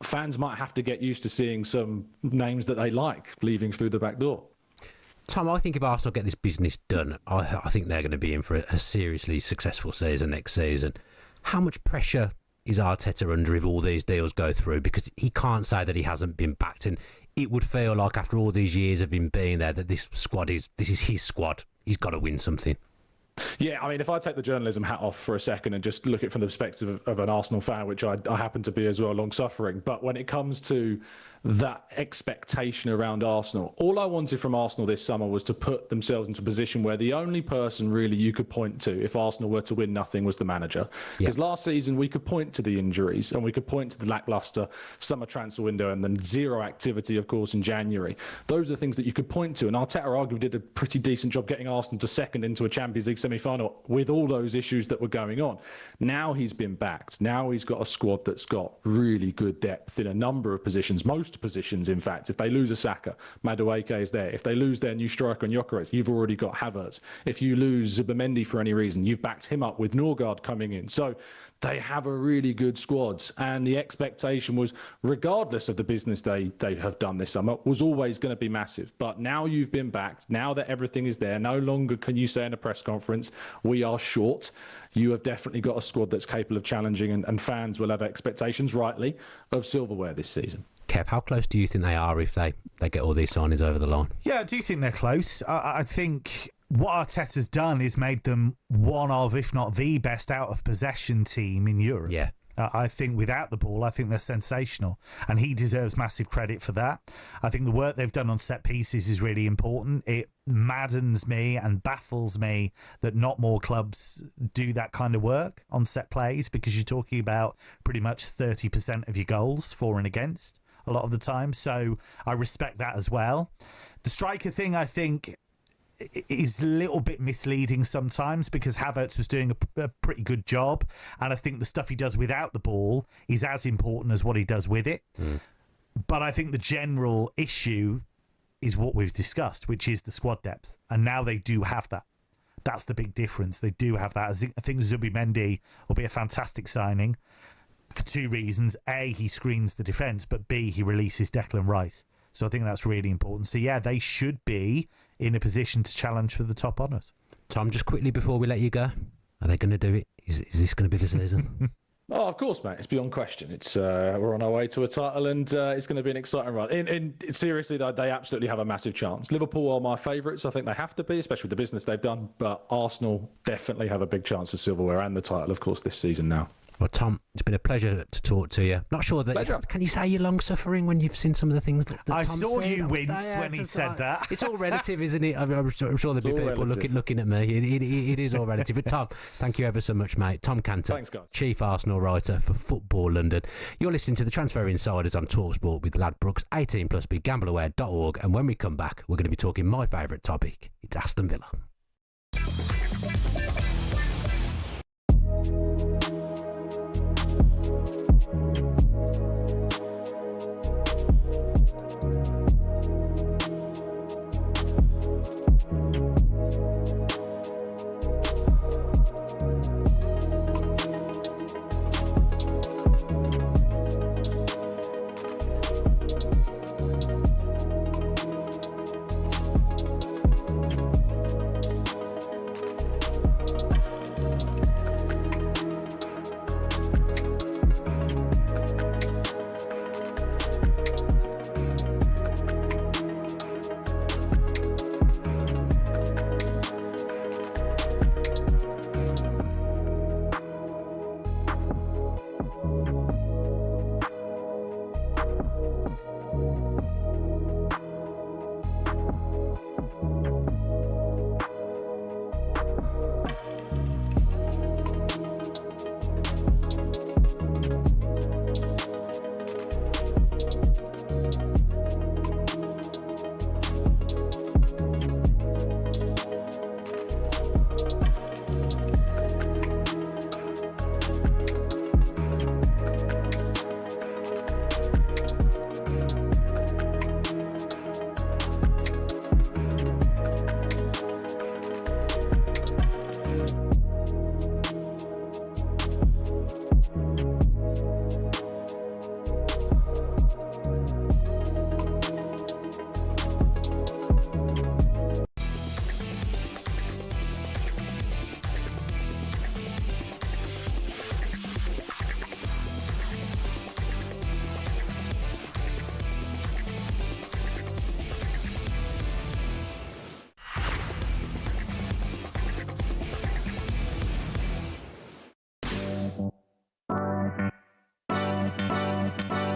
fans might have to get used to seeing some names that they like leaving through the back door. Tom, I think if Arsenal get this business done, I think they're going to be in for a seriously successful season next season. How much pressure is Arteta under if all these deals go through? Because he can't say that he hasn't been backed, and it would feel like after all these years of him being there that this is his squad. He's got to win something. Yeah, I mean, if I take the journalism hat off for a second and just look at it from the perspective of an Arsenal fan, which I happen to be as well, long suffering, but when it comes to that expectation around Arsenal, all I wanted from Arsenal this summer was to put themselves into a position where the only person really you could point to if Arsenal were to win nothing was the manager. Because last season we could point to the injuries and we could point to the lacklustre summer transfer window and the zero activity, of course, in January. Those are the things that you could point to, and Arteta arguably did a pretty decent job getting Arsenal to second into a Champions League semi-final with all those issues that were going on. Now he's been backed. Now he's got a squad that's got really good depth in a number of positions, most positions, in fact. If they lose a Saka, Madueke is there. If they lose their new striker and Gykeres, you've already got Havertz. If you lose Zubimendi for any reason, you've backed him up with Norgard coming in. So they have a really good squad, and the expectation was, regardless of the business they have done this summer, was always going to be massive. But now you've been backed, now that everything is there, no longer can you say in a press conference, we are short. You have definitely got a squad that's capable of challenging, and fans will have expectations, rightly, of silverware this season. Kev, how close do you think they are if they get all these signings over the line? Yeah, I do think they're close. I think what Arteta's done is made them one of, if not the best out of possession team in Europe. Yeah. I think without the ball, I think they're sensational. And he deserves massive credit for that. I think the work they've done on set pieces is really important. It maddens me and baffles me that not more clubs do that kind of work on set plays, because you're talking about pretty much 30% of your goals for and against a lot of the time. So I respect that as well. The striker thing, I think, is a little bit misleading sometimes, because Havertz was doing a pretty good job, and I think the stuff he does without the ball is as important as what he does with it. But I think the general issue is what we've discussed, which is the squad depth, and now they do have that. That's the big difference. They do have that. I think Zubimendi will be a fantastic signing for two reasons. A, he screens the defence, but B, he releases Declan Rice. So I think that's really important. So yeah, they should be in a position to challenge for the top honours. Tom, just quickly before we let you go, are they going to do it? Is this going to be the season? Oh, of course, mate. It's beyond question. It's we're on our way to a title, and it's going to be an exciting run. Seriously, they absolutely have a massive chance. Liverpool are my favourites. I think they have to be, especially with the business they've done. But Arsenal definitely have a big chance of silverware and the title, of course, this season now. Well, Tom, it's been a pleasure to talk to you. Not sure that... Can you say you're long-suffering when you've seen some of the things that I Tom saw said? you wince when he said that. It's all relative, isn't it? I'm sure there'll be people looking at me. It is all relative. But Tom, thank you ever so much, mate. Tom Cantor, thanks, guys. Chief Arsenal writer for Football London. You're listening to the Transfer Insiders on talkSPORT with Ladbrokes, 18+, begambleaware.org. And when we come back, we're going to be talking my favourite topic. It's Aston Villa.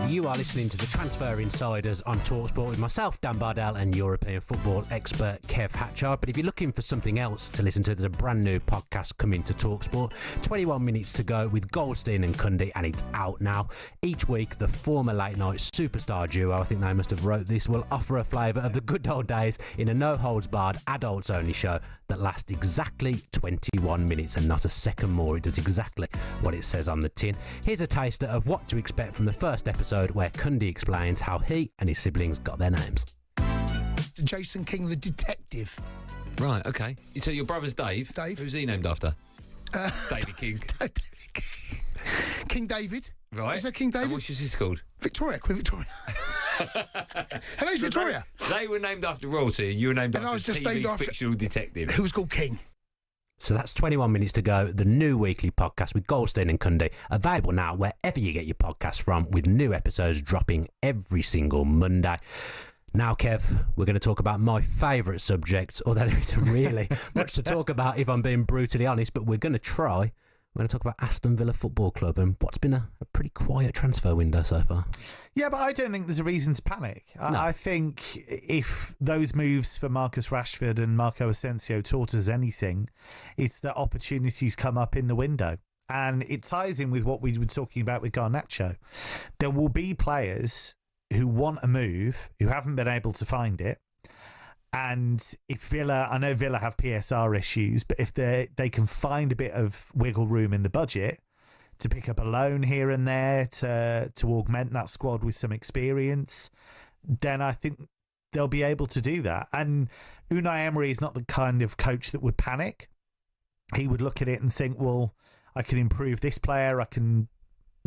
You are listening to the Transfer Insiders on talkSPORT with myself, Dan Bardell, and European football expert Kev Hatchard. But if you're looking for something else to listen to, there's a brand new podcast coming to talkSPORT. 21 minutes to go with Goldstein and Cundy, and it's out now. Each week, the former late night superstar duo, I think they must have wrote this, will offer a flavour of the good old days in a no-holds-barred, adults-only show that lasts exactly 21 minutes and not a second more. It does exactly what it says on the tin. Here's a taster of what to expect from the first episode, where Cundy explains how he and his siblings got their names. Jason King, the detective. Right, okay. So your brother's Dave? Dave. Who's he named after? David King. King David. Right. Is that King David? And what's your sister called? Victoria, Queen Victoria. Her name's Victoria. They were named after royalty, and you were named And I was after just TV named after- fictional detective. Who was called King. So that's 21 minutes to go. The new weekly podcast with Goldstein and Cundy, available now wherever you get your podcasts from, with new episodes dropping every single Monday. Now, Kev, we're going to talk about my favourite subject, although there isn't really much to talk about if I'm being brutally honest, but we're going to try. We're going to talk about Aston Villa Football Club and what's been a pretty quiet transfer window so far. Yeah, but I don't think there's a reason to panic. No. I think if those moves for Marcus Rashford and Marco Asensio taught us anything, it's that opportunities come up in the window. And it ties in with what we were talking about with Garnacho. There will be players who want a move, who haven't been able to find it. And if Villa, I know Villa have PSR issues, but if they can find a bit of wiggle room in the budget to pick up a loan here and there to augment that squad with some experience, then I think they'll be able to do that. And Unai Emery is not the kind of coach that would panic. He would look at it and think, well, I can improve this player, I can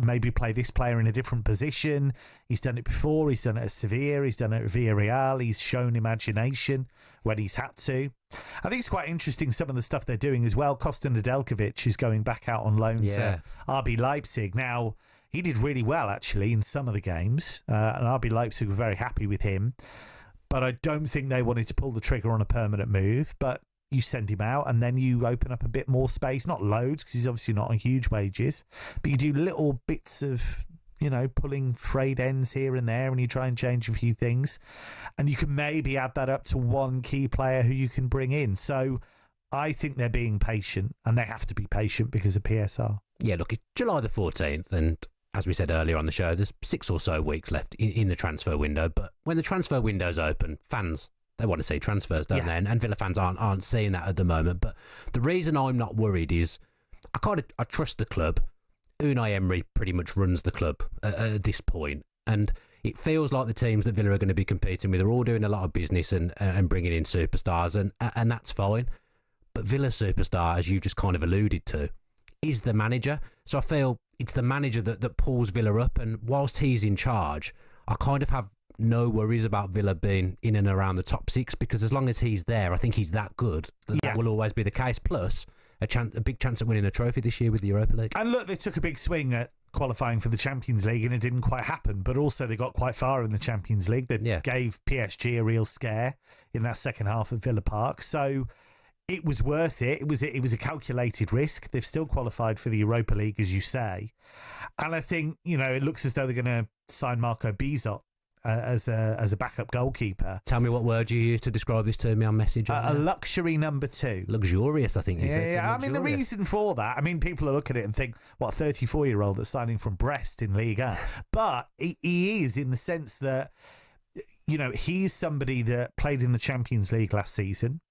maybe play this player in a different position. He's done it before. He's done it at Sevilla. He's done it at Villarreal. He's shown imagination when he's had to. I think it's quite interesting some of the stuff they're doing as well. Kostan Nedeljkovic is going back out on loan to RB Leipzig. Now, he did really well, actually, in some of the games. And RB Leipzig were very happy with him. But I don't think they wanted to pull the trigger on a permanent move. But you send him out and then you open up a bit more space. Not loads, because he's obviously not on huge wages. But you do little bits of, pulling frayed ends here and there, and you try and change a few things. And you can maybe add that up to one key player who you can bring in. So I think they're being patient, and they have to be patient because of PSR. Yeah, look, it's July the 14th, and as we said earlier on the show, there's 6 or so weeks left in the transfer window. But when the transfer window's open, fans, they want to see transfers, don't they? And Villa fans aren't seeing that at the moment. But the reason I'm not worried is I trust the club. Unai Emery pretty much runs the club at this point. And it feels like the teams that Villa are going to be competing with are all doing a lot of business and bringing in superstars, and that's fine. But Villa's superstar, as you just kind of alluded to, is the manager. So I feel it's the manager that pulls Villa up. And whilst he's in charge, I kind of have no worries about Villa being in and around the top 6, because as long as he's there, I think he's that good that will always be the case. Plus a big chance at winning a trophy this year with the Europa League. And look, they took a big swing at qualifying for the Champions League and it didn't quite happen, but also they got quite far in the Champions League. They gave PSG a real scare in that second half of Villa Park, so it was worth it. It was a calculated risk. They've still qualified for the Europa League, as you say, and I think it looks as though they're going to sign Marco Bizot as a backup goalkeeper. Tell me what word you used to describe this to me on message. A luxury number 2. Luxurious, I think you said. Yeah, I mean, the reason for that, people look at it and think, what, a 34-year-old that's signing from Brest in Ligue 1? But he is, in the sense that, he's somebody that played in the Champions League last season,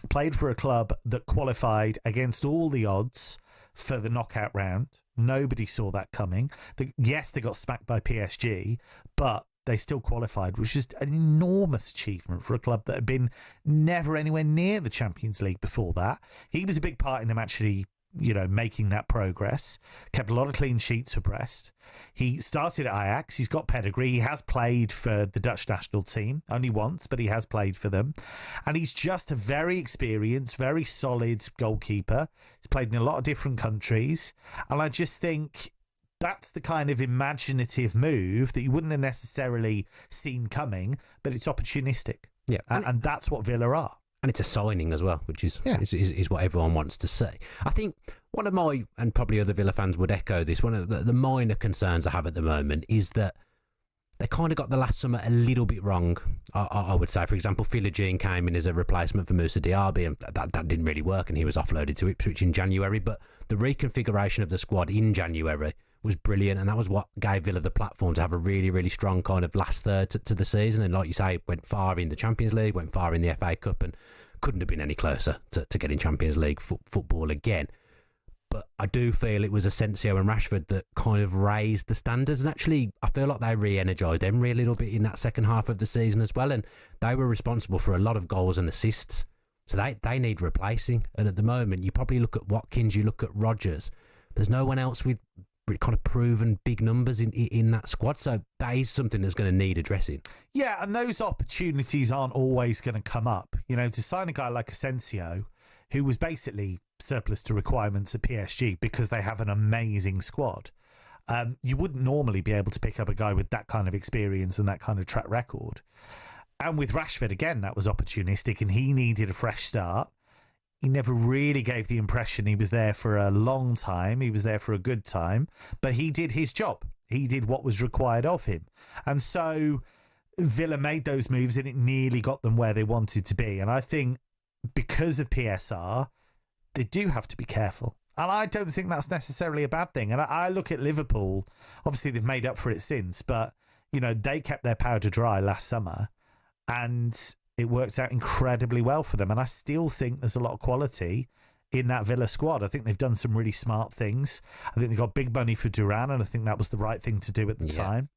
played for a club that qualified against all the odds for the knockout round. Nobody saw that coming. Yes, they got smacked by PSG, but they still qualified, which is an enormous achievement for a club that had been never anywhere near the Champions League before that. He was a big part in them actually, making that progress. Kept a lot of clean sheets for Brest. He started at Ajax. He's got pedigree. He has played for the Dutch national team, only once, but he has played for them. And he's just a very experienced, very solid goalkeeper. He's played in a lot of different countries. And I just think that's the kind of imaginative move that you wouldn't have necessarily seen coming, but it's opportunistic. Yeah. And that's what Villa are. And it's a signing as well, which is what everyone wants to see. I think one of my, and probably other Villa fans would echo this, one of the minor concerns I have at the moment is that they kind of got the last summer a little bit wrong, I would say. For example, Phila Jean came in as a replacement for Moussa Diaby, and that didn't really work, and he was offloaded to Ipswich in January. But the reconfiguration of the squad in January was brilliant, and that was what gave Villa the platform to have a really, really strong kind of last third to the season. And like you say, went far in the Champions League, went far in the FA Cup, and couldn't have been any closer to getting Champions League football again. But I do feel it was Asensio and Rashford that kind of raised the standards. And actually, I feel like they re-energised Emery a little bit in that second half of the season as well. And they were responsible for a lot of goals and assists. So they need replacing. And at the moment, you probably look at Watkins, you look at Rodgers. There's no one else with kind of proven big numbers in that squad. So that is something that's going to need addressing. Yeah, and those opportunities aren't always going to come up. You know, to sign a guy like Asensio, who was basically surplus to requirements at PSG because they have an amazing squad. You wouldn't normally be able to pick up a guy with that kind of experience and that kind of track record. And with Rashford, again, that was opportunistic and he needed a fresh start. He never really gave the impression he was there for a long time. He was there for a good time, but he did his job. He did what was required of him. And so Villa made those moves and it nearly got them where they wanted to be. And I think because of PSR, they do have to be careful. And I don't think that's necessarily a bad thing. And I look at Liverpool, obviously they've made up for it since, but, you know, they kept their powder dry last summer and it worked out incredibly well for them. And I still think there's a lot of quality in that Villa squad. I think they've done some really smart things. I think they got big money for Duran, and I think that was the right thing to do at the time.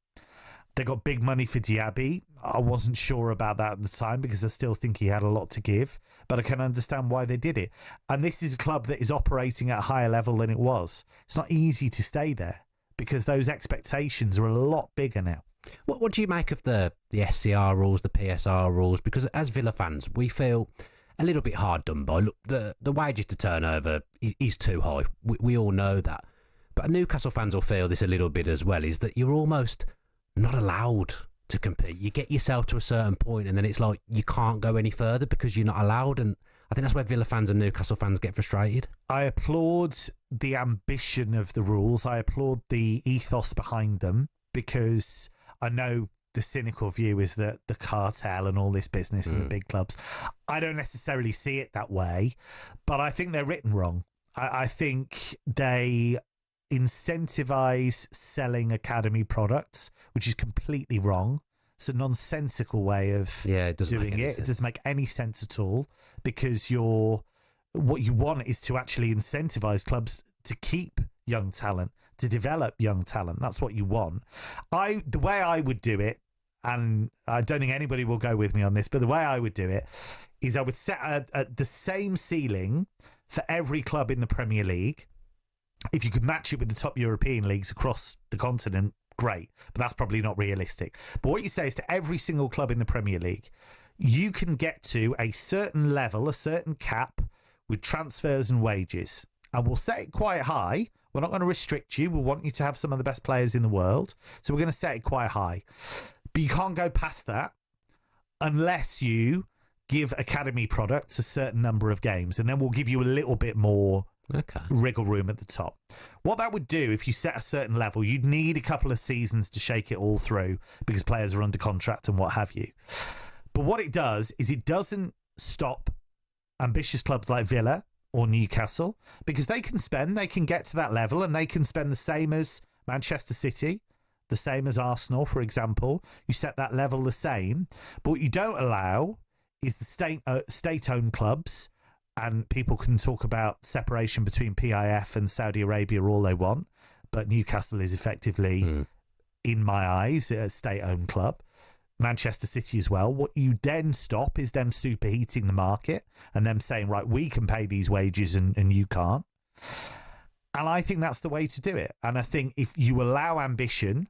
They got big money for Diaby. I wasn't sure about that at the time because I still think he had a lot to give, but I can understand why they did it. And this is a club that is operating at a higher level than it was. It's not easy to stay there because those expectations are a lot bigger now. What do you make of the SCR rules, the PSR rules? Because as Villa fans, we feel a little bit hard done by. Look, the wages to turnover is too high. We all know that. But Newcastle fans will feel this a little bit as well, is that you're almost not allowed to compete. You get yourself to a certain point and then it's like you can't go any further because you're not allowed. And I think that's where Villa fans and Newcastle fans get frustrated. I applaud the ambition of the rules. I applaud the ethos behind them because I know the cynical view is that the cartel and all this business and the big clubs. I don't necessarily see it that way, but I think they're written wrong. I think they incentivize selling academy products, which is completely wrong. It's a nonsensical way of doing it. It doesn't make any sense at all because what you want is to actually incentivize clubs to keep young talent, to develop young talent. That's what you want. The way I would do it, and I don't think anybody will go with me on this, but the way I would do it is I would set the same ceiling for every club in the Premier League. If you could match it with the top European leagues across the continent, great. But that's probably not realistic. But what you say is to every single club in the Premier League, you can get to a certain level, a certain cap with transfers and wages. And we'll set it quite high. We're not going to restrict you. We'll want you to have some of the best players in the world. So we're going to set it quite high. But you can't go past that unless you give academy products a certain number of games. And then we'll give you a little bit more wriggle room at the top. What that would do, if you set a certain level, you'd need a couple of seasons to shake it all through because players are under contract and what have you. But what it does is it doesn't stop ambitious clubs like Villa or Newcastle because they can get to that level and they can spend the same as Manchester City, the same as Arsenal, for example. You set that level the same. But what you don't allow is the state-owned clubs. And people can talk about separation between PIF and Saudi Arabia all they want, but Newcastle is effectively, in my eyes, a state-owned club. Manchester City as well. What you then stop is them superheating the market and them saying, right, we can pay these wages and you can't. And I think that's the way to do it. And I think if you allow ambition,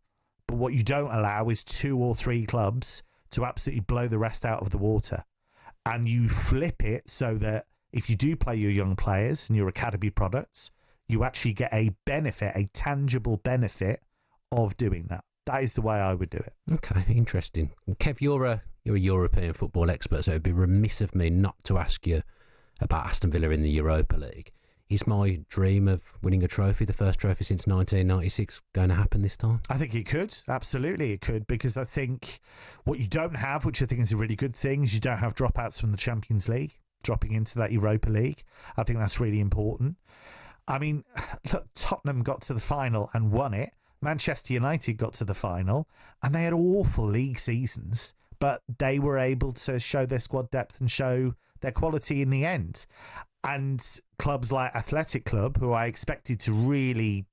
but what you don't allow is 2 or 3 clubs to absolutely blow the rest out of the water, and you flip it so that if you do play your young players and your academy products, you actually get a benefit, a tangible benefit of doing that. That is the way I would do it. Okay, interesting. Kev, you're a European football expert, so it'd be remiss of me not to ask you about Aston Villa in the Europa League. Is my dream of winning a trophy, the first trophy since 1996, going to happen this time? I think it could. Absolutely, it could. Because I think what you don't have, which I think is a really good thing, is you don't have dropouts from the Champions League dropping into that Europa League. I think that's really important. I mean, look, Tottenham got to the final and won it. Manchester United got to the final and they had awful league seasons, but they were able to show their squad depth and show their quality in the end. And clubs like Athletic Club, who I expected to really,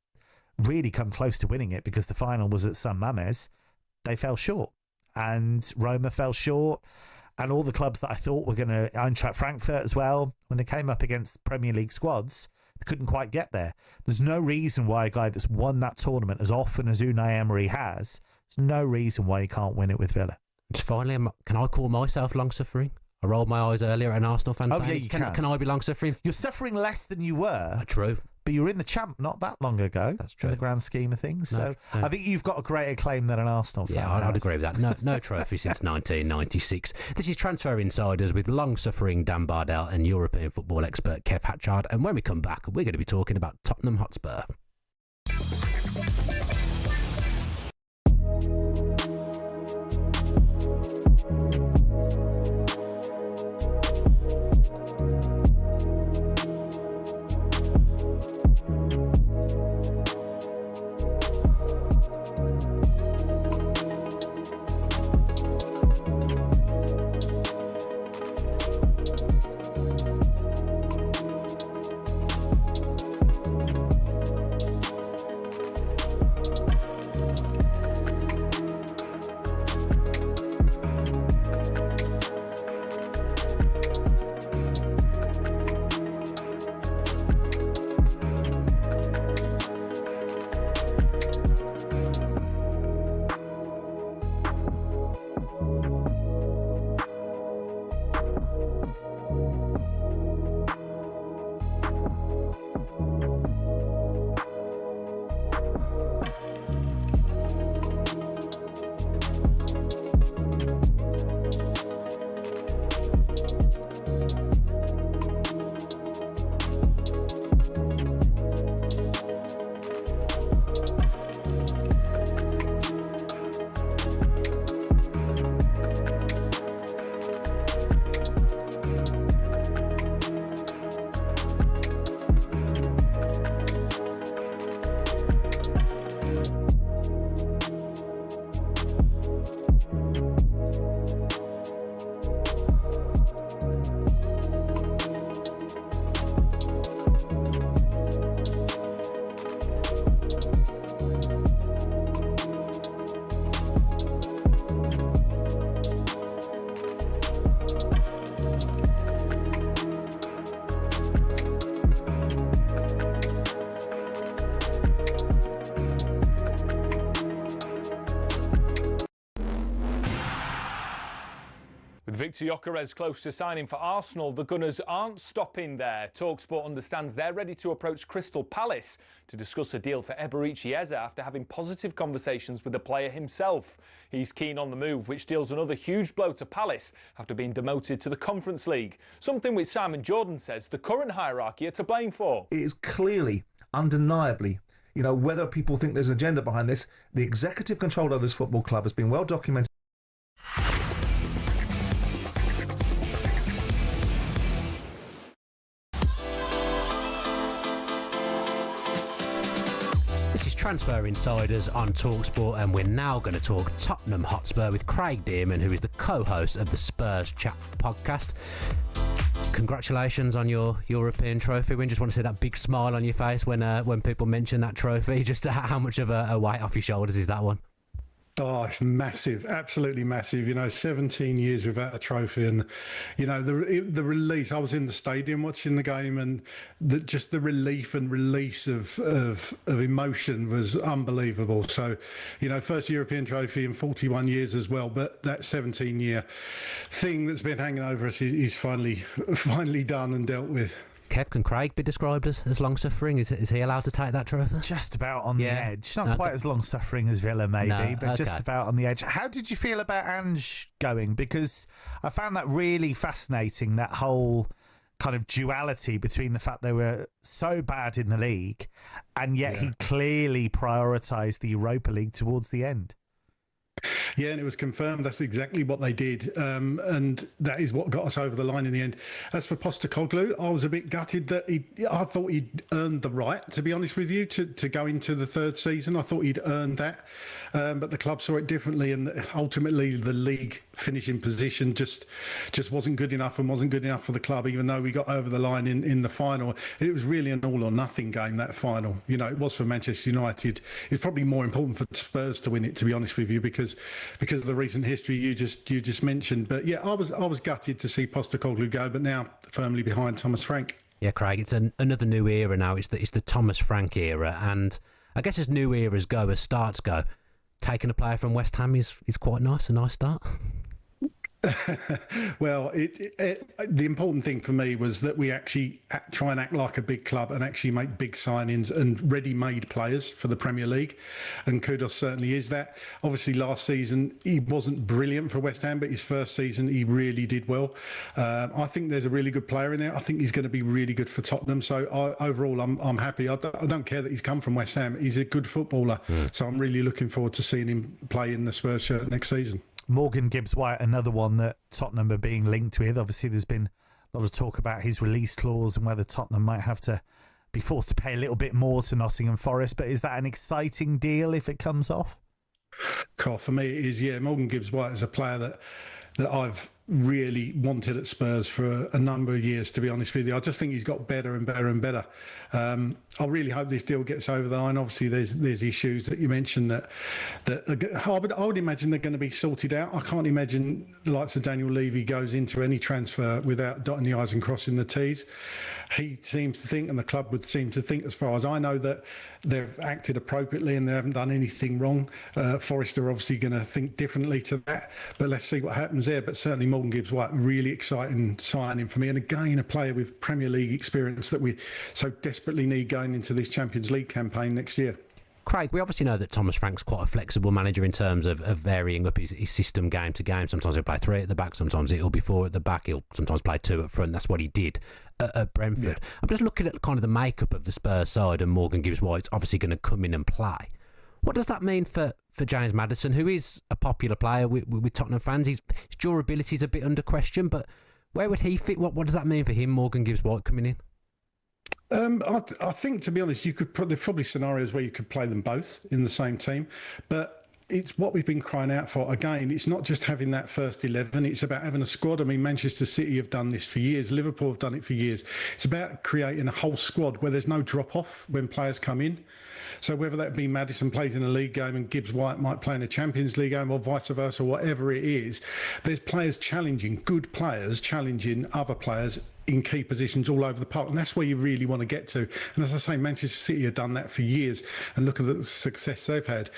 really come close to winning it because the final was at San Mamés, they fell short. And Roma fell short. And all the clubs that I thought were going to, Eintracht Frankfurt as well, when they came up against Premier League squads, They couldn't quite get there. There's no reason why a guy that's won that tournament as often as Unai Emery has, there's no reason why he can't win it with Villa. Just finally, can I call myself long-suffering? I rolled my eyes earlier at an Arsenal fan saying, yeah, you can. Can I be long-suffering? You're suffering less than you were. True. But you were in the champ not that long ago. That's true. In the grand scheme of things. So No. I think you've got a greater claim than an Arsenal fan. Yeah, I'd agree with that. No trophy since 1996. This is Transfer Insiders with long-suffering Dan Bardell and European football expert Kev Hatchard. And when we come back, we're going to be talking about Tottenham Hotspur. Victor Gykeres close to signing for Arsenal. The Gunners aren't stopping there. talkSPORT understands they're ready to approach Crystal Palace to discuss a deal for Eberechi Eze after having positive conversations with the player himself. He's keen on the move, which deals another huge blow to Palace after being demoted to the Conference League. Something which Simon Jordan says the current hierarchy are to blame for. It is clearly, undeniably, whether people think there's an agenda behind this, the executive control of this football club has been well documented. This is Transfer Insiders on talkSPORT, and we're now going to talk Tottenham Hotspur with Craig Dearman, who is the co-host of the Spurs Chat podcast. Congratulations on your European trophy. We just want to see that big smile on your face when people mention that trophy. Just how much of a weight off your shoulders is that one? Oh, it's massive, absolutely massive. 17 years without a trophy, and the release. I was in the stadium watching the game, and just the relief and release of emotion was unbelievable. So, first European trophy in 41 years as well. But that 17-year thing that's been hanging over us is finally done and dealt with. Kev, can Craig be described as long-suffering? Is he allowed to take that trophy? Just about on the edge. Not quite as long-suffering as Villa, maybe, but just about on the edge. How did you feel about Ange going? Because I found that really fascinating, that whole kind of duality between the fact they were so bad in the league and yet he clearly prioritised the Europa League towards the end. Yeah, and it was confirmed that's exactly what they did, and that is what got us over the line in the end. As for Postecoglou, I was a bit gutted that I thought he'd earned the right, to be honest with you, to go into the third season. I thought he'd earned that, but the club saw it differently, and ultimately the league finishing position just wasn't good enough and wasn't good enough for the club, even though we got over the line in the final. It was really an all or nothing game, that final. It was for Manchester United. It's probably more important for Spurs to win it, to be honest with you, because of the recent history you just mentioned. But yeah, I was gutted to see Postecoglou go, but now firmly behind Thomas Frank. Yeah, Craig, it's another new era now. It's the Thomas Frank era, and I guess as new eras go, as starts go, taking a player from West Ham is quite nice, a nice start. Well, the important thing for me was that we actually try and act like a big club and actually make big signings and ready-made players for the Premier League. And Kudos certainly is that. Obviously, last season, he wasn't brilliant for West Ham, but his first season, he really did well. I think there's a really good player in there. I think he's going to be really good for Tottenham. So overall, I'm happy. I don't care that he's come from West Ham. He's a good footballer. So I'm really looking forward to seeing him play in the Spurs shirt next season. Morgan Gibbs-White, another one that Tottenham are being linked with. Obviously, there's been a lot of talk about his release clause and whether Tottenham might have to be forced to pay a little bit more to Nottingham Forest. But is that an exciting deal if it comes off? For me, it is, yeah. Morgan Gibbs-White is a player that I've really wanted at Spurs for a number of years, to be honest with you. I just think he's got better and better and better. I really hope this deal gets over the line. Obviously, there's issues that you mentioned that I would imagine they're going to be sorted out. I can't imagine the likes of Daniel Levy goes into any transfer without dotting the I's and crossing the T's. He seems to think, and the club would seem to think, as far as I know, that they've acted appropriately and they haven't done anything wrong. Forest are obviously going to think differently to that, but let's see what happens there. But certainly Morgan Gibbs-White, really exciting signing for me. And again, a player with Premier League experience that we so desperately need going into this Champions League campaign next year. Craig, we obviously know that Thomas Frank's quite a flexible manager in terms of varying up his system game to game. Sometimes he'll play 3 at the back, sometimes it'll be 4 at the back, he'll sometimes play 2 up front. That's what he did at Brentford. Yeah. I'm just looking at kind of the makeup of the Spurs side, and Morgan Gibbs-White's obviously going to come in and play. What does that mean for James Maddison, who is a popular player with Tottenham fans? His durability is a bit under question, but where would he fit? What does that mean for him, Morgan Gibbs-White, coming in? I think, to be honest, there's probably scenarios where you could play them both in the same team, but it's what we've been crying out for. Again, it's not just having that first 11, it's about having a squad. I mean, Manchester City have done this for years, Liverpool have done it for years. It's about creating a whole squad where there's no drop-off when players come in. So whether that be Maddison plays in a league game and Gibbs-White might play in a Champions League game, or vice versa, whatever it is, there's players challenging, good players challenging other players in key positions all over the park, and that's where you really want to get to. And as I say, Manchester City have done that for years, and look at the success they've had.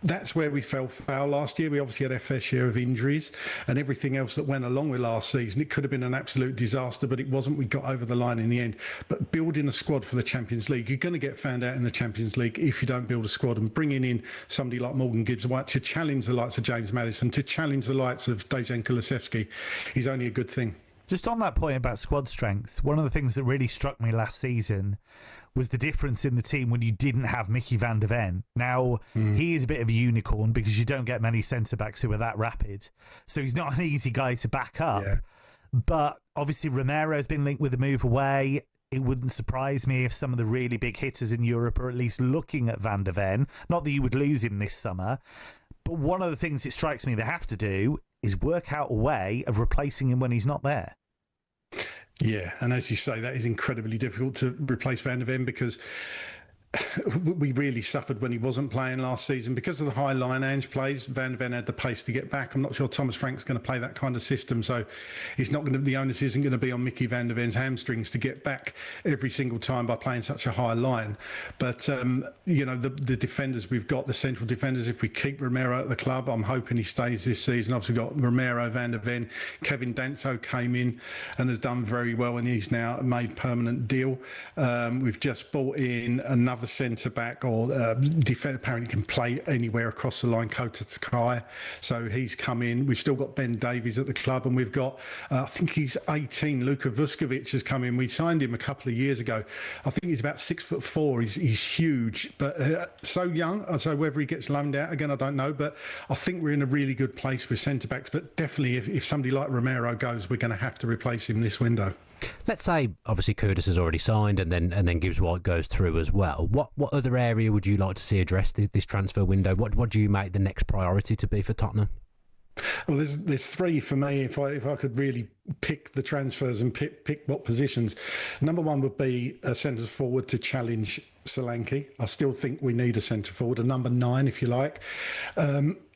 That's where we fell foul last year. We obviously had our fair share of injuries and everything else that went along with last season. It could have been an absolute disaster, but it wasn't. We got over the line in the end. But building a squad for the Champions League, you're going to get found out in the Champions League if you don't build a squad, and bringing in somebody like Morgan Gibbs-White to challenge the likes of James Maddison, to challenge the likes of Dejan Kulusevski, is only a good thing. Just on that point about squad strength, one of the things that really struck me last season was the difference in the team when you didn't have Mickey van der Ven. Now, he is a bit of a unicorn because you don't get many centre-backs who are that rapid. So he's not an easy guy to back up. Yeah. But obviously Romero's been linked with a move away. It wouldn't surprise me if some of the really big hitters in Europe are at least looking at van der Ven. Not that you would lose him this summer. But one of the things it strikes me they have to do is work out a way of replacing him when he's not there. Yeah, and as you say, that is incredibly difficult to replace Van der Ven, because we really suffered when he wasn't playing last season because of the high line Ange plays. Van der Ven had the pace to get back. I'm not sure Thomas Frank's going to play that kind of system, so it's not going to. The onus isn't going to be on Mickey van der Ven's hamstrings to get back every single time by playing such a high line. But you know, the defenders we've got, the central defenders. If we keep Romero at the club, I'm hoping he stays this season. Obviously, we've got Romero, Van der Ven, Kevin Danso came in and has done very well, and he's now made permanent deal. We've just bought in another centre back or defender, apparently can play anywhere across the line, Kota Takai, so he's come in. We've still got Ben Davies at the club, and we've got I think he's 18, Luka Vuskovic has come in. We signed him a couple of years ago. I think he's about 6'4". He's huge, but so young. So whether he gets loaned out again, I don't know, but I think we're in a really good place with centre backs. But definitely if somebody like Romero goes, we're going to have to replace him this window. Let's say, obviously, Curtis has already signed, and then Gibbs-White goes through as well. What other area would you like to see addressed this transfer window? What do you make the next priority to be for Tottenham? Well, there's 3 for me. If I could really pick the transfers and pick what positions, number 1 would be a centre forward to challenge Solanke. I still think we need a centre forward, a number 9, if you like.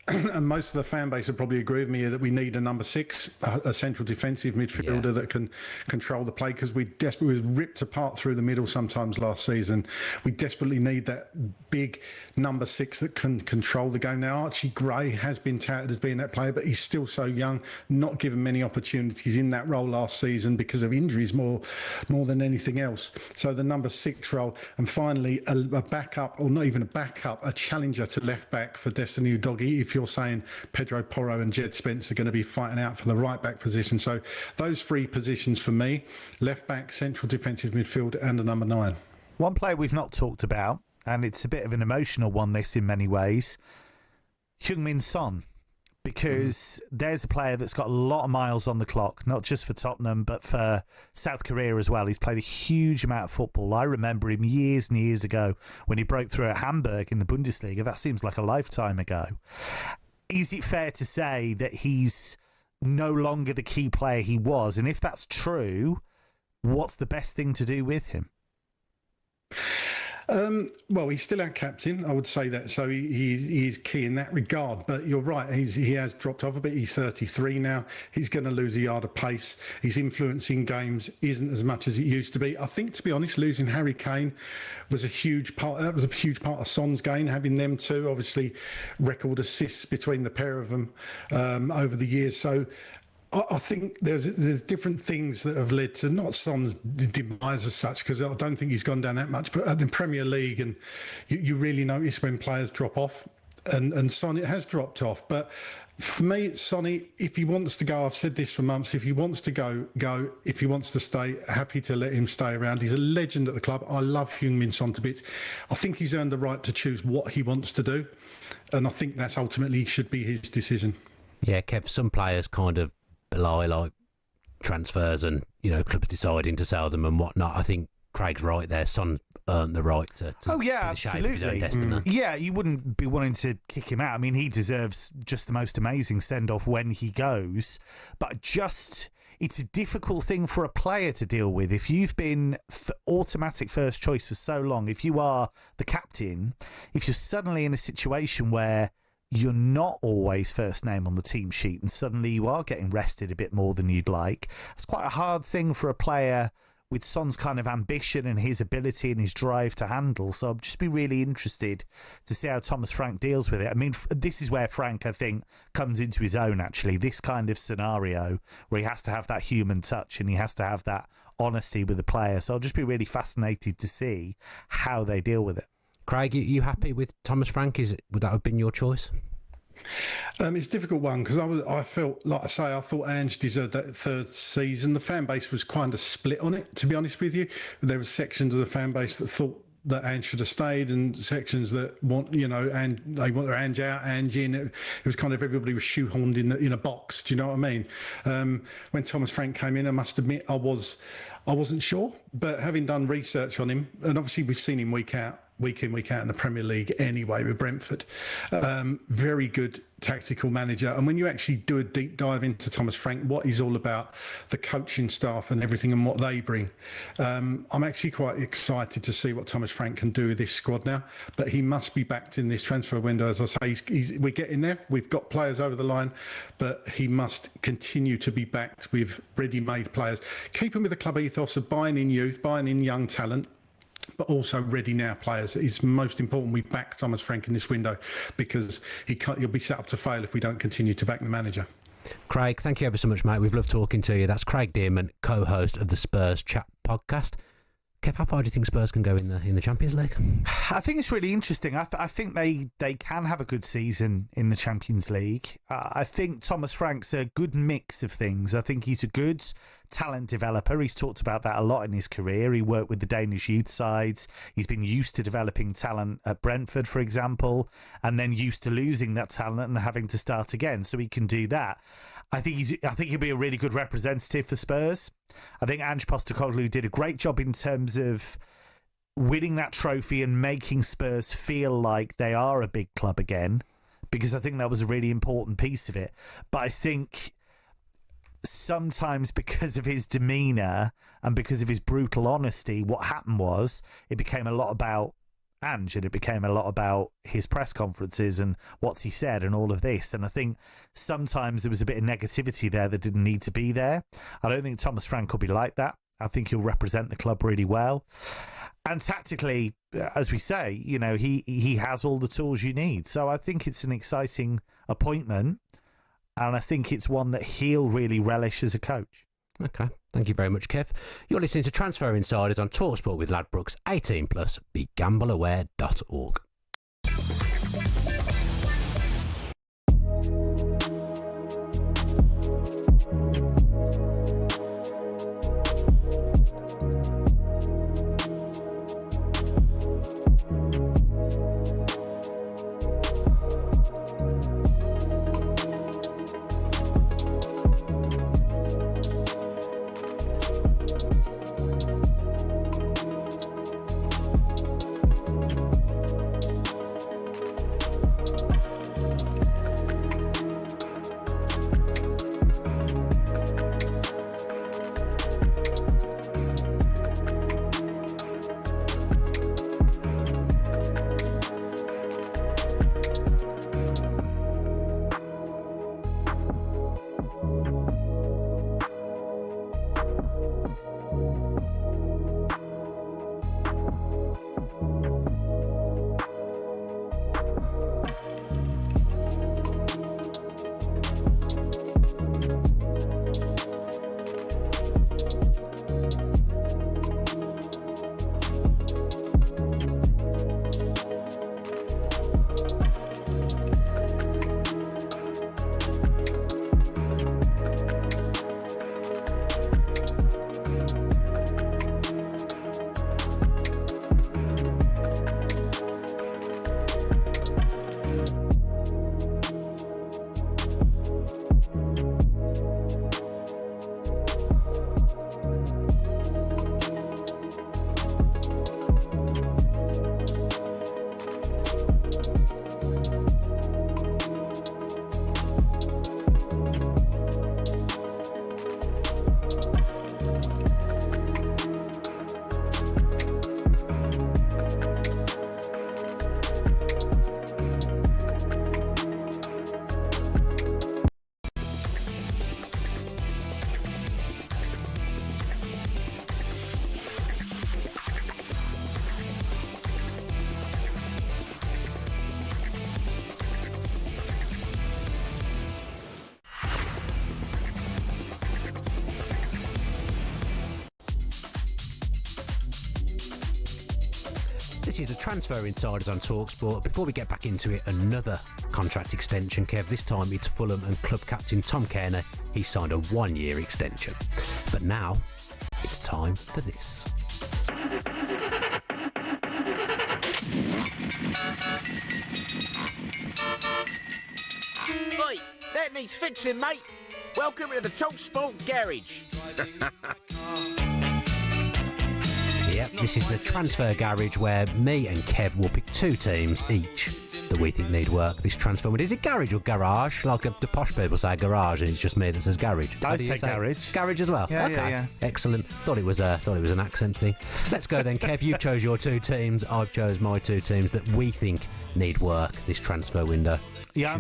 and most of the fan base would probably agree with me that we need a number 6, a central defensive midfielder that can control the play, because we desperately was ripped apart through the middle sometimes last season. We desperately need that big number 6 that can control the game. Now, Archie Gray has been touted as being that player, but he's still so young, not given many opportunities in that role last season because of injuries more than anything else. So the number 6 role, and finally a backup, or not even a backup, a challenger to left back for Destiny Udogie, if you're saying Pedro Porro and Jed Spence are going to be fighting out for the right back position. So those 3 positions for me: left back, central defensive midfield, and a number 9. One player we've not talked about, and it's a bit of an emotional one, this in many ways, Heung-Min Son, because there's a player that's got a lot of miles on the clock, not just for Tottenham, but for South Korea as well. He's played a huge amount of football. I remember him years and years ago when he broke through at Hamburg in the Bundesliga. That seems like a lifetime ago. Is it fair to say that he's no longer the key player he was? And if that's true, what's the best thing to do with him? Well, he's still our captain, I would say that. So he's key in that regard. But you're right, he has dropped off a bit. He's 33 now. He's going to lose a yard of pace. His influence in games isn't as much as it used to be. I think, to be honest, losing Harry Kane was a huge part. That was a huge part of Son's game, having them two. Obviously, record assists between the pair of them over the years. So I think there's different things that have led to not Son's demise as such, because I don't think he's gone down that much, but in Premier League, and you really notice when players drop off, and Son, it has dropped off. But for me, Sonny, if he wants to go, I've said this for months, if he wants to go. If he wants to stay, happy to let him stay around. He's a legend at the club. I love Heung-Min Son to bits. I think he's earned the right to choose what he wants to do, and I think that's ultimately should be his decision. Yeah, Kev, some players kind of belie like transfers and clubs deciding to sell them and whatnot. I think Craig's right there. Son earned the right to be the shape of his own destiny. Yeah, you wouldn't be wanting to kick him out. I mean, he deserves just the most amazing send-off when he goes, but it's a difficult thing for a player to deal with. If you've been automatic first choice for so long, if you are the captain, if you're suddenly in a situation where you're not always first name on the team sheet and suddenly you are getting rested a bit more than you'd like, it's quite a hard thing for a player with Son's kind of ambition and his ability and his drive to handle. So I'd just be really interested to see how Thomas Frank deals with it. I mean, this is where Frank, I think, comes into his own, actually. This kind of scenario where he has to have that human touch and he has to have that honesty with the player. So I'll just be really fascinated to see how they deal with it. Craig, you happy with Thomas Frank? Would that have been your choice? It's a difficult one because I felt, like I say, I thought Ange deserved that third season. The fan base was kind of split on it, to be honest with you. There were sections of the fan base that thought that Ange should have stayed, and sections that want, and they want their Ange out, Ange in. It was kind of everybody was shoehorned in a box. Do you know what I mean? When Thomas Frank came in, I must admit I wasn't sure, but having done research on him, and obviously we've seen him week in, week out in the Premier League anyway with Brentford. Very good tactical manager. And when you actually do a deep dive into Thomas Frank, what he's all about, the coaching staff and everything and what they bring, I'm actually quite excited to see what Thomas Frank can do with this squad now. But he must be backed in this transfer window. As I say, we're getting there. We've got players over the line, but he must continue to be backed with ready-made players. Keeping with the club ethos of buying in youth, buying in young talent, but also ready now players. It's most important we back Thomas Frank in this window, because he'll be set up to fail if we don't continue to back the manager. Craig, thank you ever so much, mate. We've loved talking to you. That's Craig Dearman, co-host of the Spurs Chat podcast. Kev, how far do you think Spurs can go in the Champions League? I think it's really interesting. I think they can have a good season in the Champions League. I think Thomas Frank's a good mix of things. I think he's a good talent developer. He's talked about that a lot in his career. He worked with the Danish youth sides. He's been used to developing talent at Brentford, for example, and then used to losing that talent and having to start again. So he can do that. I think he'll be a really good representative for Spurs. I think Ange Postecoglou did a great job in terms of winning that trophy and making Spurs feel like they are a big club again, because I think that was a really important piece of it. But I think sometimes because of his demeanour and because of his brutal honesty, what happened was it became a lot about Ange, and it became a lot about his press conferences and what's he said and all of this. And I think sometimes there was a bit of negativity there that didn't need to be there. I don't think Thomas Frank will be like that. I think he'll represent the club really well. And tactically, as we say, you know, he has all the tools you need. So I think it's an exciting appointment, and I think it's one that he'll really relish as a coach. Okay, thank you very much, Kev. You're listening to Transfer Insiders on talkSPORT with Ladbrokes. 18 plus. BeGambleAware.org. This is the Transfer Insiders on talkSPORT. Before we get back into it, another contract extension, Kev. This time it's Fulham and club captain Tom Cairney. He signed a 1-year extension. But now it's time for this. Oi, that needs fixing, mate. Welcome to the talkSPORT garage. Yep, this is the transfer garage where me and Kev will pick 2 teams each that we think need work this transfer window. Is it garage or garage? Like the posh people say garage, and it's just me that says garage. I say garage. Garage as well. Yeah, okay. yeah. Excellent. Thought it was an accent thing. Let's go then, Kev. You chose your 2 teams. I've chose my 2 teams that we think need work this transfer window. Yeah,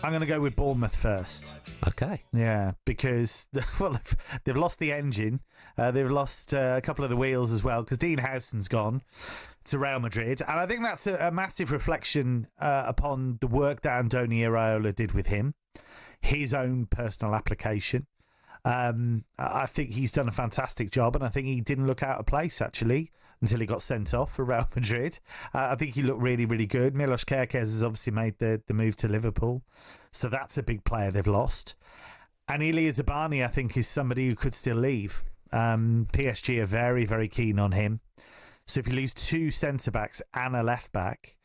I'm going to go with Bournemouth first. Okay. Yeah, because they've lost the engine. They've lost a couple of the wheels as well because Dean Howson's gone to Real Madrid. And I think that's a massive reflection upon the work that Andoni Iraola did with him, his own personal application. I think he's done a fantastic job, and I think he didn't look out of place, actually, until he got sent off for Real Madrid. I think he looked really, really good. Milos Gykeres has obviously made the move to Liverpool, so that's a big player they've lost. And Ilya Zabani, I think, is somebody who could still leave. PSG are very, very keen on him. So if you lose 2 centre-backs and a left-back,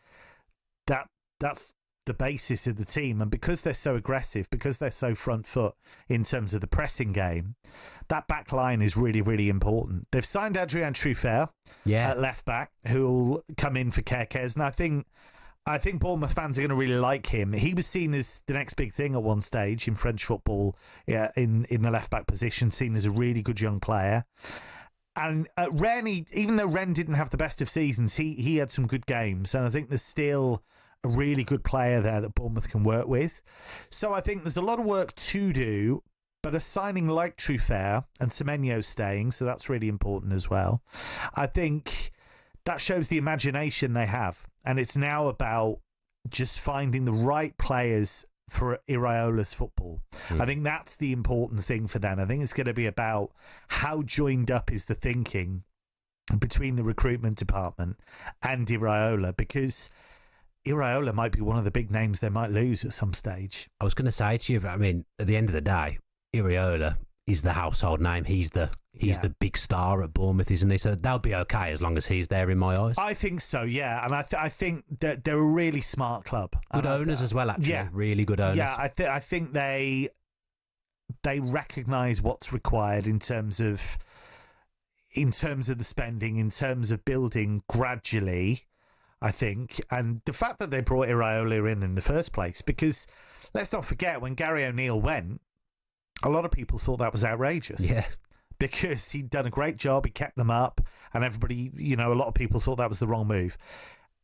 that's the basis of the team. And because they're so aggressive, because they're so front foot in terms of the pressing game, that back line is really, really important. They've signed Adrien Truffert at left-back, who'll come in for Gykeres. And I think Bournemouth fans are going to really like him. He was seen as the next big thing at one stage in French football, in the left-back position, seen as a really good young player. And Ren, even though Ren didn't have the best of seasons, he had some good games. And I think there's still a really good player there that Bournemouth can work with. So I think there's a lot of work to do, but a signing like Truffert and Semenyo staying, so that's really important as well. I think that shows the imagination they have. And it's now about just finding the right players for Iraola's football. I think that's the important thing for them. I think it's going to be about how joined up is the thinking between the recruitment department and Iraola, because Iraola might be one of the big names they might lose at some stage. I was going to say to you, I mean, at the end of the day, Iraola is the household name. He's the big star at Bournemouth, isn't he? So they'll be okay as long as he's there, in my eyes. I think so, yeah. And I think that they're a really smart club. Good owners as well, actually. Yeah. Really good owners. Yeah, I think they recognise what's required in terms of the spending, in terms of building gradually, I think. And the fact that they brought Iraola in the first place, because let's not forget, when Gary O'Neill went, a lot of people thought that was outrageous. Yeah. Because he'd done a great job, he kept them up, and everybody, a lot of people thought that was the wrong move.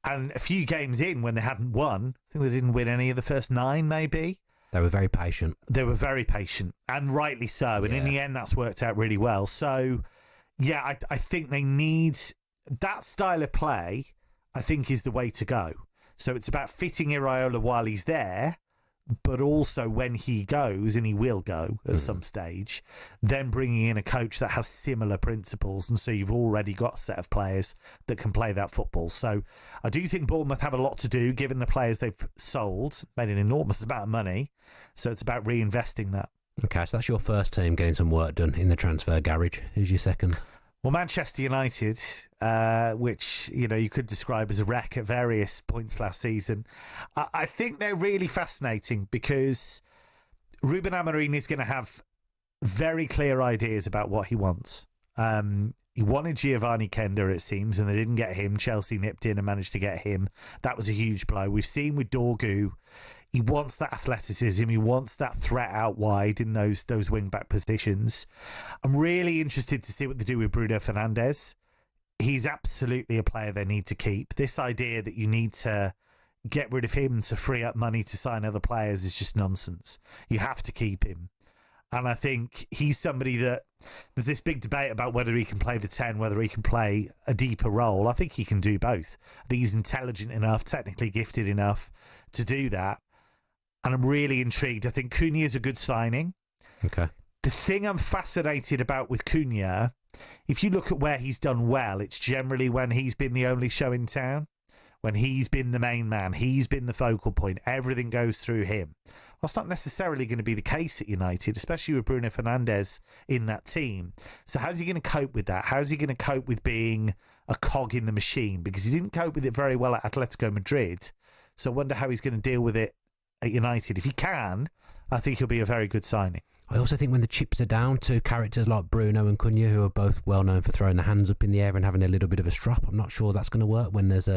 And a few games in, when they hadn't won, I think they didn't win any of the first 9, maybe. They were very patient. They were very patient, and rightly so. And in the end, that's worked out really well. So, yeah, I think they need that style of play, I think, is the way to go. So it's about fitting Iraola while he's there, but also when he goes, and he will go at some stage, then bringing in a coach that has similar principles. And so you've already got a set of players that can play that football. So I do think Bournemouth have a lot to do, given the players they've sold, made an enormous amount of money. So it's about reinvesting that. Okay, so that's your first team getting some work done in the transfer garage. Who's your second? Well, Manchester United, which, you could describe as a wreck at various points last season, I think they're really fascinating because Ruben Amorim is going to have very clear ideas about what he wants. He wanted Giovanni Kender, it seems, and they didn't get him. Chelsea nipped in and managed to get him. That was a huge blow. We've seen with Dorgu, he wants that athleticism. He wants that threat out wide in those wing-back positions. I'm really interested to see what they do with Bruno Fernandes. He's absolutely a player they need to keep. This idea that you need to get rid of him to free up money to sign other players is just nonsense. You have to keep him. And I think he's somebody that there's this big debate about whether he can play the 10, whether he can play a deeper role. I think he can do both. I think he's intelligent enough, technically gifted enough to do that. And I'm really intrigued. I think Cunha is a good signing. Okay. The thing I'm fascinated about with Cunha, if you look at where he's done well, it's generally when he's been the only show in town, when he's been the main man, he's been the focal point, everything goes through him. Well, that's not necessarily going to be the case at United, especially with Bruno Fernandes in that team. So how's he going to cope with that? How's he going to cope with being a cog in the machine? Because he didn't cope with it very well at Atletico Madrid. So I wonder how he's going to deal with it at United. If he can, I think he'll be a very good signing. I also think when the chips are down to characters like Bruno and Cunha, who are both well known for throwing the hands up in the air and having a little bit of a strop, I'm not sure that's going to work when there's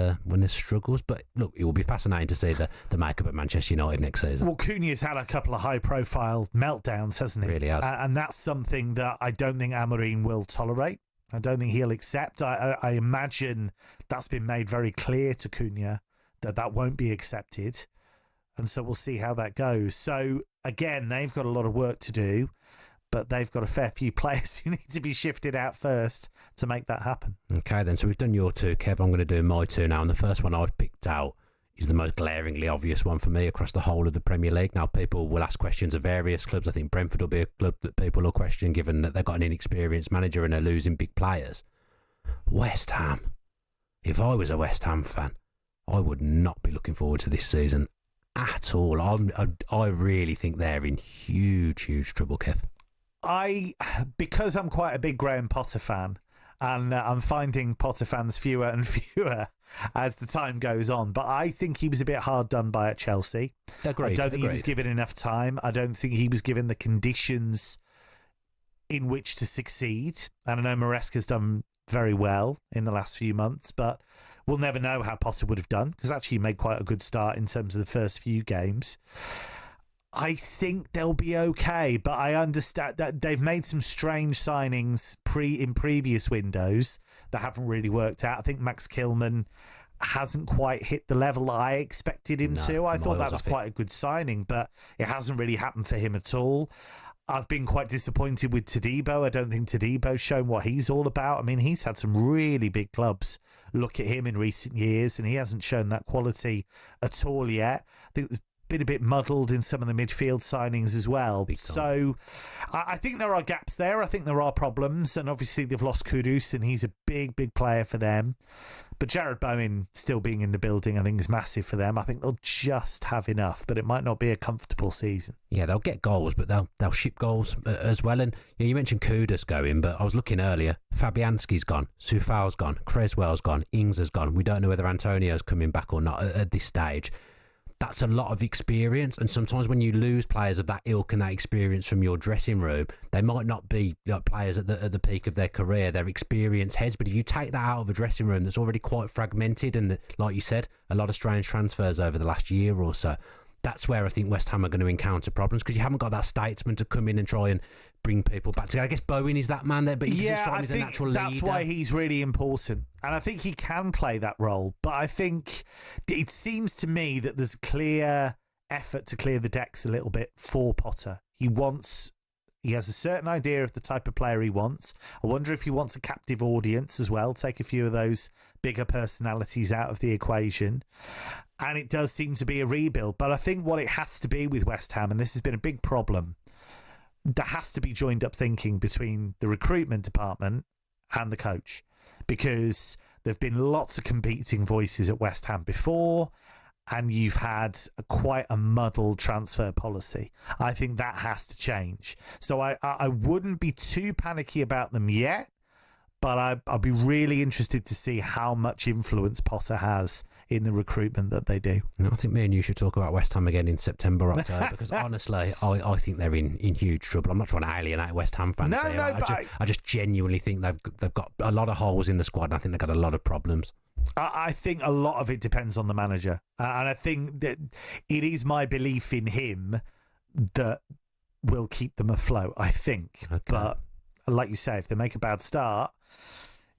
struggles. But look, it will be fascinating to see the makeup at Manchester United next season. Well, Cunha's had a couple of high-profile meltdowns, hasn't he? Really has. And that's something that I don't think Amorim will tolerate. I don't think he'll accept. I imagine that's been made very clear to Cunha that won't be accepted. And so we'll see how that goes. So, again, they've got a lot of work to do, but they've got a fair few players who need to be shifted out first to make that happen. Okay, then. So we've done your two, Kev. I'm going to do my two now. And the first one I've picked out is the most glaringly obvious one for me across the whole of the Premier League. Now, people will ask questions of various clubs. I think Brentford will be a club that people will question, given that they've got an inexperienced manager and are losing big players. West Ham. If I was a West Ham fan, I would not be looking forward to this season at all. I really think they're in huge trouble, Kev. Because I'm quite a big Graham Potter fan, and I'm finding Potter fans fewer and fewer as the time goes on, but I think he was a bit hard done by at Chelsea. Agreed, I don't think he was given enough time. I don't think he was given the conditions in which to succeed. And I know Maresca's done very well in the last few months, but we'll never know how Potter would have done, because actually he made quite a good start in terms of the first few games. I think they'll be okay, but I understand that they've made some strange signings in previous windows that haven't really worked out. I think Max Kilman hasn't quite hit the level I expected him to. I thought that was quite a good signing, but it hasn't really happened for him at all. I've been quite disappointed with Todibo. I don't think Todibo's shown what he's all about. I mean, he's had some really big clubs look at him in recent years, and he hasn't shown that quality at all yet. I think there's been a bit muddled in some of the midfield signings as well. So I think there are gaps there. I think there are problems, and obviously they've lost Kudus, and he's a big, big player for them. But Jared Bowen still being in the building, I think, is massive for them. I think they'll just have enough, but it might not be a comfortable season. Yeah, they'll get goals, but they'll ship goals as well. And you mentioned Kudus going, but I was looking earlier. Fabianski's gone, Soufal's gone, Creswell's gone, Ings has gone. We don't know whether Antonio's coming back or not at this stage. That's a lot of experience, and sometimes when you lose players of that ilk and that experience from your dressing room, they might not be players at the peak of their career. They're experienced heads, but if you take that out of a dressing room that's already quite fragmented and, like you said, a lot of strange transfers over the last year or so, that's where I think West Ham are going to encounter problems, because you haven't got that statesman to come in and try and bring people back together. I guess Bowen is that man there, but he doesn't strike me as a natural leader. That's why he's really important, and I think he can play that role. But I think it seems to me that there's a clear effort to clear the decks a little bit for Potter. He has a certain idea of the type of player he wants. I wonder if he wants a captive audience as well, take a few of those bigger personalities out of the equation. And it does seem to be a rebuild. But I think what it has to be with West Ham, and this has been a big problem, there has to be joined up thinking between the recruitment department and the coach, because there have been lots of competing voices at West Ham before, and you've had quite a muddled transfer policy. I think that has to change. So I wouldn't be too panicky about them yet, but I'll be really interested to see how much influence Potter has in the recruitment that they do. I think me and you should talk about West Ham again in September, October, because honestly, I think they're in huge trouble. I'm not trying to alienate West Ham fans. I just genuinely think they've got a lot of holes in the squad, and I think they've got a lot of problems. I think a lot of it depends on the manager, and I think that it is my belief in him that will keep them afloat, I think. Okay. But like you say, if they make a bad start,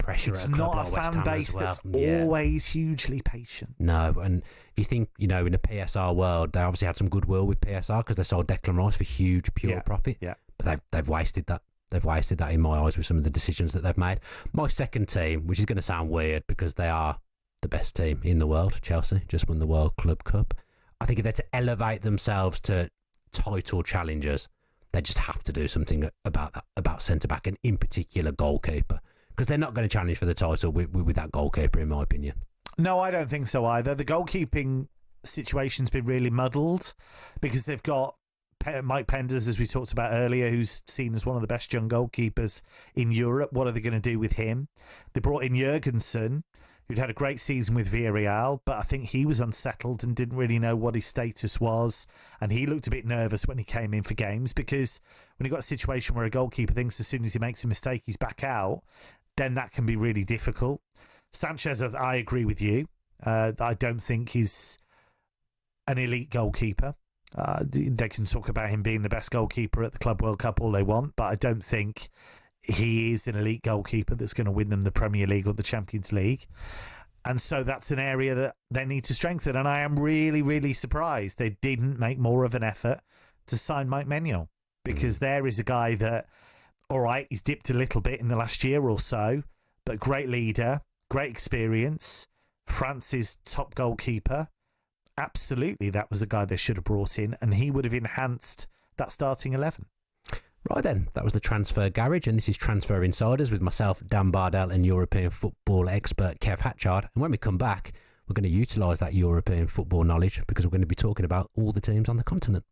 it's not a fan base that's always hugely patient. No, and if you think, in the PSR world, they obviously had some goodwill with PSR because they sold Declan Rice for huge pure profit. Yeah. But they've wasted that. They've wasted that in my eyes with some of the decisions that they've made. My second team, which is going to sound weird because they are the best team in the world, Chelsea, just won the World Club Cup. I think if they're to elevate themselves to title challengers, they just have to do something about that, about centre-back, and in particular goalkeeper, because they're not going to challenge for the title with that goalkeeper, in my opinion. No, I don't think so either. The goalkeeping situation's been really muddled because they've got Mike Penders, as we talked about earlier, who's seen as one of the best young goalkeepers in Europe. What are they going to do with him? They brought in Jurgensen, who'd had a great season with Villarreal, but I think he was unsettled and didn't really know what his status was. And he looked a bit nervous when he came in for games, because when you've got a situation where a goalkeeper thinks as soon as he makes a mistake, he's back out, then that can be really difficult. Sanchez, I agree with you. I don't think he's an elite goalkeeper. They can talk about him being the best goalkeeper at the Club World Cup all they want, but I don't think he is an elite goalkeeper that's going to win them the Premier League or the Champions League. And so that's an area that they need to strengthen. And I am really, really surprised they didn't make more of an effort to sign Mike Maignan, because there is a guy that, all right, he's dipped a little bit in the last year or so, but great leader, great experience, France's top goalkeeper. Absolutely, that was the guy they should have brought in, and he would have enhanced that starting 11. Right then, that was the Transfer Garage, and this is Transfer Insiders with myself, Dan Bardell, and European football expert Kev Hatchard. And when we come back, we're going to utilise that European football knowledge, because we're going to be talking about all the teams on the continent.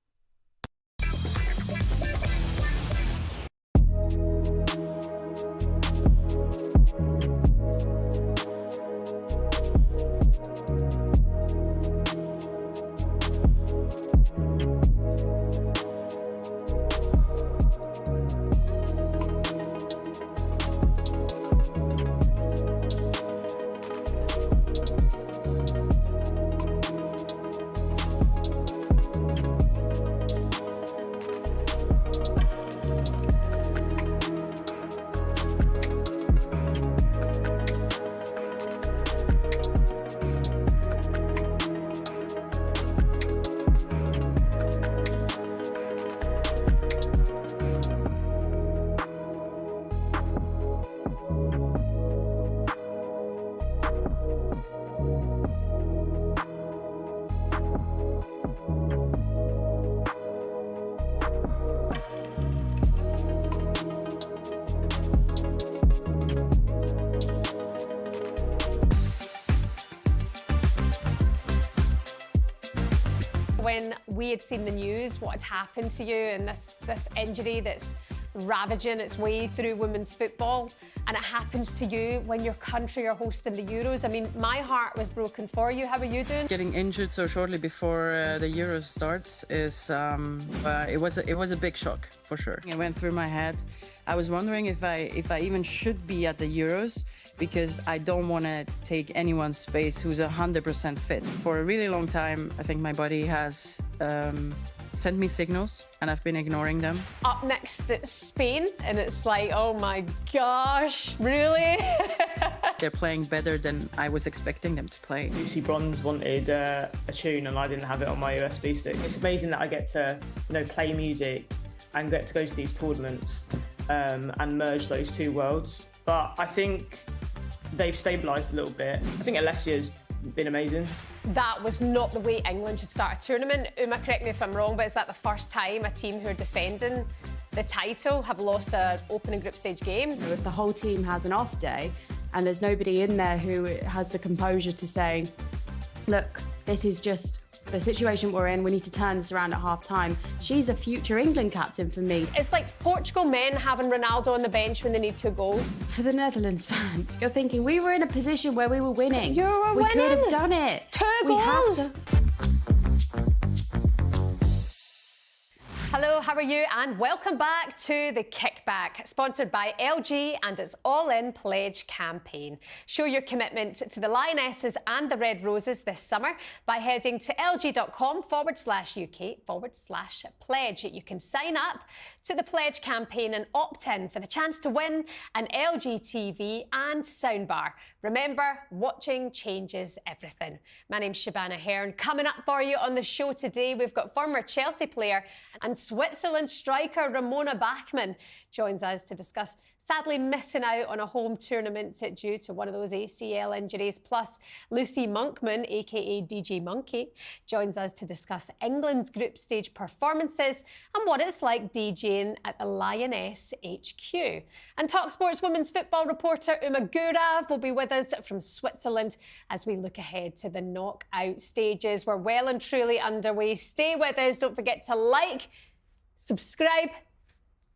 we had seen the news, what had happened to you, and this injury that's ravaging its way through women's football, and it happens to you when your country are hosting the Euros. I mean, my heart was broken for you. How are you doing? Getting injured so shortly before the Euros starts is it was a big shock for sure. It went through my head. I was wondering if I even should be at the Euros, because I don't want to take anyone's space who's 100% fit. For a really long time, I think my body has sent me signals and I've been ignoring them. Up next, it's Spain, and it's like, oh my gosh, really? They're playing better than I was expecting them to play. Lucy Bronze wanted a tune and I didn't have it on my USB stick. It's amazing that I get to, play music and get to go to these tournaments and merge those two worlds. But I think they've stabilised a little bit. I think Alessia's been amazing. That was not the way England should start a tournament. Uma, correct me if I'm wrong, but is that the first time a team who are defending the title have lost an opening group stage game? If the whole team has an off day and there's nobody in there who has the composure to say, look, this is just the situation we're in, we need to turn this around at half-time. She's a future England captain for me. It's like Portugal men having Ronaldo on the bench when they need 2 goals. For the Netherlands fans, you're thinking, we were in a position where we were winning. You were winning. We could have done it. 2 goals. Hello, how are you? And welcome back to The Kickback, sponsored by LG and its All-In Pledge campaign. Show your commitment to the Lionesses and the Red Roses this summer by heading to lg.com/UK/pledge. You can sign up to the Pledge campaign and opt in for the chance to win an LG TV and soundbar. Remember, watching changes everything. My name's Shabana Hearn. Coming up for you on the show today, we've got former Chelsea player and Switzerland striker Ramona Bachmann joins us to discuss sadly missing out on a home tournament due to one of those ACL injuries. Plus, Lucy Monkman, aka DJ Monkey, joins us to discuss England's group stage performances and what it's like DJing at the Lioness HQ. And talkSPORT's women's football reporter Uma Gurav will be with us from Switzerland as we look ahead to the knockout stages. We're well and truly underway. Stay with us. Don't forget to like, subscribe,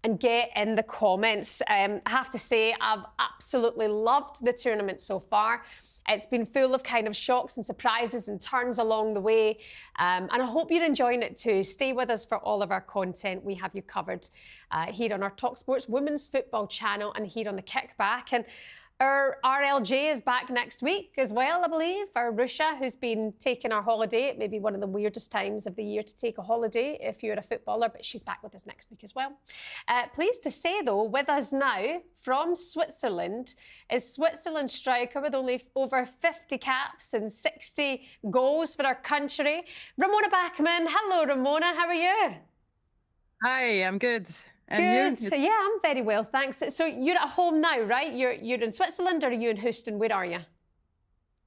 and get in the comments. I have to say, I've absolutely loved the tournament so far. It's been full of kind of shocks and surprises and turns along the way. And I hope you're enjoying it too. Stay with us for all of our content. We have you covered here on our talkSPORT's Women's Football channel and here on The Kickback. And our RLJ is back next week as well, I believe. Our Russia, who's been taking our holiday. It may be one of the weirdest times of the year to take a holiday if you're a footballer, but she's back with us next week as well. Pleased to say, though, with us now from Switzerland is Switzerland striker with only over 50 caps and 60 goals for our country, Ramona Bachmann. Hello, Ramona. How are you? Hi, I'm good. And good. you? So, yeah, I'm very well, thanks. So you're at home now, right? You're in Switzerland, or are you in Houston? Where are you?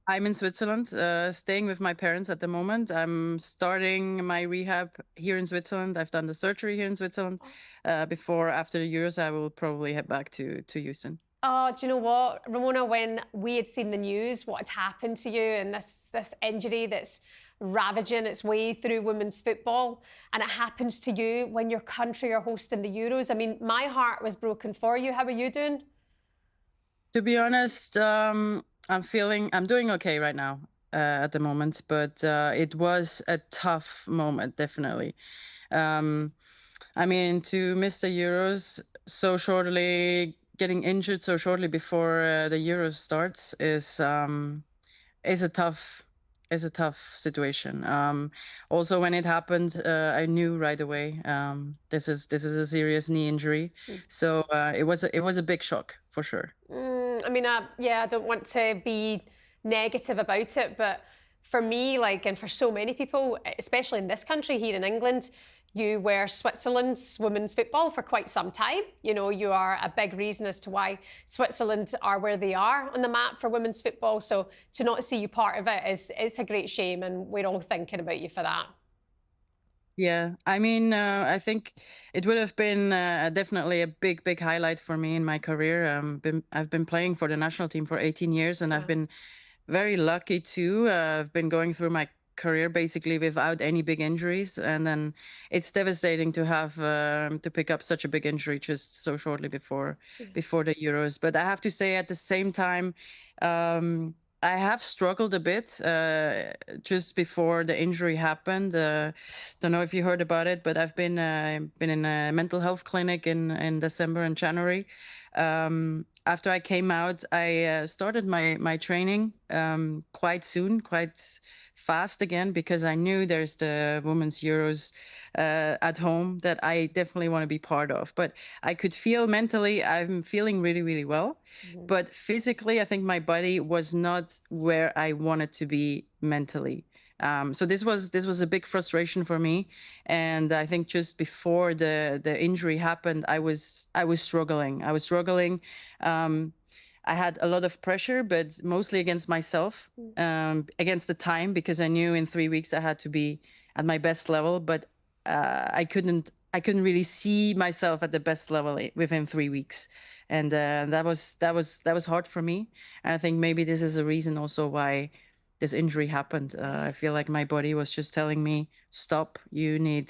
I'm in Switzerland, staying with my parents at the moment. I'm starting my rehab here in Switzerland. I've done the surgery here in Switzerland. After the Euros, I will probably head back to Houston. Oh, do you know what, Ramona, when we had seen the news, what had happened to you and this injury that's ravaging its way through women's football, and it happens to you when your country are hosting the Euros. I mean, my heart was broken for you. How are you doing? To be honest, I'm doing okay right now at the moment, but it was a tough moment, definitely. I mean, to miss the Euros so shortly, getting injured so shortly before the Euros starts is a tough situation. Also, when it happened, I knew right away this is a serious knee injury. So it was a big shock for sure. I mean, I don't want to be negative about it, but for me, and for so many people, especially in this country, here in England, you were Switzerland's women's football for quite some time. You know, you are a big reason as to why Switzerland are where they are on the map for women's football. So to not see you part of it it's a great shame, and we're all thinking about you for that. Yeah, I mean, I think it would have been definitely a big highlight for me in my career. I've been playing for the national team for 18 years, and I've been very lucky too. I've been going through my career basically without any big injuries, and then it's devastating to have to pick up such a big injury just so shortly before the Euros. But I have to say, at the same time, I have struggled a bit just before the injury happened. Don't know if you heard about it, but I've been in a mental health clinic in December and January. After I came out, I started my training quite soon, quite fast again, because I knew there's the Women's Euros at home that I definitely want to be part of. But I could feel mentally, I'm feeling really, really well. But physically, I think my body was not where I wanted to be mentally. So this was a big frustration for me, and I think just before the injury happened, I was struggling. I had a lot of pressure, but mostly against myself, against the time, because I knew in 3 weeks I had to be at my best level. But I couldn't really see myself at the best level within 3 weeks, and that was hard for me. And I think maybe this is a reason also why this injury happened. I feel like my body was just telling me, stop, you need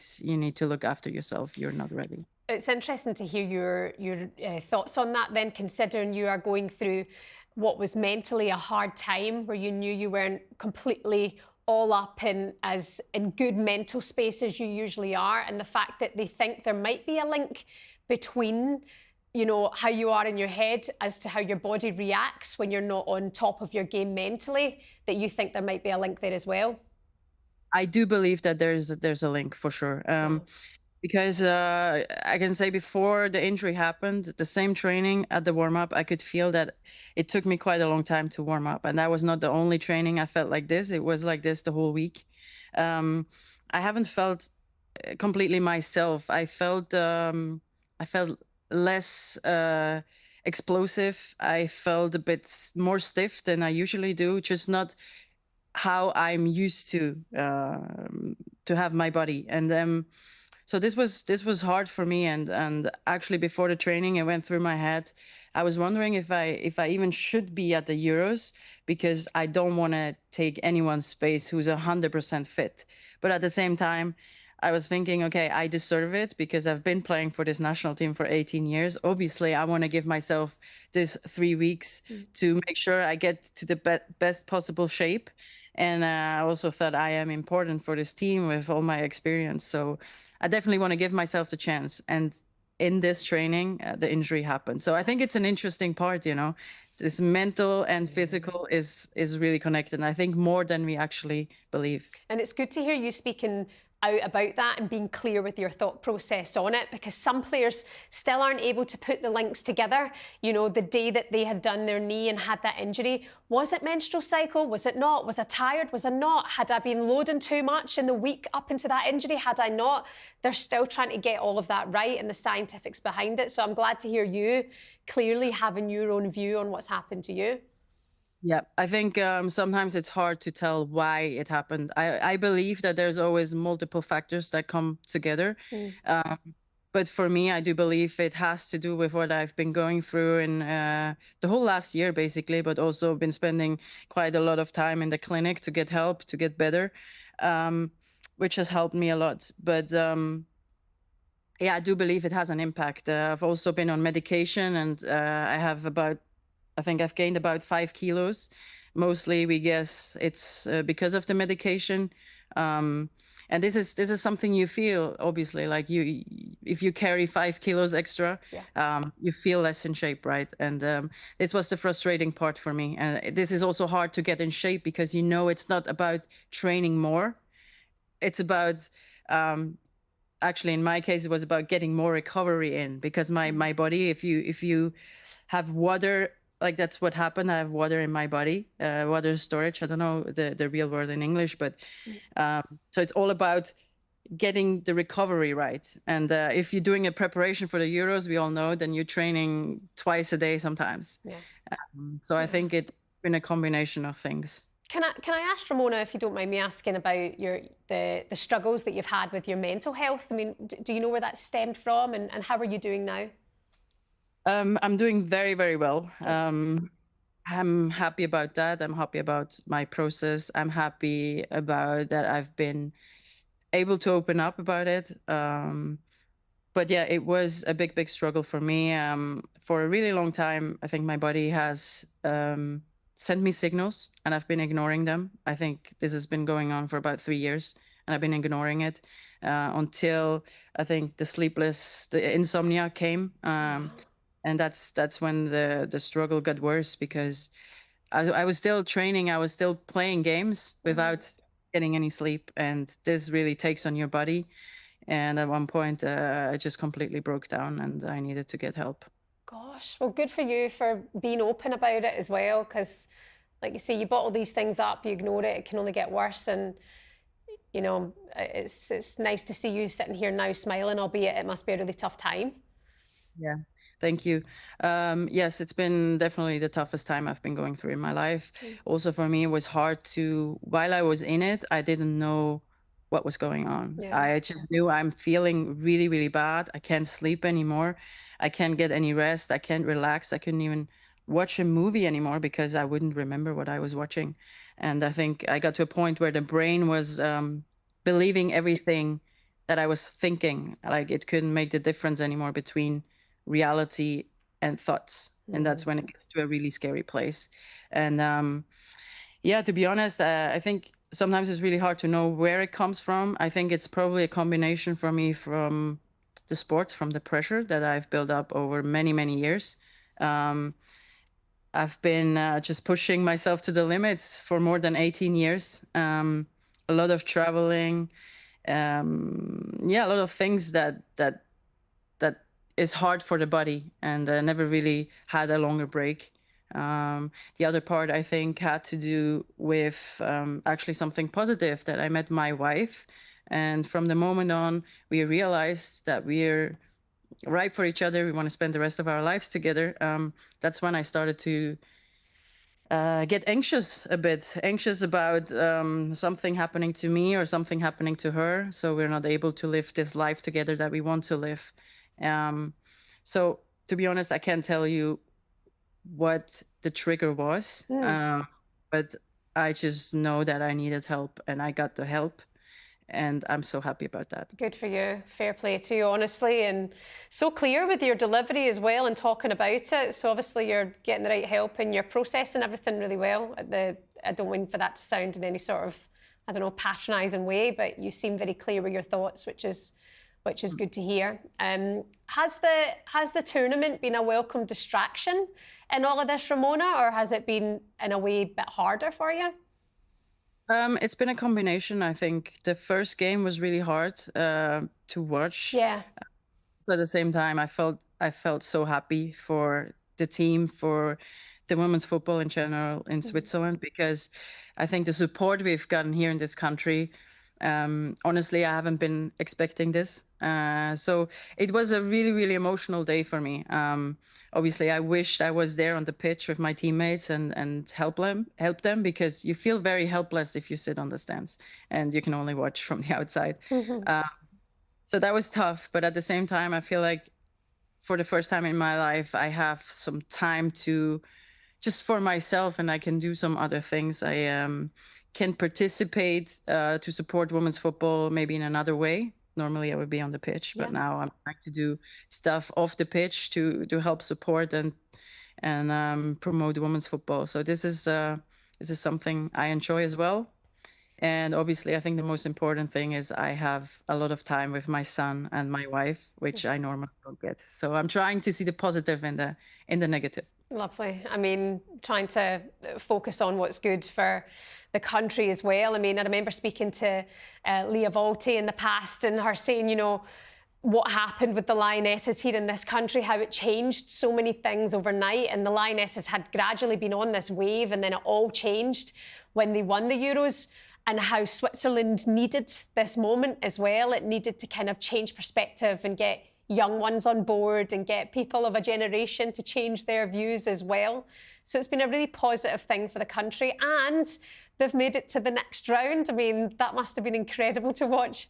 to look after yourself. You're not ready. It's interesting to hear your thoughts on that then, considering you are going through what was mentally a hard time, where you knew you weren't completely all up in good mental space as you usually are, and the fact that they think there might be a link between how you are in your head as to how your body reacts when you're not on top of your game mentally, that you think there might be a link there as well. I do believe that there's a link for sure. Because I can say before the injury happened, the same training at the warm-up, I could feel that it took me quite a long time to warm up. And that was not the only training I felt like this. It was like this the whole week. I haven't felt completely myself. I felt less explosive. I felt a bit more stiff than I usually do, just not how I'm used to have my body. And so this was hard for me, and actually before the training, it went through my head. I was wondering if I even should be at the Euros, because I don't want to take anyone's space who's 100% fit. But at the same time, I was thinking, okay, I deserve it because I've been playing for this national team for 18 years. Obviously, I want to give myself this 3 weeks to make sure I get to the best possible shape. And I also thought I am important for this team with all my experience. So I definitely want to give myself the chance. And in this training, the injury happened. So I think it's an interesting part, this mental and physical is really connected. And I think more than we actually believe. And it's good to hear you speaking out about that and being clear with your thought process on it, because some players still aren't able to put the links together. The day that they had done their knee and had that injury, was it menstrual cycle? Was it not? Was I tired? Was I not? Had I been loading too much in the week up into that injury? Had I not? They're still trying to get all of that right and the scientifics behind it. So I'm glad to hear you clearly having your own view on what's happened to you. Yeah, I think sometimes it's hard to tell why it happened. I believe that there's always multiple factors that come together. But for me, I do believe it has to do with what I've been going through in the whole last year, basically, but also been spending quite a lot of time in the clinic to get help, to get better, which has helped me a lot. But yeah, I do believe it has an impact. I've also been on medication, and I think I've gained about 5 kilos. Mostly, we guess it's because of the medication. And this is something you feel, obviously, like if you carry 5 kilos extra, you feel less in shape, right? And this was the frustrating part for me. And this is also hard to get in shape because it's not about training more. It's about, actually, in my case, it was about getting more recovery in, because my body, if you have water, like that's what happened. I have water in my body, water storage. I don't know the real word in English, but so it's all about getting the recovery right. And if you're doing a preparation for the Euros, we all know, then you're training twice a day sometimes. So I think it's been a combination of things. Can I ask Ramona, if you don't mind me asking, about the struggles that you've had with your mental health? I mean, do you know where that stemmed from, and how are you doing now? I'm doing very, very well. I'm happy about that. I'm happy about my process. I'm happy about that I've been able to open up about it. But yeah, it was a big struggle for me. For a really long time, I think my body has sent me signals and I've been ignoring them. I think this has been going on for about 3 years and I've been ignoring it until I think the insomnia came. And that's when the struggle got worse, because I was still training, I was still playing games without getting any sleep, and this really takes on your body. And at one point, I just completely broke down, and I needed to get help. Gosh, well, good for you for being open about it as well, because, like you say, you bottle these things up, you ignore it, it can only get worse. And you know, it's nice to see you sitting here now smiling, albeit it must be a really tough time. Yeah. Thank you. Yes, it's been definitely the toughest time I've been going through in my life. Also, for me, it was hard while I was in it, I didn't know what was going on. Yeah. I just knew I'm feeling really, really bad. I can't sleep anymore. I can't get any rest. I can't relax. I couldn't even watch a movie anymore because I wouldn't remember what I was watching. And I think I got to a point where the brain was believing everything that I was thinking. Like, it couldn't make the difference anymore between reality and thoughts. And that's when it gets to a really scary place. And yeah, to be honest, I think sometimes it's really hard to know where it comes from. I think it's probably a combination for me from the sport, from the pressure that I've built up over many, many years. I've been just pushing myself to the limits for more than 18 years. A lot of traveling, a lot of things that is hard for the body, and I never really had a longer break. The other part, I think, had to do with actually something positive, that I met my wife. And from the moment on, we realized that we're right for each other. We want to spend the rest of our lives together. That's when I started to get anxious about something happening to me or something happening to her. So we're not able to live this life together that we want to live. So to be honest, I can't tell you what the trigger was, but I just know that I needed help, and I got the help, and I'm so happy about that. Good for you. Fair play to you, honestly, and so clear with your delivery as well and talking about it. So obviously you're getting the right help and you're processing everything really well. I don't mean for that to sound in any sort of, I don't know, patronising way, but you seem very clear with your thoughts, which is good to hear. Has the tournament been a welcome distraction in all of this, Ramona, or has it been in a way a bit harder for you? It's been a combination. I think the first game was really hard to watch. Yeah. So at the same time, I felt so happy for the team, for the women's football in general in Switzerland, because I think the support we've gotten here in this country, honestly, I haven't been expecting this. So it was a really, really emotional day for me. Obviously, I wished I was there on the pitch with my teammates and help them, because you feel very helpless if you sit on the stands and you can only watch from the outside. So that was tough. But at the same time, I feel like for the first time in my life, I have some time to just for myself, and I can do some other things. I can participate to support women's football maybe in another way. Normally I would be on the pitch, but now I'm trying to do stuff off the pitch to help support and promote women's football. So this is something I enjoy as well. And obviously, I think the most important thing is I have a lot of time with my son and my wife, which I normally don't get. So I'm trying to see the positive in the negative. Lovely. I mean, trying to focus on what's good for the country as well. I mean, I remember speaking to Leah Volti in the past and her saying, you know, what happened with the Lionesses here in this country, how it changed so many things overnight. And the Lionesses had gradually been on this wave, and then it all changed when they won the Euros, and how Switzerland needed this moment as well. It needed to kind of change perspective and get young ones on board and get people of a generation to change their views as well. So it's been a really positive thing for the country, and they've made it to the next round. I mean, that must have been incredible to watch.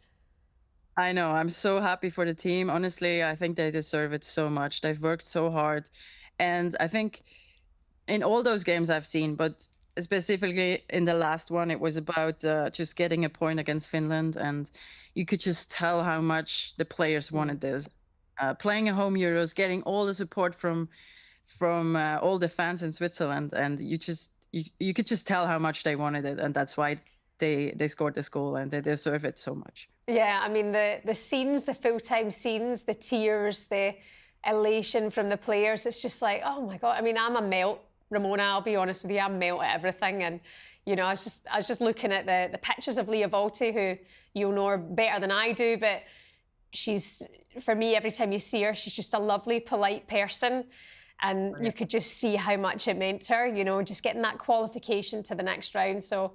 I know. I'm so happy for the team. Honestly, I think they deserve it so much. They've worked so hard. And I think in all those games I've seen, but specifically in the last one, it was about just getting a point against Finland, and you could just tell how much the players wanted this. Playing a home Euros, getting all the support from all the fans in Switzerland, and you could just tell how much they wanted it, and that's why they scored this goal, and they deserve it so much. Yeah, I mean, the scenes, the full-time scenes, the tears, the elation from the players, it's just like, oh my God. I mean, I'm a melt, Ramona, I'll be honest with you, I'm melt at everything. And, you know, I was just looking at the pictures of Leah Volti, who you'll know her better than I do, but she's, for me, every time you see her, she's just a lovely, polite person. And you could just see how much it meant to her, you know, just getting that qualification to the next round. So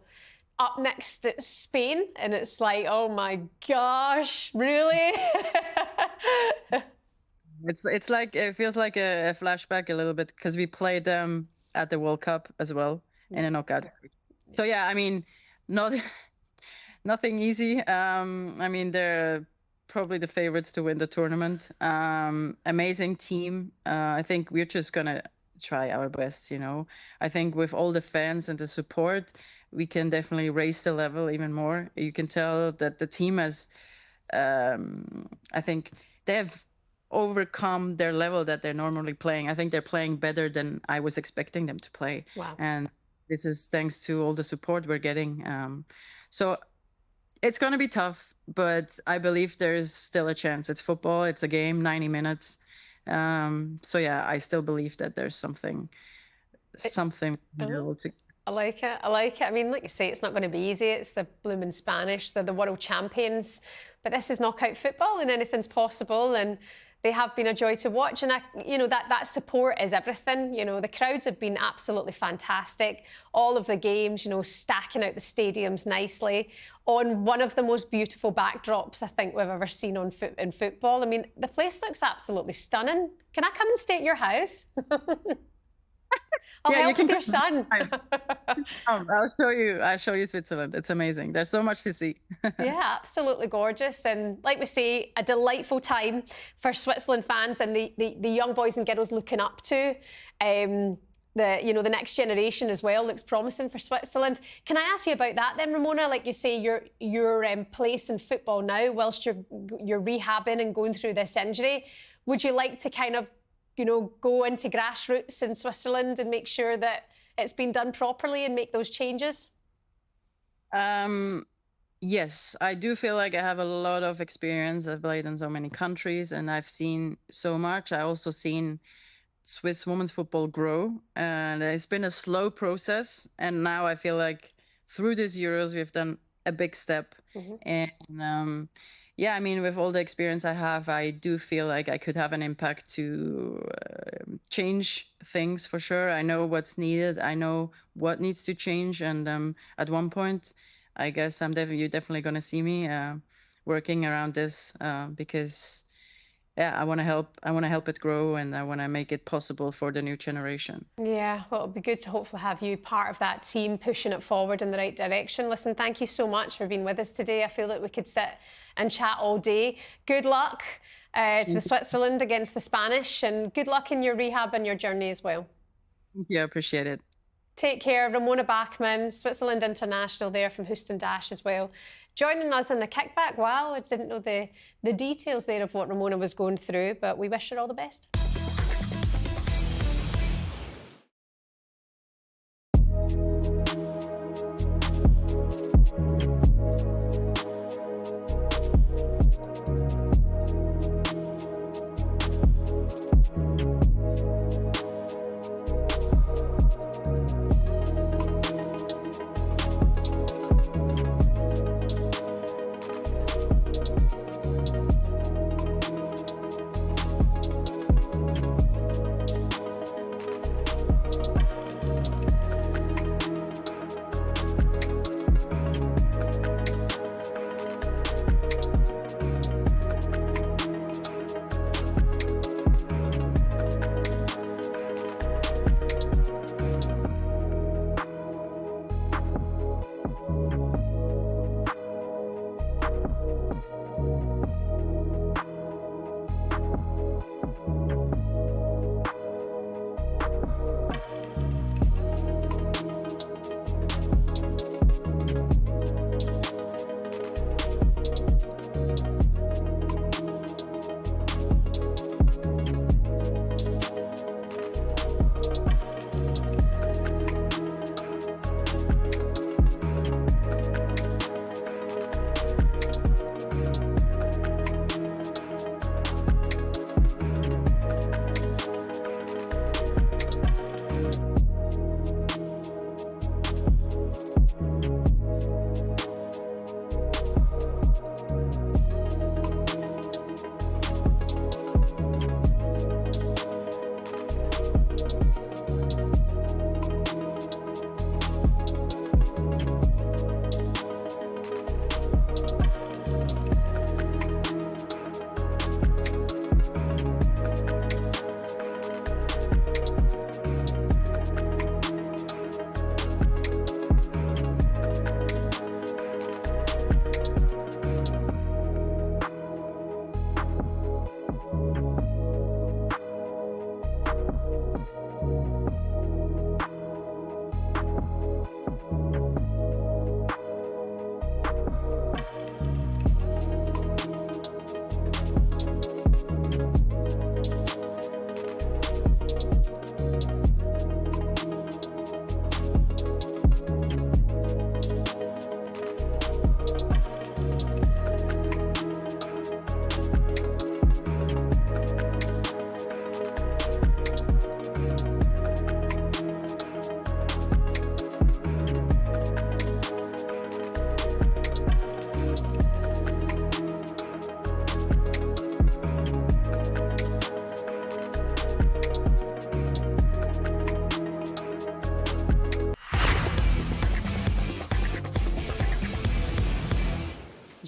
up next, it's Spain, and it's like, oh my gosh, really? It's like, it feels like a flashback a little bit, because we played them at the World Cup as well in a knockout. So yeah, I mean, nothing easy. I mean, they're probably the favorites to win the tournament. Amazing team. I think we're just gonna try our best, you know. I think with all the fans and the support, we can definitely raise the level even more. You can tell that the team has, I think they have overcome their level that they're normally playing. I think they're playing better than I was expecting them to play. Wow. And this is thanks to all the support we're getting. So it's going to be tough, but I believe there's still a chance. It's football, it's a game, 90 minutes. So yeah, I still believe that there's something I like it. I mean, like you say, it's not going to be easy. It's the blooming Spanish. They're the world champions. But this is knockout football, and anything's possible. And they have been a joy to watch. And, you know, that support is everything. You know, the crowds have been absolutely fantastic. All of the games, you know, stacking out the stadiums nicely on one of the most beautiful backdrops I think we've ever seen in football. I mean, the place looks absolutely stunning. Can I come and stay at your house? I'll help with your son. I'll show you Switzerland. It's amazing. There's so much to see. Yeah, absolutely gorgeous. And like we say, a delightful time for Switzerland fans and the young boys and girls looking up to. The next generation as well looks promising for Switzerland. Can I ask you about that then, Ramona? Like you say, your place in football now, whilst you're rehabbing and going through this injury, would you like to kind of, you know, go into grassroots in Switzerland and make sure that it's been done properly and make those changes? Yes, I do feel like I have a lot of experience. I've played in so many countries and I've seen so much. I also seen Swiss women's football grow, and it's been a slow process. And now I feel like through these Euros, we've done a big step. And yeah, I mean, with all the experience I have, I do feel like I could have an impact to change things for sure. I know what's needed. I know what needs to change. And at one point, I guess you're definitely going to see me working around this because, yeah, I want to help. I want to help it grow, and I want to make it possible for the new generation. Yeah, well, it'll be good to hopefully have you part of that team pushing it forward in the right direction. Listen, thank you so much for being with us today. I feel that we could sit and chat all day. Good luck to the Switzerland against the Spanish, and good luck in your rehab and your journey as well. Thank you, I appreciate it. Take care. Ramona Bachmann, Switzerland international there from Houston Dash as well. Joining us in the kickback. Wow, I didn't know the details there of what Ramona was going through, but we wish her all the best.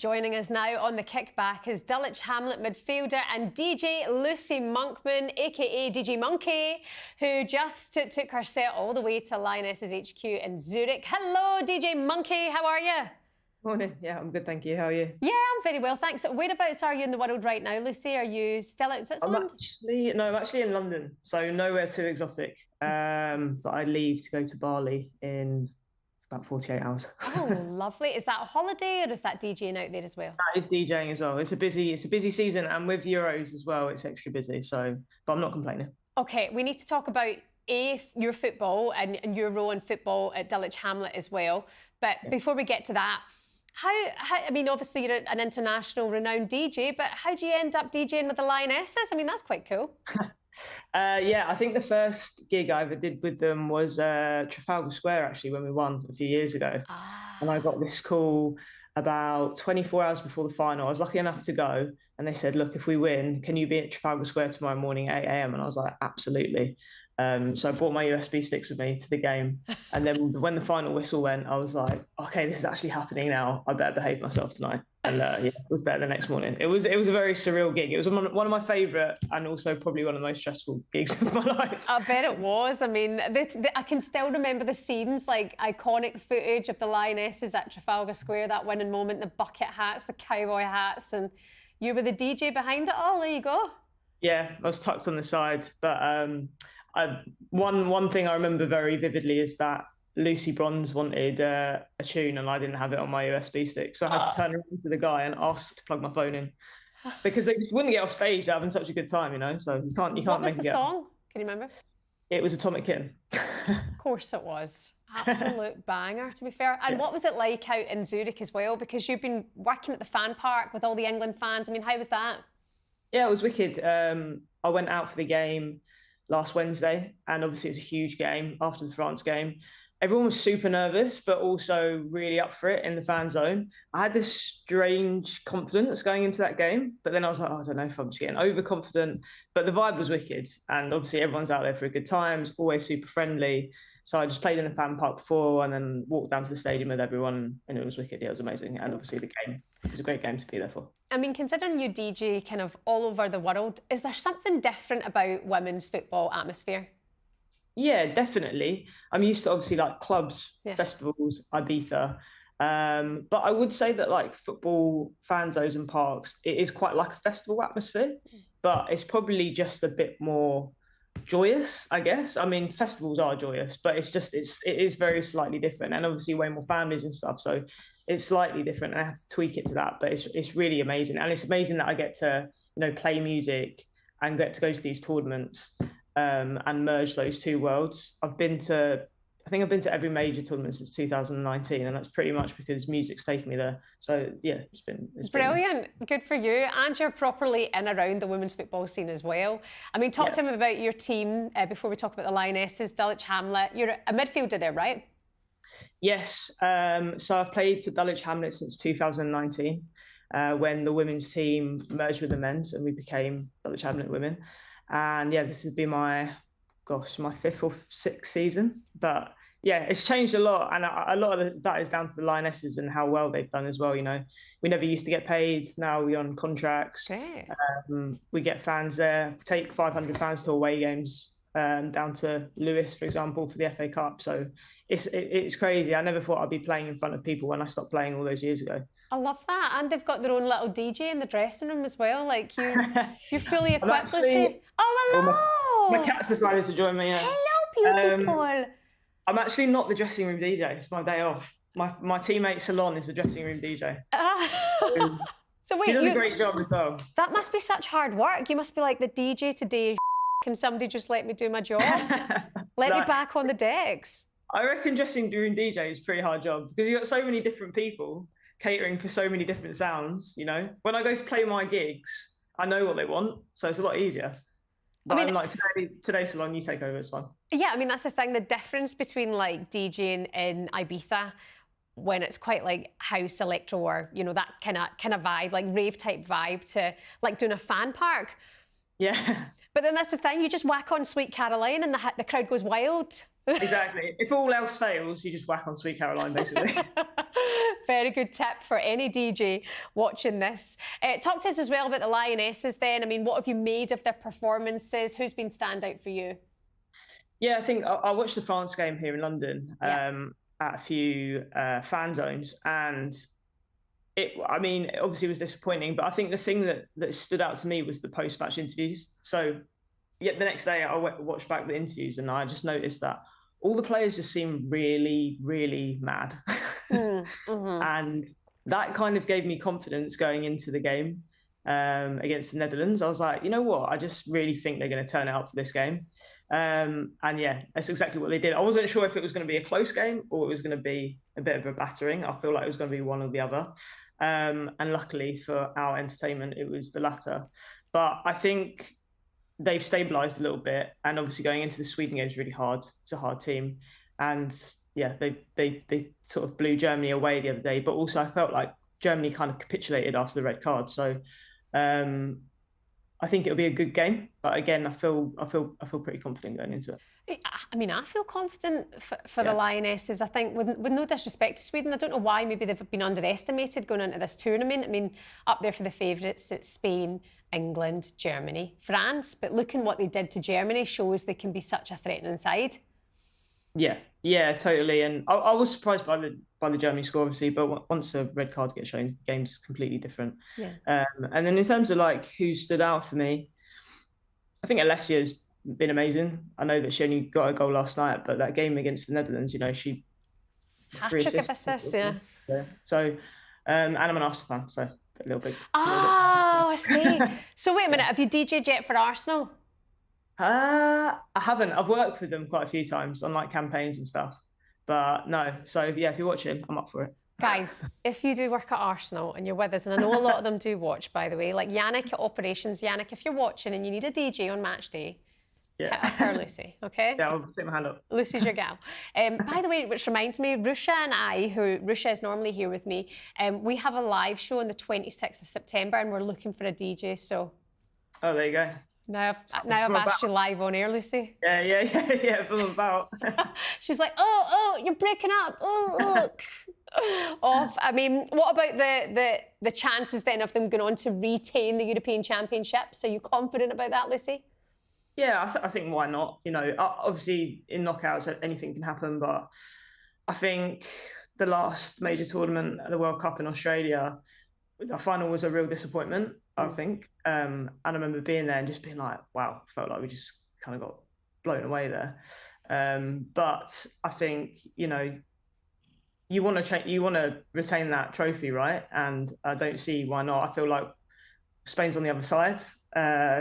Joining us now on the kickback is Dulich Hamlet midfielder and DJ Lucy Monkman, aka DJ Monkey, who just took her set all the way to Lionesses HQ in Zurich. Hello, DJ Monkey, how are you? Morning. Yeah, I'm good, thank you. How are you? Yeah, I'm very well, thanks. Whereabouts are you in the world right now, Lucy? Are you still out in Switzerland? I'm actually in London, so nowhere too exotic. But I leave to go to Bali in about 48 hours. Oh, lovely. Is that a holiday or is that DJing out there as well? That is DJing as well. It's a busy season, and with Euros as well, it's extra busy. So, but I'm not complaining. Okay, we need to talk about your football and your role in football at Dulich Hamlet as well. But before we get to that, how I mean, obviously you're an international renowned DJ, but how do you end up DJing with the Lionesses? I mean, that's quite cool. Yeah, I think the first gig I ever did with them was Trafalgar Square, actually, when we won a few years ago. And I got this call about 24 hours before the final. I was lucky enough to go, and they said, look, if we win, can you be at Trafalgar Square tomorrow morning at 8 a.m? And I was like, absolutely. So I brought my USB sticks with me to the game. And then when the final whistle went, I was like, okay, this is actually happening now. I better behave myself tonight. And yeah, I was there the next morning. It was a very surreal gig. It was one of my favourite and also probably one of the most stressful gigs of my life. I bet it was. I mean, I can still remember the scenes, like iconic footage of the Lionesses at Trafalgar Square, that winning moment, the bucket hats, the cowboy hats, and you were the DJ behind it all. There you go. Yeah, I was tucked on the side. But one thing I remember very vividly is that Lucy Bronze wanted a tune and I didn't have it on my USB stick. So I had to turn around to the guy and ask to plug my phone in because they just wouldn't get off stage. They're having such a good time, you know, so you can't make it. What was the song? Can you remember? It was Atomic Kitten. Of course it was. Absolute banger, to be fair. And what was it like out in Zurich as well? Because you've been working at the fan park with all the England fans. I mean, how was that? Yeah, it was wicked. I went out for the game last Wednesday, and obviously it was a huge game after the France game. Everyone was super nervous, but also really up for it in the fan zone. I had this strange confidence going into that game, but then I was like, I don't know if I'm just getting overconfident. But the vibe was wicked, and obviously everyone's out there for a good time, always super friendly. So I just played in the fan park before and then walked down to the stadium with everyone, and it was wicked. Yeah, it was amazing. And obviously the game, it was a great game to be there for. I mean, considering you DJ kind of all over the world, is there something different about women's football atmosphere? Yeah, definitely. I'm used to obviously like clubs, festivals, Ibiza. But I would say that like football fan zones and parks, it is quite like a festival atmosphere, but it's probably just a bit more joyous, I guess. I mean, festivals are joyous, but it is very slightly different, and obviously way more families and stuff. So it's slightly different, and I have to tweak it to that. But it's really amazing, and it's amazing that I get to play music and get to go to these tournaments. And merge those two worlds. I think I've been to every major tournament since 2019, and that's pretty much because music's taken me there. So yeah, it's been brilliant. Good for you. And you're properly in around the women's football scene as well. I mean, talk to me about your team before we talk about the Lionesses, Dulich Hamlet. You're a midfielder there, right? Yes. So I've played for Dulich Hamlet since 2019, when the women's team merged with the men's, and we became Dulich Hamlet Women. And yeah, this has been my fifth or sixth season. But yeah, it's changed a lot. And a lot of that is down to the Lionesses and how well they've done as well. You know, we never used to get paid. Now we're on contracts. We get fans there. We take 500 fans to away games, down to Lewis, for example, for the FA Cup. So it's crazy. I never thought I'd be playing in front of people when I stopped playing all those years ago. I love that. And they've got their own little DJ in the dressing room as well. Like you're fully equipped. Oh, hello. My cat's decided to join me. Yeah. Hello, beautiful. I'm actually not the dressing room DJ. It's my day off. My teammate Salon is the dressing room DJ. So wait, she does a great job as well. That must be such hard work. You must be like, the DJ today is can somebody just let me do my job? Let me back on the decks. I reckon dressing room DJ is a pretty hard job because you've got so many different people catering for so many different sounds, you know. When I go to play my gigs, I know what they want, so it's a lot easier. But I mean, I'm like, today Salon, you take over, it's fun. Yeah, I mean, that's the thing, the difference between like DJing in Ibiza when it's quite like house electro or, you know, that kind of vibe, like rave type vibe, to like doing a fan park. Yeah. But then that's the thing, you just whack on Sweet Caroline and the crowd goes wild. Exactly. If all else fails, you just whack on Sweet Caroline, basically. Very good tip for any DJ watching this. Talk to us as well about the Lionesses then. I mean, what have you made of their performances? Who's been standout for you? Yeah, I think I watched the France game here in London at a few fan zones, and it obviously was disappointing, but I think the thing that stood out to me was the post-match interviews. So the next day I watched back the interviews, and I just noticed that all the players just seemed really, really mad. And that kind of gave me confidence going into the game against the Netherlands. I was like, you know what? I just really think they're going to turn out for this game. And yeah, that's exactly what they did. I wasn't sure if it was going to be a close game or it was going to be a bit of a battering. I feel like it was going to be one or the other. And luckily for our entertainment, it was the latter. But I think they've stabilised a little bit. And obviously going into the Sweden game is really hard. It's a hard team. And yeah, they sort of blew Germany away the other day. But also I felt like Germany kind of capitulated after the red card. So I think it'll be a good game, but again, I feel pretty confident going into it. I mean, I feel confident for the Lionesses. I think, with no disrespect to Sweden, I don't know why maybe they've been underestimated going into this tournament. I mean, up there for the favourites, it's Spain, England, Germany, France. But looking what they did to Germany shows they can be such a threatening side. Yeah, totally. And I was surprised by the Germany score, obviously, but once a red card gets shown, the game's completely different. Yeah. And then in terms of like who stood out for me, I think Alessia's been amazing. I know that she only got a goal last night, but that game against the Netherlands, you know, she Hatchard of assists, yeah. So, and I'm an Arsenal fan, so a little bit. Oh, I see. So wait a minute, have you DJ'd yet for Arsenal? I haven't. I've worked with them quite a few times on like campaigns and stuff, but no. So yeah, if you're watching, I'm up for it. Guys, if you do work at Arsenal and you're with us, and I know a lot of them do watch, by the way, like Yannick at Operations. Yannick, if you're watching and you need a DJ on match day, hit up her Lucy, okay? Yeah, I'll stick my hand up. Lucy's your gal. By the way, which reminds me, Rusha and I, Rusha is normally here with me, we have a live show on the 26th of September and we're looking for a DJ, so... Oh, there you go. Now I've asked you live on air, Lucy. Yeah, from about. She's like, oh, you're breaking up. Oh. I mean, what about the chances then of them going on to retain the European Championships? Are you confident about that, Lucy? Yeah, I think why not? You know, obviously in knockouts anything can happen, but I think the last major tournament, the World Cup in Australia, the final was a real disappointment, I think. And I remember being there and just being like, wow, felt like we just kind of got blown away there. But I think, you know, you want to retain that trophy, right? And I don't see why not. I feel like Spain's on the other side.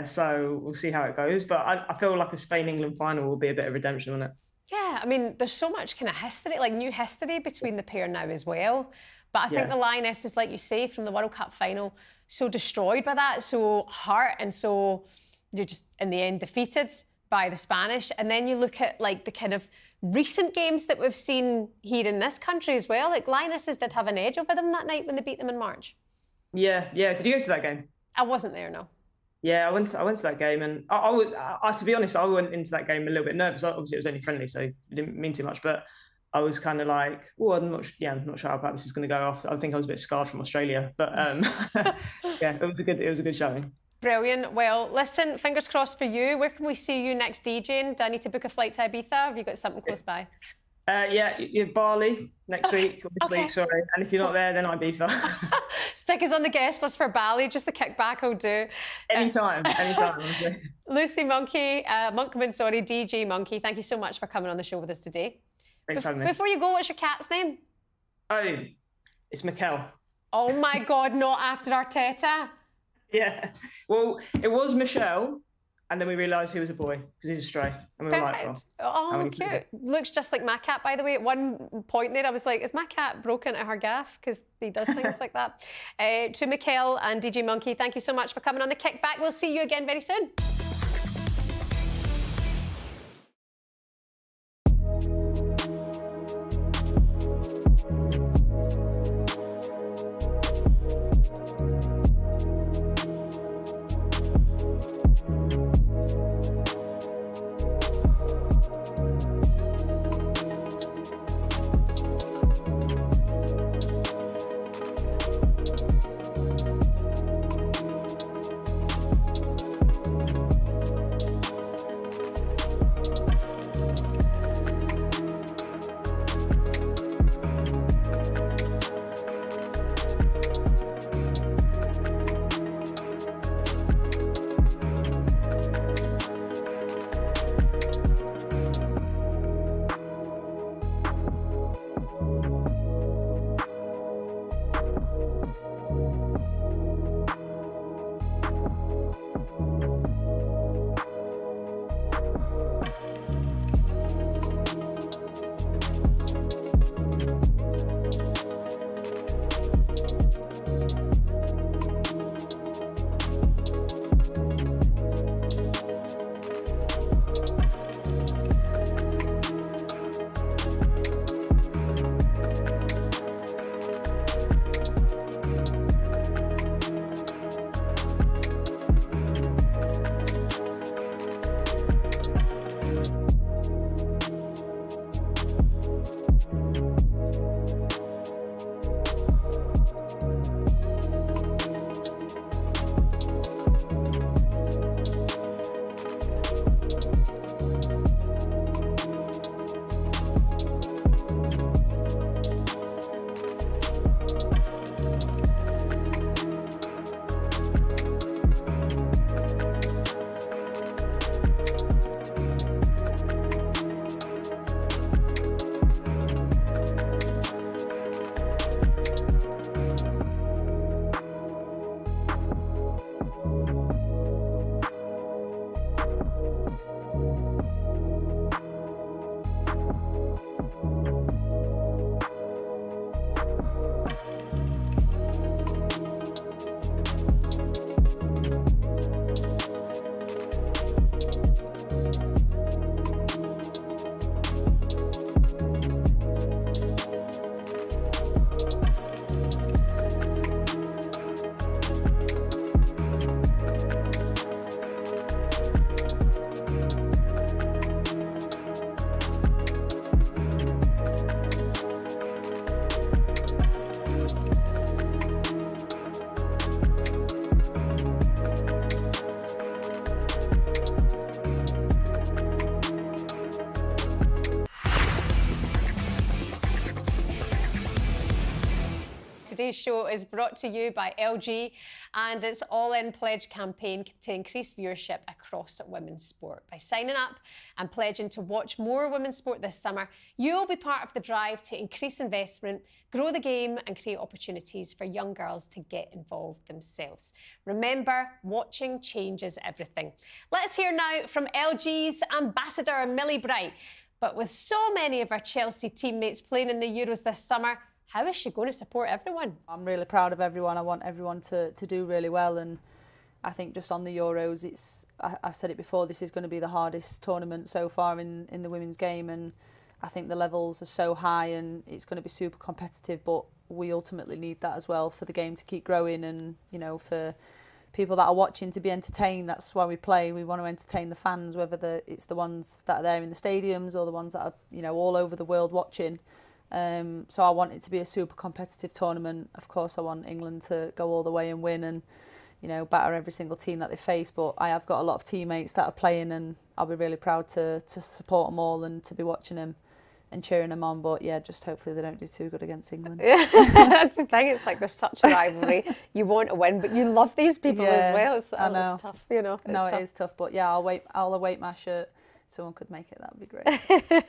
So we'll see how it goes. But I feel like a Spain-England final will be a bit of redemption, won't it? Yeah, I mean, there's so much kind of history, like new history between the pair now as well. But I think the Lionesses, like you say, from the World Cup final, so destroyed by that, so hurt, and so you're just, in the end, defeated by the Spanish. And then you look at, like, the kind of recent games that we've seen here in this country as well. Like, Lionesses did have an edge over them that night when they beat them in March. Yeah. Did you go to that game? I wasn't there, no. Yeah, I went to that game, and I to be honest, I went into that game a little bit nervous. Obviously, it was only friendly, so it didn't mean too much, but I was kind of like, oh, I'm not sure how about this is going to go off. I think I was a bit scarred from Australia, but yeah, it was a good showing. Brilliant. Well, listen, fingers crossed for you. Where can we see you next DJing? Do I need to book a flight to Ibiza? Have you got something close by? Yeah, Bali next week, or this week, sorry. And if you're not there, then Ibiza. Stick us on the guest list for Bali, just the kickback will do. Anytime. Lucy Monkey, Monkman, DJ Monkey, thank you so much for coming on the show with us today. Thanks for having me. Before you go, what's your cat's name? Oh, it's Mikel. Oh my God, not after Arteta. Yeah. Well, it was Michelle, and then we realised he was a boy because he's a stray. And we were like, oh, cute. Looks just like my cat, by the way. At one point there, I was like, is my cat broken at her gaff? Because he does things like that. To Mikel and DJ Monkey, thank you so much for coming on the Kickback. We'll see you again very soon. Today's show is brought to you by LG and its all-in pledge campaign to increase viewership across women's sport. By signing up and pledging to watch more women's sport this summer, you'll be part of the drive to increase investment, grow the game and create opportunities for young girls to get involved themselves. Remember, watching changes everything. Let's hear now from LG's ambassador, Millie Bright. But with so many of our Chelsea teammates playing in the Euros this summer, how is she going to support everyone? I'm really proud of everyone. I want everyone to do really well, and I think just on the Euros, I've said it before, this is going to be the hardest tournament so far in the women's game, and I think the levels are so high and it's going to be super competitive, but we ultimately need that as well for the game to keep growing and, you know, for people that are watching to be entertained. That's why we play. We want to entertain the fans, whether it's the ones that are there in the stadiums or the ones that are, you know, all over the world watching. So I want it to be a super competitive tournament. Of course, I want England to go all the way and win and, you know, batter every single team that they face. But I have got a lot of teammates that are playing, and I'll be really proud to support them all and to be watching them and cheering them on. But yeah, just hopefully they don't do too good against England. Yeah, that's the thing. It's like there's such a rivalry. You want to win, but you love these people as well. It's tough, you know. It is tough. But yeah, I'll await my shirt. If someone could make it, that would be great.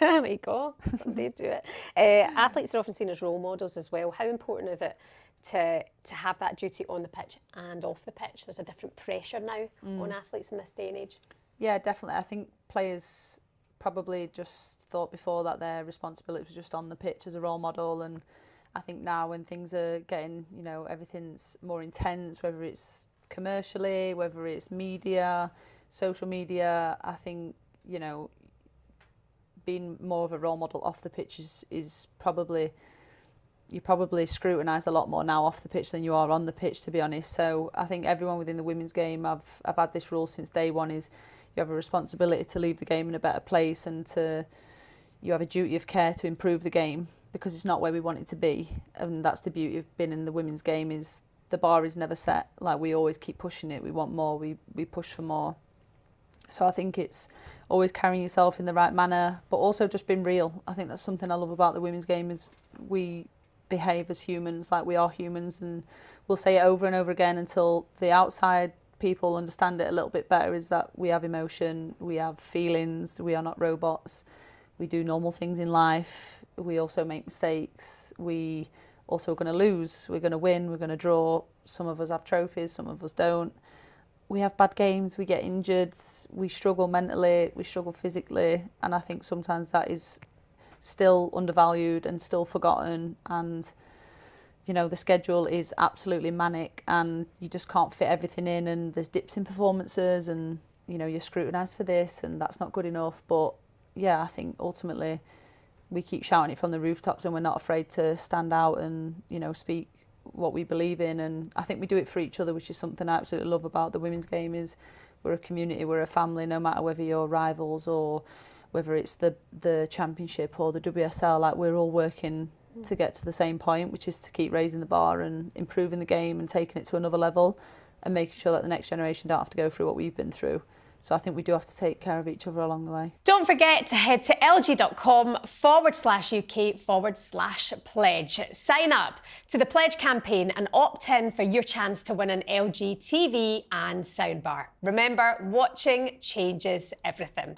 There you go. Somebody do it. Athletes are often seen as role models as well. How important is it to have that duty on the pitch and off the pitch? There's a different pressure now on athletes in this day and age. Yeah, definitely. I think players probably just thought before that their responsibility was just on the pitch as a role model, and I think now when things are getting, you know, everything's more intense, whether it's commercially, whether it's media, social media, I think, you know, being more of a role model off the pitch is probably, you probably scrutinise a lot more now off the pitch than you are on the pitch, to be honest. So I think everyone within the women's game, I've had this rule since day one, is you have a responsibility to leave the game in a better place, and you have a duty of care to improve the game, because it's not where we want it to be. And that's the beauty of being in the women's game, is the bar is never set. Like, we always keep pushing it. We want more. We push for more. So I think it's always carrying yourself in the right manner, but also just being real. I think that's something I love about the women's game, is we behave as humans, like we are humans, and we'll say it over and over again until the outside people understand it a little bit better, is that we have emotion, we have feelings, we are not robots, we do normal things in life, we also make mistakes, we also are going to lose, we're going to win, we're going to draw, some of us have trophies, some of us don't. We have bad games, we get injured, we struggle mentally, we struggle physically, and I think sometimes that is still undervalued and still forgotten. And, you know, the schedule is absolutely manic and you just can't fit everything in, and there's dips in performances, and, you know, you're scrutinised for this and that's not good enough. But yeah, I think ultimately we keep shouting it from the rooftops, and we're not afraid to stand out and, you know, speak what we believe in. And I think we do it for each other, which is something I absolutely love about the women's game, is we're a community, we're a family, no matter whether you're rivals or whether it's the championship or the WSL. Like, we're all working to get to the same point, which is to keep raising the bar and improving the game and taking it to another level and making sure that the next generation don't have to go through what we've been through. So I think we do have to take care of each other along the way. Don't forget to head to lg.com/UK/pledge. Sign up to the pledge campaign and opt in for your chance to win an LG TV and soundbar. Remember, watching changes everything.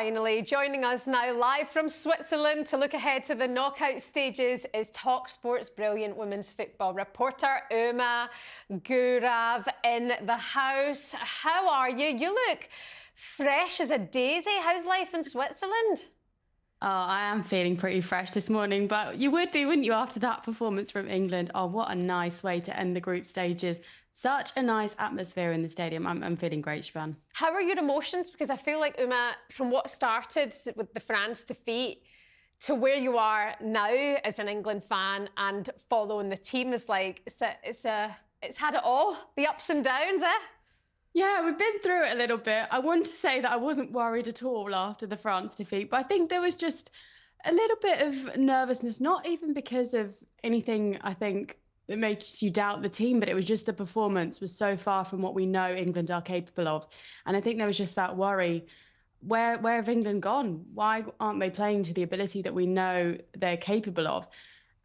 finally, joining us now live from Switzerland to look ahead to the knockout stages is talkSPORT's brilliant women's football reporter, Uma Gurav, in the house. How are you? You look fresh as a daisy. How's life in Switzerland? Oh, I am feeling pretty fresh this morning, but you would be, wouldn't you, after that performance from England? Oh, what a nice way to end the group stages. Such a nice atmosphere in the stadium. I'm feeling great, Siobhan. How are your emotions? Because I feel like, Uma, from what started with the France defeat to where you are now as an England fan and following the team is like, it's had it all, the ups and downs, eh? Yeah, we've been through it a little bit. I want to say that I wasn't worried at all after the France defeat, but I think there was just a little bit of nervousness, not even because of anything, I think, that makes you doubt the team, but it was just the performance was so far from what we know England are capable of. And I think there was just that worry. Where have England gone? Why aren't they playing to the ability that we know they're capable of?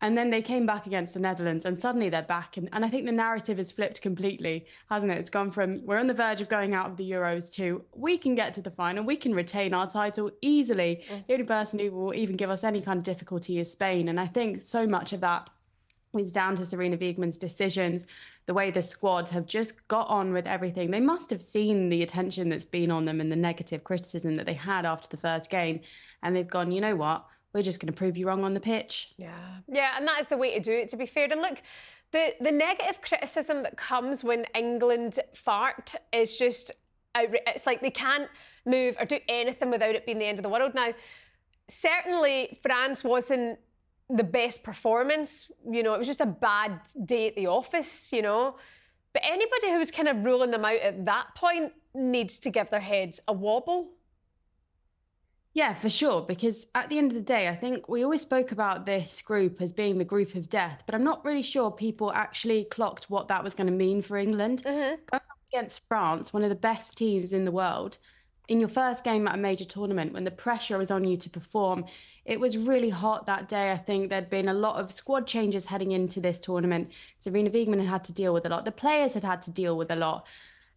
And then they came back against the Netherlands and suddenly they're back. And I think the narrative has flipped completely, hasn't it? It's gone from we're on the verge of going out of the Euros to we can get to the final, we can retain our title easily. The only person who will even give us any kind of difficulty is Spain. And I think so much of that is down to Sarina Wiegman's decisions, the way the squad have just got on with everything. They must have seen the attention that's been on them and the negative criticism that they had after the first game. And they've gone, you know what? We're just going to prove you wrong on the pitch. Yeah, and that is the way to do it, to be fair. And look, the negative criticism that comes when England fart is just outrageous. It's like they can't move or do anything without it being the end of the world. Now, certainly France wasn't the best performance. You know, it was just a bad day at the office, you know. But anybody who was kind of ruling them out at that point needs to give their heads a wobble. Yeah, for sure, because at the end of the day, I think we always spoke about this group as being the group of death, but I'm not really sure people actually clocked what that was going to mean for England. Going up against France, one of the best teams in the world, in your first game at a major tournament, when the pressure was on you to perform, it was really hot that day. I think there'd been a lot of squad changes heading into this tournament. Sarina Wiegman had to deal with a lot. The players had to deal with a lot.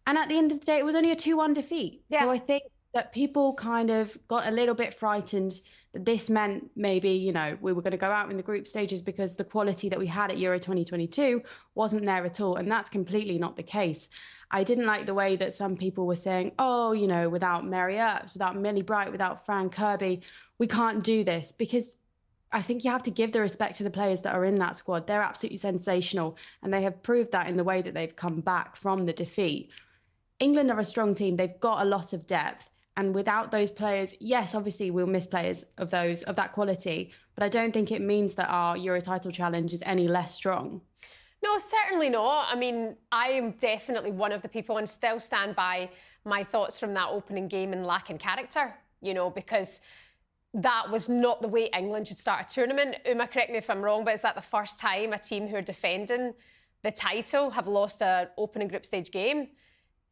And at the end of the day, it was only a 2-1 defeat. Yeah. So I think that people kind of got a little bit frightened that this meant maybe, you know, we were going to go out in the group stages because the quality that we had at Euro 2022 wasn't there at all. And that's completely not the case. I didn't like the way that some people were saying, oh, you know, without Mary Earps, without Millie Bright, without Fran Kirby, we can't do this. Because I think you have to give the respect to the players that are in that squad. They're absolutely sensational. And they have proved that in the way that they've come back from the defeat. England are a strong team. They've got a lot of depth. And without those players, yes, obviously we'll miss players of that quality, but I don't think it means that our Euro title challenge is any less strong. No, certainly not. I mean, I am definitely one of the people and still stand by my thoughts from that opening game and lacking character, you know, because that was not the way England should start a tournament. Uma, correct me if I'm wrong, but is that the first time a team who are defending the title have lost an opening group stage game?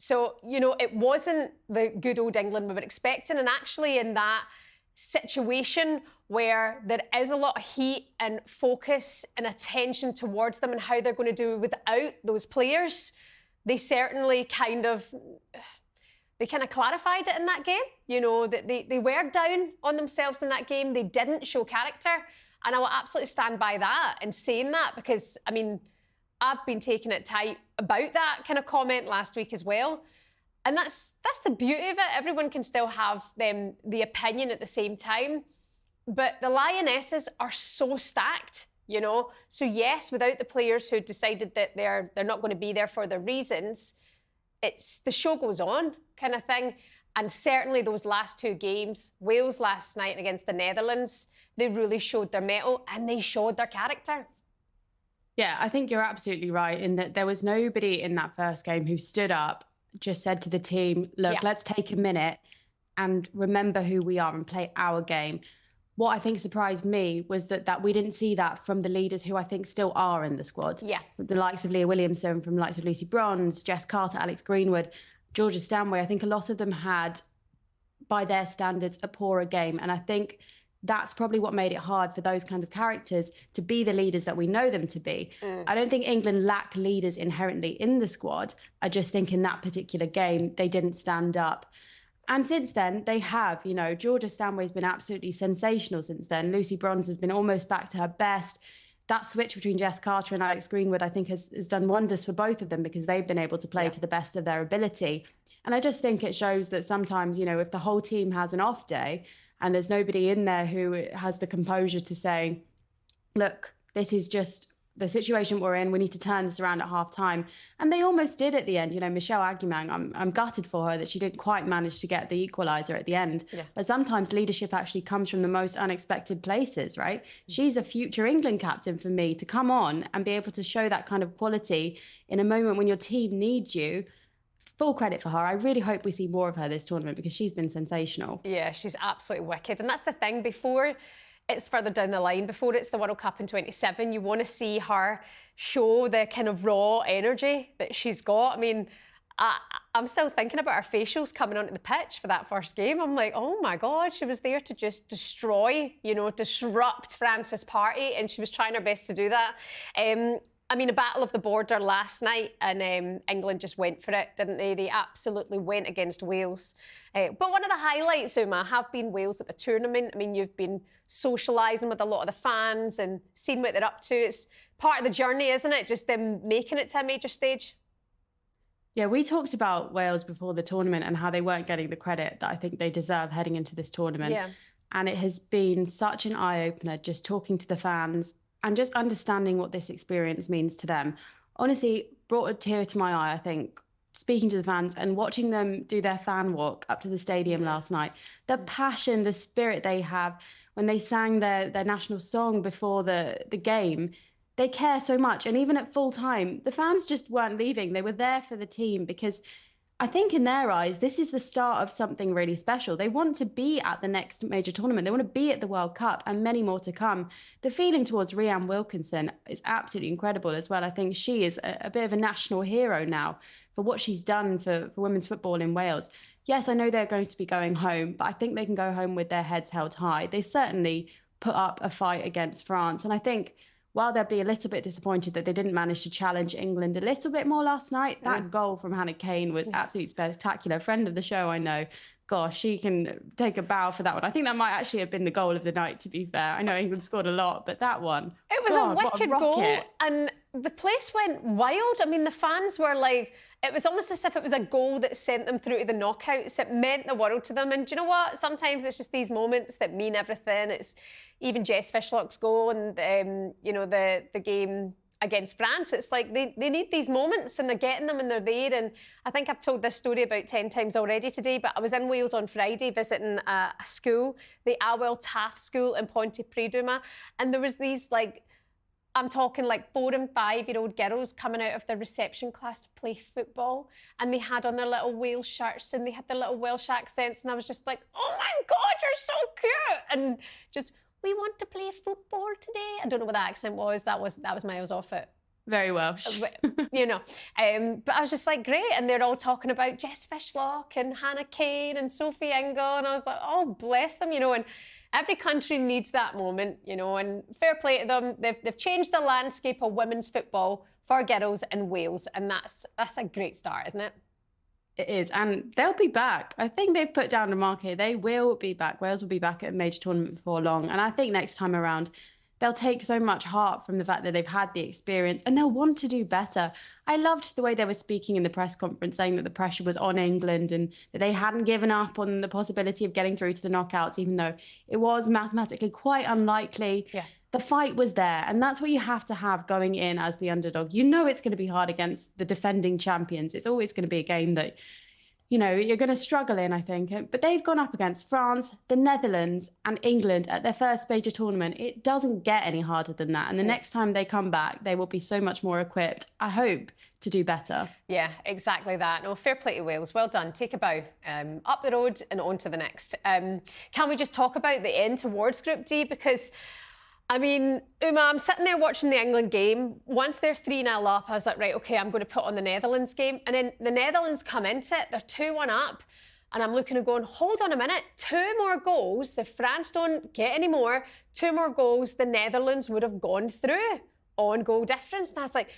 So, you know, it wasn't the good old England we were expecting. And actually in that situation where there is a lot of heat and focus and attention towards them and how they're going to do without those players, they certainly kind of clarified it in that game. You know, that they were down on themselves in that game. They didn't show character. And I will absolutely stand by that and saying that because, I mean, I've been taking it tight about that kind of comment last week as well. And that's the beauty of it. Everyone can still have the opinion at the same time. But the Lionesses are so stacked, you know. So yes, without the players who decided that they're not going to be there for their reasons, it's the show goes on kind of thing. And certainly those last two games, Wales last night against the Netherlands, they really showed their mettle and they showed their character. Yeah, I think you're absolutely right in that there was nobody in that first game who stood up, just said to the team, look, let's take a minute and remember who we are and play our game. What I think surprised me was that we didn't see that from the leaders who I think still are in the squad. Yeah. The likes of Leah Williamson, from the likes of Lucy Bronze, Jess Carter, Alex Greenwood, Georgia Stanway. I think a lot of them had, by their standards, a poorer game. And I think that's probably what made it hard for those kind of characters to be the leaders that we know them to be. I don't think England lack leaders inherently in the squad. I just think in that particular game, they didn't stand up. And since then, they have, Georgia Stanway's been absolutely sensational since then. Lucy Bronze has been almost back to her best. That switch between Jess Carter and Alex Greenwood, I think, has done wonders for both of them because they've been able to play to the best of their ability. And I just think it shows that sometimes, if the whole team has an off day and there's nobody in there who has the composure to say, look, this is just the situation we're in. We need to turn this around at half time. And they almost did at the end. Michelle Aguimang, I'm gutted for her that she didn't quite manage to get the equaliser at the end. Yeah. But sometimes leadership actually comes from the most unexpected places, right? She's a future England captain for me to come on and be able to show that kind of quality in a moment when your team needs you. Full credit for her. I really hope we see more of her this tournament because she's been sensational. Yeah, she's absolutely wicked. And that's the thing, before it's further down the line, before it's the World Cup in 27, you want to see her show the kind of raw energy that she's got. I mean, I'm still thinking about her facials coming onto the pitch for that first game. I'm like, oh my God, she was there to just destroy, disrupt France's party, and she was trying her best to do that. I mean, a battle of the border last night, and England just went for it, didn't they? They absolutely went against Wales. But one of the highlights, Uma, have been Wales at the tournament. I mean, you've been socialising with a lot of the fans and seen what they're up to. It's part of the journey, isn't it? Just them making it to a major stage. Yeah, we talked about Wales before the tournament and how they weren't getting the credit that I think they deserve heading into this tournament. Yeah. And it has been such an eye-opener just talking to the fans and just understanding what this experience means to them. Honestly, brought a tear to my eye, I think, speaking to the fans and watching them do their fan walk up to the stadium last night. The passion, the spirit they have when they sang their national song before the game. They care so much. And even at full time, the fans just weren't leaving. They were there for the team because I think in their eyes, this is the start of something really special. They want to be at the next major tournament. They want to be at the World Cup and many more to come. The feeling towards Rhian Wilkinson is absolutely incredible as well. I think she is a bit of a national hero now for what she's done for women's football in Wales. Yes, I know they're going to be going home, but I think they can go home with their heads held high. They certainly put up a fight against France. And I think while they'll be a little bit disappointed that they didn't manage to challenge England a little bit more last night, that goal from Hannah Kane was absolutely spectacular. Friend of the show, I know. Gosh, she can take a bow for that one. I think that might actually have been the goal of the night, to be fair. I know England scored a lot, but that one... It was a wicked goal, and the place went wild. I mean, the fans were like... It was almost as if it was a goal that sent them through to the knockouts. It meant the world to them. And do you know what? Sometimes it's just these moments that mean everything. It's even Jess Fishlock's goal and, the game against France. It's like they need these moments and they're getting them and they're there. And I think I've told this story about 10 times already today, but I was in Wales on Friday visiting a school, the Awel Taft School in Pontypridd, and there was these I'm talking 4 and 5-year-old girls coming out of their reception class to play football, and they had on their little Wales shirts and they had their little Welsh accents, and I was just like, oh my God, you're so cute, and just, we want to play football today. I don't know what the accent was. That was miles off it. Very Welsh. But I was just like, great. And they're all talking about Jess Fishlock and Hannah Kane and Sophie Ingle, and I was like, oh, bless them, and every country needs that moment, and fair play to them. They've changed the landscape of women's football for girls in Wales, and that's a great start, isn't it? It is, and they'll be back. I think they've put down a mark here. They will be back. Wales will be back at a major tournament before long, and I think next time around, they'll take so much heart from the fact that they've had the experience and they'll want to do better. I loved the way they were speaking in the press conference, saying that the pressure was on England and that they hadn't given up on the possibility of getting through to the knockouts, even though it was mathematically quite unlikely. Yeah. The fight was there, and that's what you have to have going in as the underdog. You know it's going to be hard against the defending champions. It's always going to be a game that you're going to struggle in, I think. But they've gone up against France, the Netherlands and England at their first major tournament. It doesn't get any harder than that. And the next time they come back, they will be so much more equipped, I hope, to do better. Yeah, exactly that. No, fair play to Wales. Well done. Take a bow. Up the road and on to the next. Can we just talk about the end towards Group D? Because... I mean, Uma, I'm sitting there watching the England game. Once they're 3-0 up, I was like, right, OK, I'm going to put on the Netherlands game. And then the Netherlands come into it. They're 2-1 up. And I'm looking and going, hold on a minute. 2 more goals. If France don't get any more, 2 more goals, the Netherlands would have gone through on goal difference. And I was like,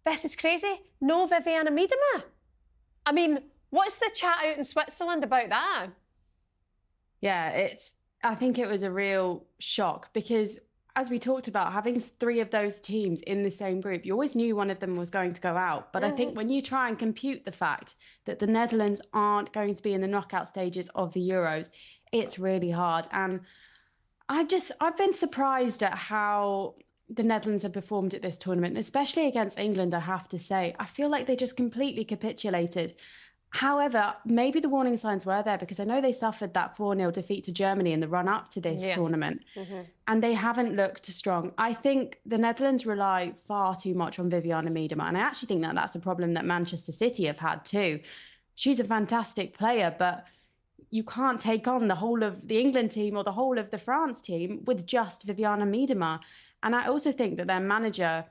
this is crazy. No Vivianne Miedema. I mean, What's the chat out in Switzerland about that? Yeah, I think it was a real shock because, as we talked about, having 3 of those teams in the same group, you always knew one of them was going to go out. But I think when you try and compute the fact that the Netherlands aren't going to be in the knockout stages of the Euros, it's really hard. And I've been surprised at how the Netherlands have performed at this tournament, especially against England, I have to say. I feel like they just completely capitulated. However, maybe the warning signs were there because I know they suffered that 4-0 defeat to Germany in the run-up to this tournament. And they haven't looked strong. I think the Netherlands rely far too much on Vivianne Miedema. And I actually think that that's a problem that Manchester City have had too. She's a fantastic player, but you can't take on the whole of the England team or the whole of the France team with just Vivianne Miedema. And I also think that their manager...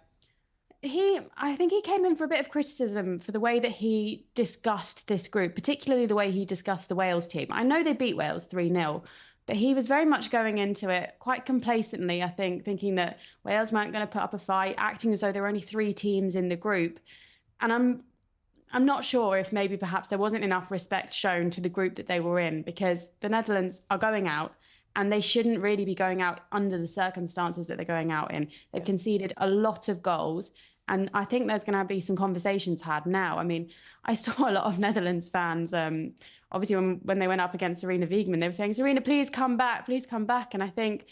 I think he came in for a bit of criticism for the way that he discussed this group, particularly the way he discussed the Wales team. I know they beat Wales 3-0, but he was very much going into it quite complacently, I think, thinking that Wales weren't going to put up a fight, acting as though there were only 3 teams in the group. And I'm not sure if maybe perhaps there wasn't enough respect shown to the group that they were in, because the Netherlands are going out and they shouldn't really be going out under the circumstances that they're going out in. They've conceded a lot of goals. And I think there's going to be some conversations had now. I mean, I saw a lot of Netherlands fans, obviously when they went up against Sarina Wiegman, they were saying, Sarina, please come back, please come back. And I think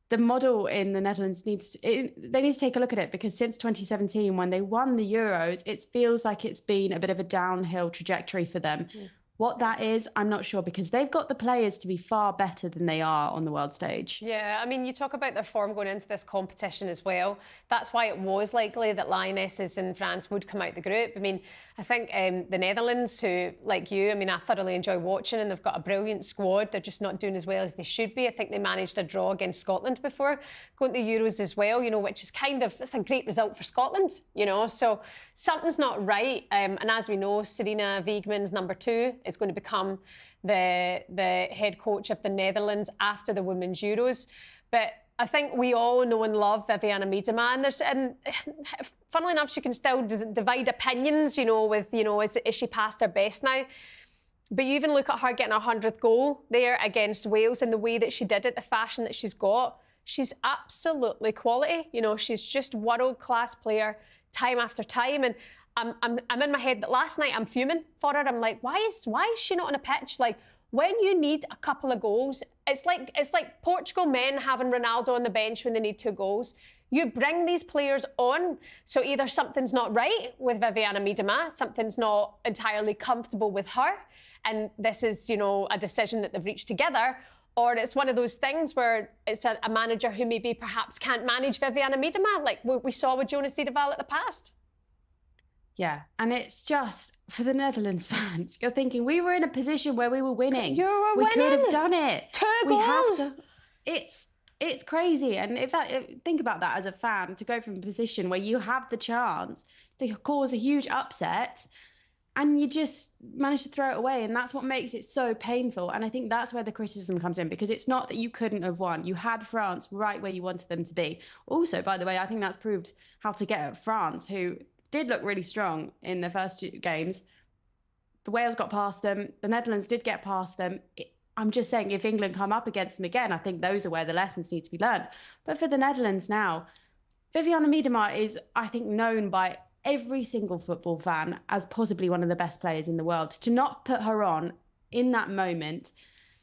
the model in the Netherlands they need to take a look at it, because since 2017, when they won the Euros, it feels like it's been a bit of a downhill trajectory for them. What that is, I'm not sure, because they've got the players to be far better than they are on the world stage. Yeah, I mean, you talk about their form going into this competition as well. That's why it was likely that Lionesses in France would come out the group. I mean, I think the Netherlands, who, like you, I mean, I thoroughly enjoy watching, and they've got a brilliant squad. They're just not doing as well as they should be. I think they managed a draw against Scotland before going to the Euros as well, you know, which is that's a great result for Scotland, you know. So something's not right. And as we know, Sarina Wiegman's number 2 is going to become the head coach of the Netherlands after the Women's Euros. But I think we all know and love Vivianne Miedema, and funnily enough, she can still divide opinions, you know, with, you know, is she past her best now? But you even look at her getting her 100th goal there against Wales, and the way that she did it, the fashion that she's got, she's absolutely quality. You know, she's just world-class player time after time. And I'm in my head that last night I'm fuming for her. I'm like, why is she not on a pitch? Like, when you need a couple of goals, it's like Portugal men having Ronaldo on the bench when they need 2 goals. You bring these players on, so either something's not right with Vivianne Miedema, something's not entirely comfortable with her, and this is, you know, a decision that they've reached together, or it's one of those things where it's a manager who maybe perhaps can't manage Vivianne Miedema, like we saw with Jonas Edeval at the past. Yeah, and it's just, for the Netherlands fans, you're thinking, we were in a position where we were winning. We could have done it. 2 goals. It's crazy. And think about that as a fan, to go from a position where you have the chance to cause a huge upset and you just manage to throw it away. And that's what makes it so painful. And I think that's where the criticism comes in, because it's not that you couldn't have won. You had France right where you wanted them to be. Also, by the way, I think that's proved how to get at France, who did look really strong in the first 2 games. The Wales got past them. The Netherlands did get past them. I'm just saying, if England come up against them again, I think those are where the lessons need to be learned. But for the Netherlands now, Vivianne Miedema is, I think, known by every single football fan as possibly one of the best players in the world. To not put her on in that moment,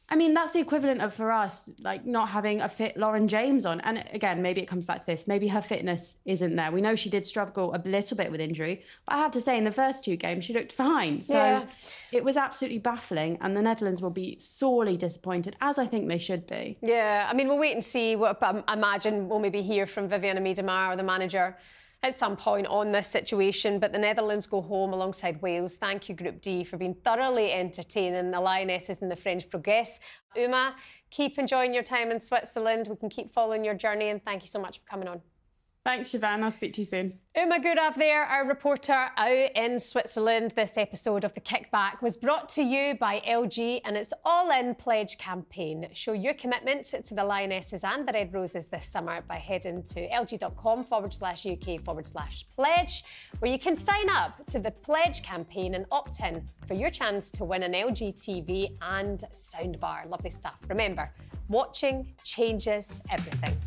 I mean, that's the equivalent of, for us, like not having a fit Lauren James on. And again, maybe it comes back to this. Maybe her fitness isn't there. We know she did struggle a little bit with injury, but I have to say, in the first 2 games, she looked fine. So it was absolutely baffling. And the Netherlands will be sorely disappointed, as I think they should be. Yeah, I mean, we'll wait and see. I imagine we'll maybe hear from Vivianne Miedema or the manager at some point on this situation, but the Netherlands go home alongside Wales. Thank you, Group D, for being thoroughly entertaining. The Lionesses and the French progress. Uma, keep enjoying your time in Switzerland. We can keep following your journey, and thank you so much for coming on. Thanks, Siobhan. I'll speak to you soon. Uma Gurav there, our reporter out in Switzerland. This episode of The Kickback was brought to you by LG and its all-in pledge campaign. Show your commitment to the Lionesses and the Red Roses this summer by heading to lg.com/UK/pledge, where you can sign up to the pledge campaign and opt in for your chance to win an LG TV and soundbar. Lovely stuff. Remember, watching changes everything.